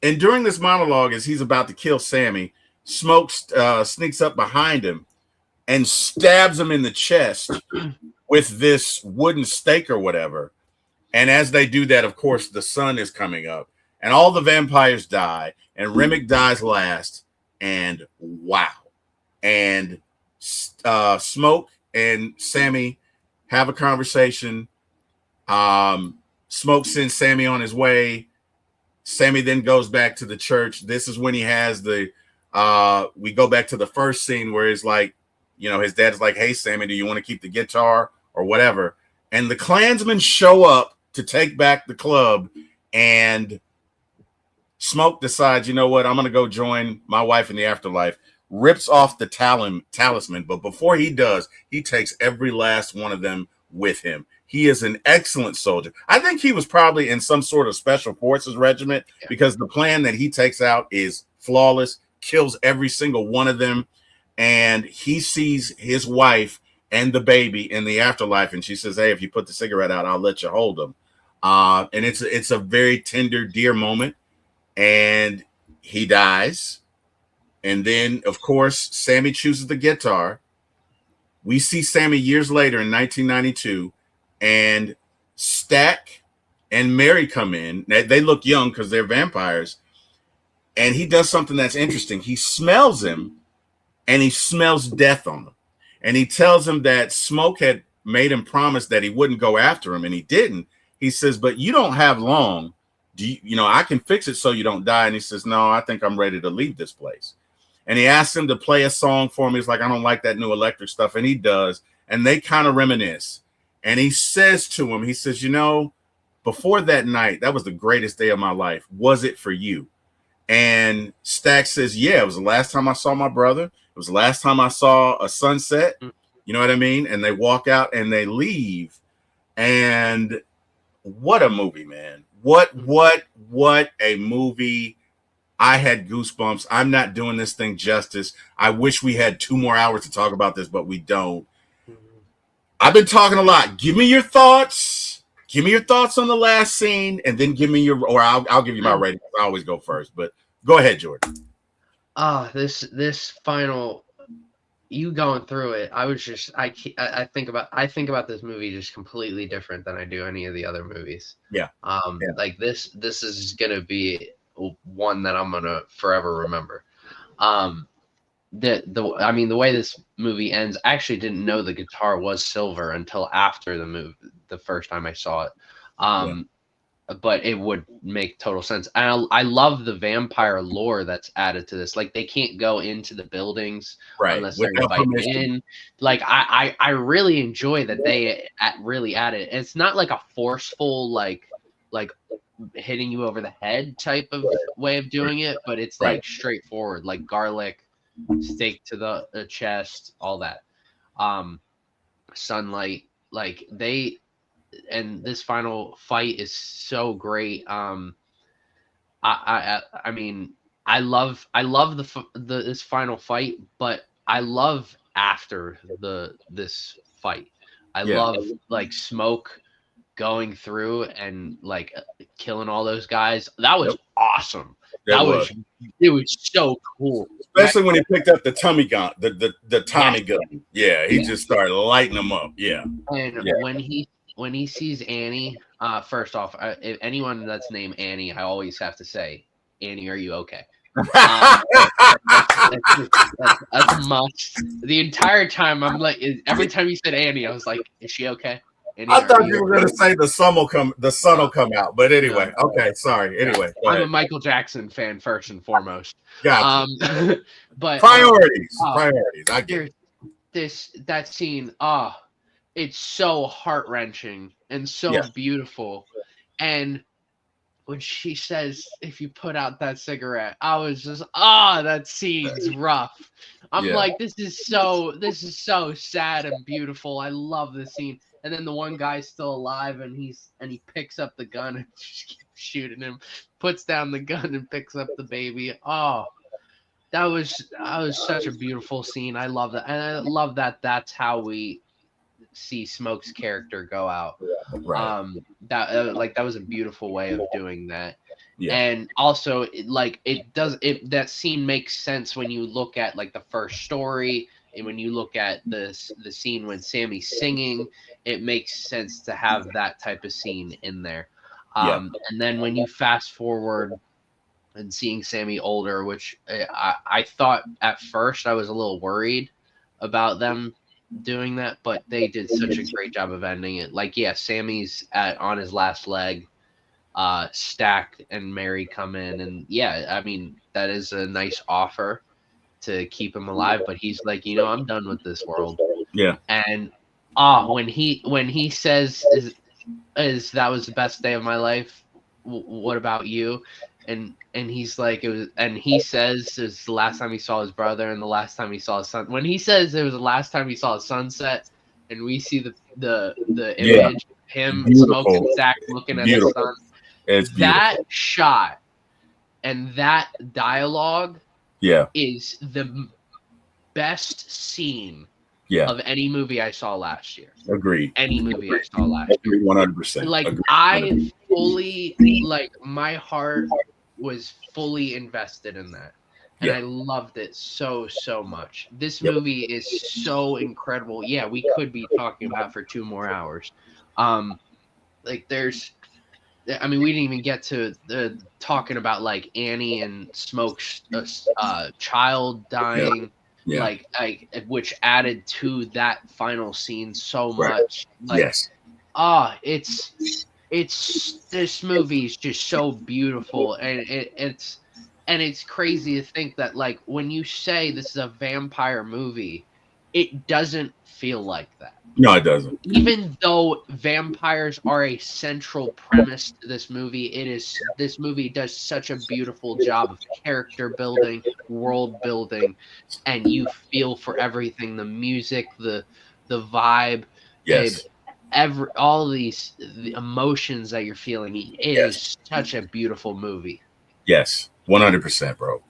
during this monologue, as he's about to kill Sammy, Smoke sneaks up behind him and stabs him in the chest with this wooden stake or whatever. And as they do that, of course, the sun is coming up and all the vampires die and Remick dies last. And wow. And Smoke and Sammy have a conversation. Smoke sends Sammy on his way. Sammy then goes back to the church. This is when he has we go back to the first scene where it's like, his dad's like, hey, Sammy, do you want to keep the guitar or whatever? And the Klansmen show up to take back the club, and Smoke decides, you know what, I'm going to go join my wife in the afterlife, rips off the talisman. But before he does, he takes every last one of them with him. He is an excellent soldier. I think he was probably in some sort of special forces regiment because the plan that he takes out is flawless, kills every single one of them. And he sees his wife and the baby in the afterlife. And she says, hey, if you put the cigarette out, I'll let you hold them. And it's a very tender, dear moment. And he dies. And then, of course, Sammy chooses the guitar. We see Sammy years later in 1992, and Stack and Mary come in. They look young because they're vampires. And he does something that's interesting. He smells him, and he smells death on him. And he tells him that Smoke had made him promise that he wouldn't go after him, and he didn't. He says, but you don't have long. I can fix it so you don't die. And he says, no, I think I'm ready to leave this place. And he asks him to play a song for him. He's like, I don't like that new electric stuff. And he does. And they kind of reminisce. And he says to him, he says, before that night, that was the greatest day of my life. Was it for you? And Stack says, yeah, it was the last time I saw my brother. It was the last time I saw a sunset. You know what I mean? And they walk out and they leave. And what a movie, man. What a movie. I had goosebumps. I'm not doing this thing justice. I wish we had 2 more hours to talk about this, but we don't. I've been talking a lot. Give me your thoughts. Give me your thoughts on the last scene, and then give me I'll give you my rating. I always go first, but go ahead, Jordan. This final, you going through it. I think about this movie just completely different than I do any of the other movies. Yeah. Like this is gonna be one that I'm gonna forever remember. The way this movie ends, I actually didn't know the guitar was silver until after the movie, the first time I saw it. But it would make total sense. And I love the vampire lore that's added to this. Like, they can't go into the buildings unless they're invited in. Like, I really enjoy that they really added. And it's not like a forceful like hitting you over the head type of way of doing it, but it's like straightforward, like garlic, stake to the chest, all that. Sunlight, like and this final fight is so great. I mean, I love this final fight, but I love after this fight. I love like Smoke going through and like killing all those guys. That was awesome. It was so cool. Especially when he picked up the Tommy gun, the Tommy gun. Yeah, he just started lighting them up. Yeah. And when he sees Annie, first off, if anyone that's named Annie, I always have to say, Annie, are you okay? That's a must. The entire time, I'm like, every time you said Annie, I was like, is she okay? Annie, I thought you were going to say the sun will come out. But anyway, okay, sorry. Anyway, I'm a Michael Jackson fan first and foremost. Gotcha. But priorities. I get it. That scene. It's so heart-wrenching and so beautiful. And when she says, if you put out that cigarette, I was just, that scene's rough. I'm like, this is so sad and beautiful. I love this scene. and then the one guy's still alive, and he picks up the gun and just keeps shooting him, puts down the gun and picks up the baby. Oh, that was such a beautiful scene. I love that, and I love that that's how we see Smoke's character go out. Right. That was a beautiful way of doing that. Yeah. And also, that scene makes sense when you look at like the first story, and when you look at the scene when Sammy's singing, it makes sense to have that type of scene in there. And then when you fast forward and seeing Sammy older, which I thought at first I was a little worried about them doing that, but they did such a great job of ending it. Like, yeah, Sammy's on his last leg. Stack and Mary come in, and yeah, I mean, that is a nice offer to keep him alive, but he's like, I'm done with this world. Yeah. And when he says is that was the best day of my life, what about you? And he's like, it was, and he says it was the last time he saw his brother and the last time he saw his son. When he says it was the last time he saw a sunset, and we see the image of him smoking Stack looking at the sun. It's that shot and that dialogue is the best scene of any movie I saw last year. Agreed. Any movie I saw last year. 100%. Like, agreed. I fully, like, my heart was fully invested in that. And I loved it so, so much. This movie is so incredible. Yeah, we could be talking about it for 2 more hours. Like, I mean, we didn't even get to the talking about like Annie and Smoke's child dying, like which added to that final scene so much. Like, it's this movie is just so beautiful, and it's crazy to think that like when you say this is a vampire movie, it doesn't feel like that. No, it doesn't. Even though vampires are a central premise to this movie, this movie does such a beautiful job of character building, world building, and you feel for everything, the music, the vibe, all the emotions that you're feeling. It is such a beautiful movie. Yes. 100%, bro.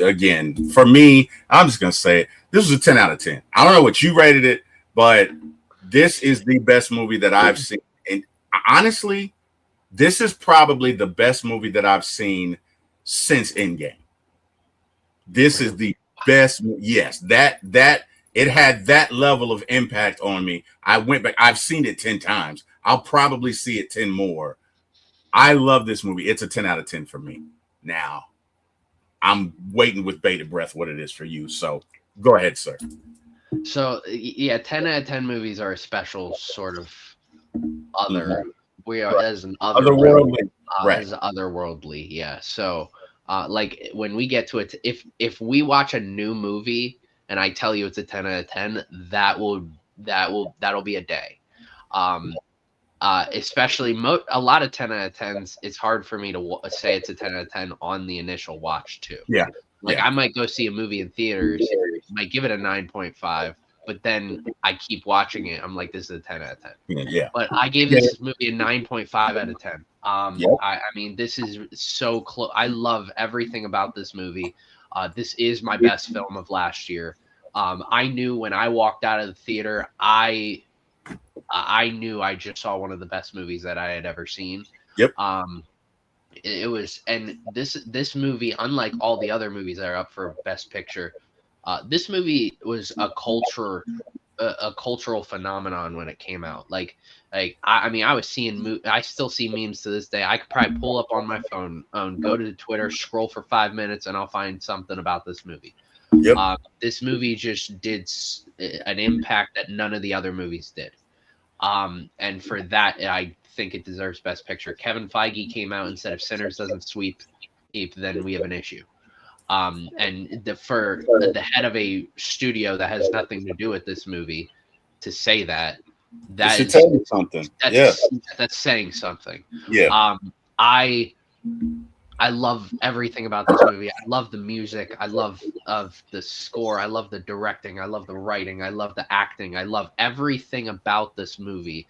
Again, for me, I'm just gonna say it. This was a 10 out of 10. I don't know what you rated it, but this is the best movie that I've seen. And honestly, this is probably the best movie that I've seen since Endgame. This is the best. Yes, that it had that level of impact on me. I went back. I've seen it 10 times. I'll probably see it 10 more. I love this movie. It's a 10 out of 10 for me. Now, I'm waiting with bated breath what it is for you. So go ahead, sir. So, yeah, 10 out of 10 movies are a special sort of other. We are as an otherworldly. As otherworldly, yeah. So, like when we get to it, if we watch a new movie and I tell you it's a 10 out of 10, that'll be a day. Especially a lot of 10 out of 10s, it's hard for me to say it's a 10 out of 10 on the initial watch too. Yeah. Like I might go see a movie in theaters, might give it a 9.5, but then I keep watching it. I'm like, this is a 10 out of 10. Yeah. But I gave this movie a 9.5 out of 10. I mean, this is so close. I love everything about this movie. This is my best film of last year. I knew when I walked out of the theater, I knew I just saw one of the best movies that I had ever seen. Yep. It was, and this movie, unlike all the other movies that are up for Best Picture, this movie was a cultural phenomenon when it came out. I mean, I still see memes to this day. I could probably pull up on my phone, go to Twitter, scroll for 5 minutes, and I'll find something about this movie. Yep. This movie just did an impact that none of the other movies did. And for that, I think it deserves Best Picture. Kevin Feige came out and said if Sinners doesn't sweep, then we have an issue. And for the head of a studio that has nothing to do with this movie to say that should tell you something. That's saying something. Yeah. I love everything about this movie. I love the music. I love of the score. I love the directing. I love the writing. I love the acting. I love everything about this movie.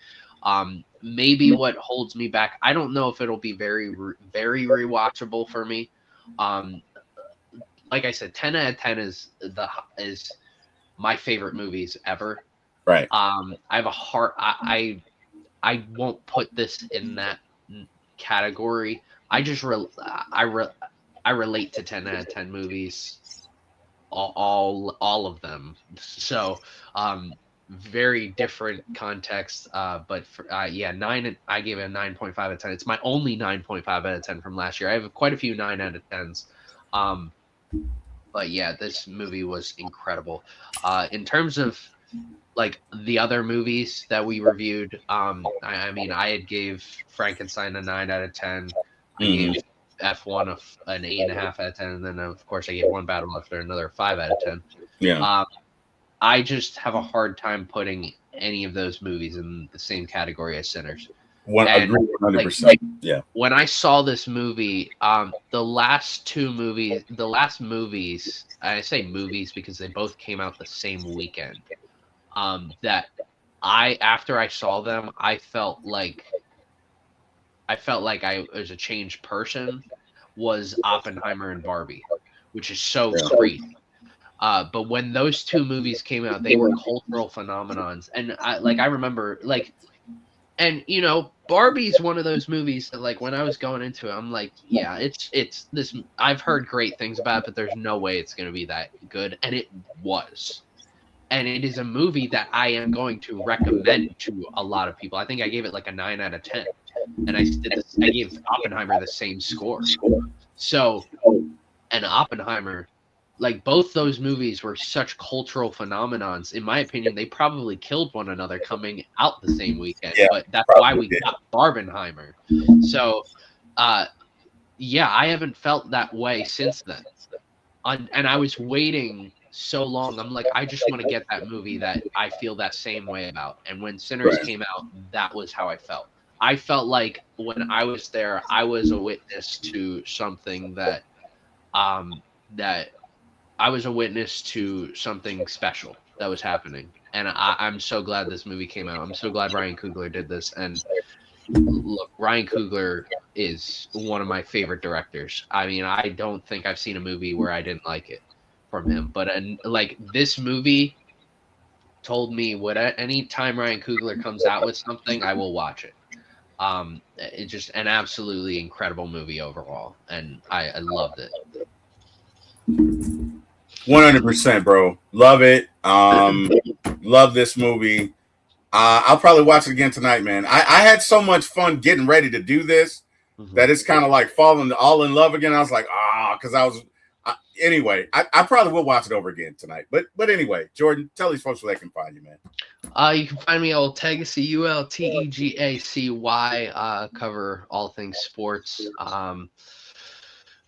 Maybe what holds me back, I don't know if it'll be very rewatchable for me. Um, like I said, 10 out of 10 is my favorite movies ever. Right. I have a heart. I won't put this in that category. I just I relate to 10 out of 10 movies, all of them. So very different context. But for, yeah, I gave it a 9.5 out of 10. It's my only 9.5 out of 10 from last year. I have quite a few 9 out of 10s. But yeah, this movie was incredible. In terms of like the other movies that we reviewed, I mean, I had gave Frankenstein a 9 out of 10. I gave F1 an 8.5 out of 10, and then of course I gave One Battle After Another 5 out of 10. Yeah. I just have a hard time putting any of those movies in the same category as Sinners. Agree 100%. Yeah. When I saw this movie, the last movies, I say movies because they both came out the same weekend. That after I saw them, I felt like I was a changed person, was Oppenheimer and Barbie, which is so crazy. But when those two movies came out, they were cultural phenomenons, and I remember and you know, Barbie's one of those movies that like when I was going into it, I'm like, yeah, it's this. I've heard great things about it, but there's no way it's gonna be that good, and it was. And it is a movie that I am going to recommend to a lot of people. I think I gave it like a 9 out of 10, and I gave Oppenheimer the same score. So, and Oppenheimer, like both those movies were such cultural phenomenons. In my opinion, they probably killed one another coming out the same weekend. Yeah, but that's why we got Barbenheimer. So, yeah, I haven't felt that way since then. And I was waiting so long. I'm like, I just want to get that movie that I feel that same way about. And when Sinners came out, that was how I felt. I felt like when I was there, I was a witness to something that I was a witness to something special that was happening. And I'm so glad this movie came out. I'm so glad Ryan Coogler did this. And look, Ryan Coogler is one of my favorite directors. I mean, I don't think I've seen a movie where I didn't like it from him. But like this movie told me any time Ryan Coogler comes out with something, I will watch it. It's just an absolutely incredible movie overall, and I loved it. 100%, bro. Love it. Love this movie. I'll probably watch it again tonight, man. I had so much fun getting ready to do this that it's kind of like falling all in love again. I was like, because I was anyway. I probably will watch it over again tonight. But anyway, Jordan, tell these folks where they can find you, man. You can find me at Ultegacy, ULTEGACY. Cover all things sports.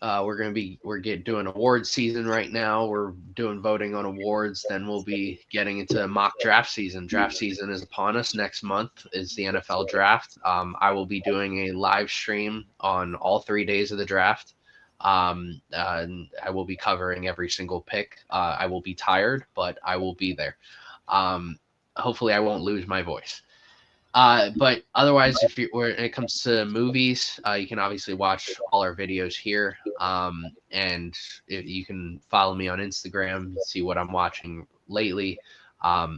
We're doing awards season right now. We're doing voting on awards. Then we'll be getting into mock draft season. Draft season is upon us. Next month is the NFL draft. I will be doing a live stream on all 3 days of the draft. And I will be covering every single pick. I will be tired, but I will be there. Hopefully I won't lose my voice. But otherwise, when it comes to movies, you can obviously watch all our videos here. And you can follow me on Instagram, see what I'm watching lately. Or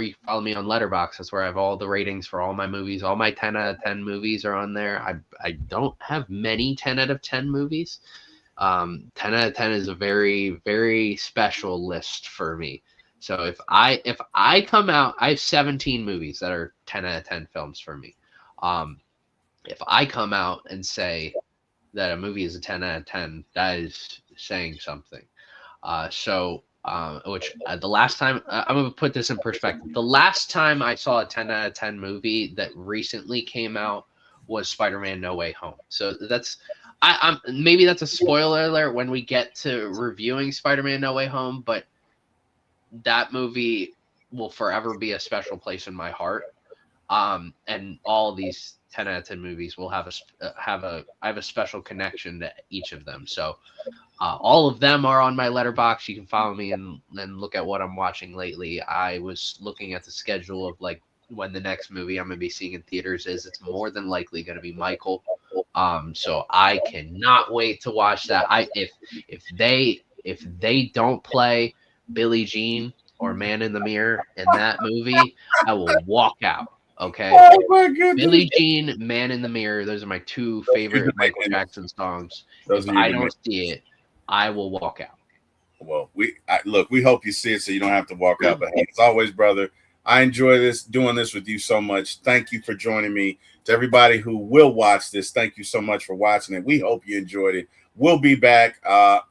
you can follow me on Letterboxd. That's where I have all the ratings for all my movies. All my 10 out of 10 movies are on there. I don't have many 10 out of 10 movies. 10 out of 10 is a very, very special list for me. So if I come out, I have 17 movies that are 10 out of 10 films for me. If I come out and say that a movie is a 10 out of 10, that is saying something. The last time, I'm going to put this in perspective. The last time I saw a 10 out of 10 movie that recently came out was Spider-Man No Way Home. So that's, maybe that's a spoiler alert when we get to reviewing Spider-Man No Way Home, but that movie will forever be a special place in my heart. And all these 10 out of 10 movies will have I have a special connection to each of them. So all of them are on my letterbox. You can follow me and look at what I'm watching lately. I was looking at the schedule of like when the next movie I'm going to be seeing in theaters is. It's more than likely going to be Michael. So I cannot wait to watch that. If they don't play Billie Jean or Man in the Mirror in that movie, I will walk out. Okay. Oh my goodness. Billie Jean, Man in the Mirror. Those are my two favorite Michael Jackson songs. If I don't see it, I will walk out. Well, we hope you see it so you don't have to walk out. But hey, as always, brother, I enjoy doing this with you so much. Thank you for joining me. To everybody who will watch this, thank you so much for watching it. We hope you enjoyed it. We'll be back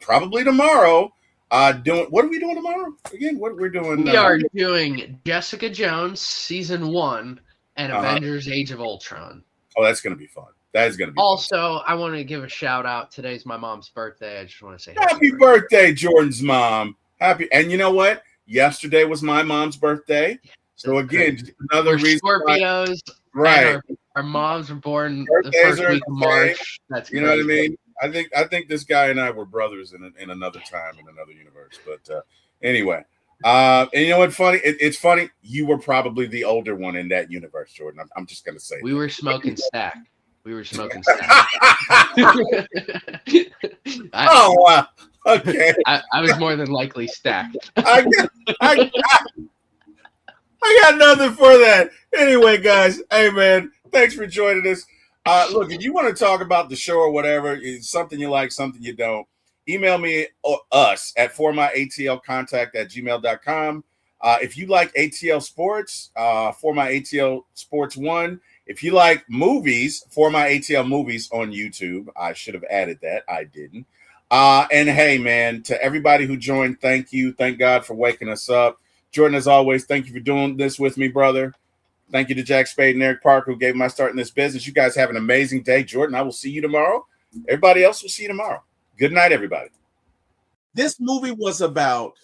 probably tomorrow. What are we doing tomorrow again? What we're doing? We are doing Jessica Jones season 1 and Avengers: Age of Ultron. Oh, that's gonna be fun. That is gonna be also fun. I want to give a shout out. Today's my mom's birthday. I just want to say happy birthday, Jordan's mom. Happy. And you know what? Yesterday was my mom's birthday. So again, another reason. Scorpios, right? Our moms were born Birthdays the first week of March. That's you know what I mean. I think this guy and I were brothers in another time in another universe. But anyway, and you know what? Funny, it's funny. You were probably the older one in that universe, Jordan. I'm just gonna say we were smoking stack. We were smoking stack. Oh wow. Okay. I was more than likely stacked. I got nothing for that. Anyway, guys, hey man, thanks for joining us. Look, if you want to talk about the show or whatever, it's something you like, something you don't, email me or us at formyatlcontact@gmail.com. If you like ATL Sports, For My ATL Sports 1. If you like movies, For My ATL Movies on YouTube. I should have added that. I didn't. And hey, man, to everybody who joined, thank you. Thank God for waking us up. Jordan, as always, thank you for doing this with me, brother. Thank you to Jack Spade and Eric Parker who gave my start in this business. You guys have an amazing day. Jordan, I will see you tomorrow. Everybody else will see you tomorrow. Good night, everybody. This movie was about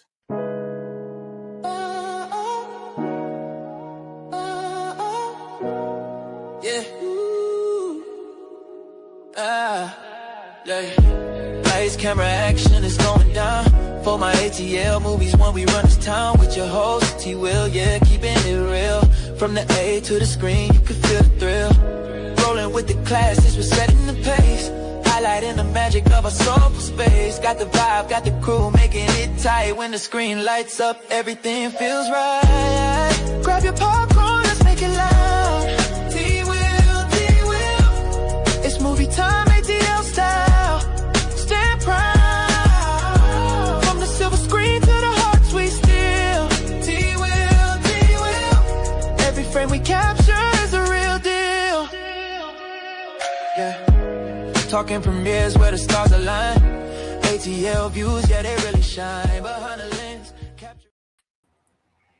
Lights, camera, action is going down. For my ATL movies, when we run this town with your host, T-Will, yeah, keeping it real. From the A to the screen, you can feel the thrill. Rolling with the classes, we're setting the pace. Highlighting the magic of our soulful space. Got the vibe, got the crew, making it tight. When the screen lights up, everything feels right. Grab your popcorn, let's make it loud. T-Will, T-Will. It's movie time, ATL style. Stand proud. From the silver screen to the hearts we steal. T-Will, T-Will. Every frame we capture is a real deal. Yeah. Talking premieres where the stars align. ATL views, yeah, they really shine. But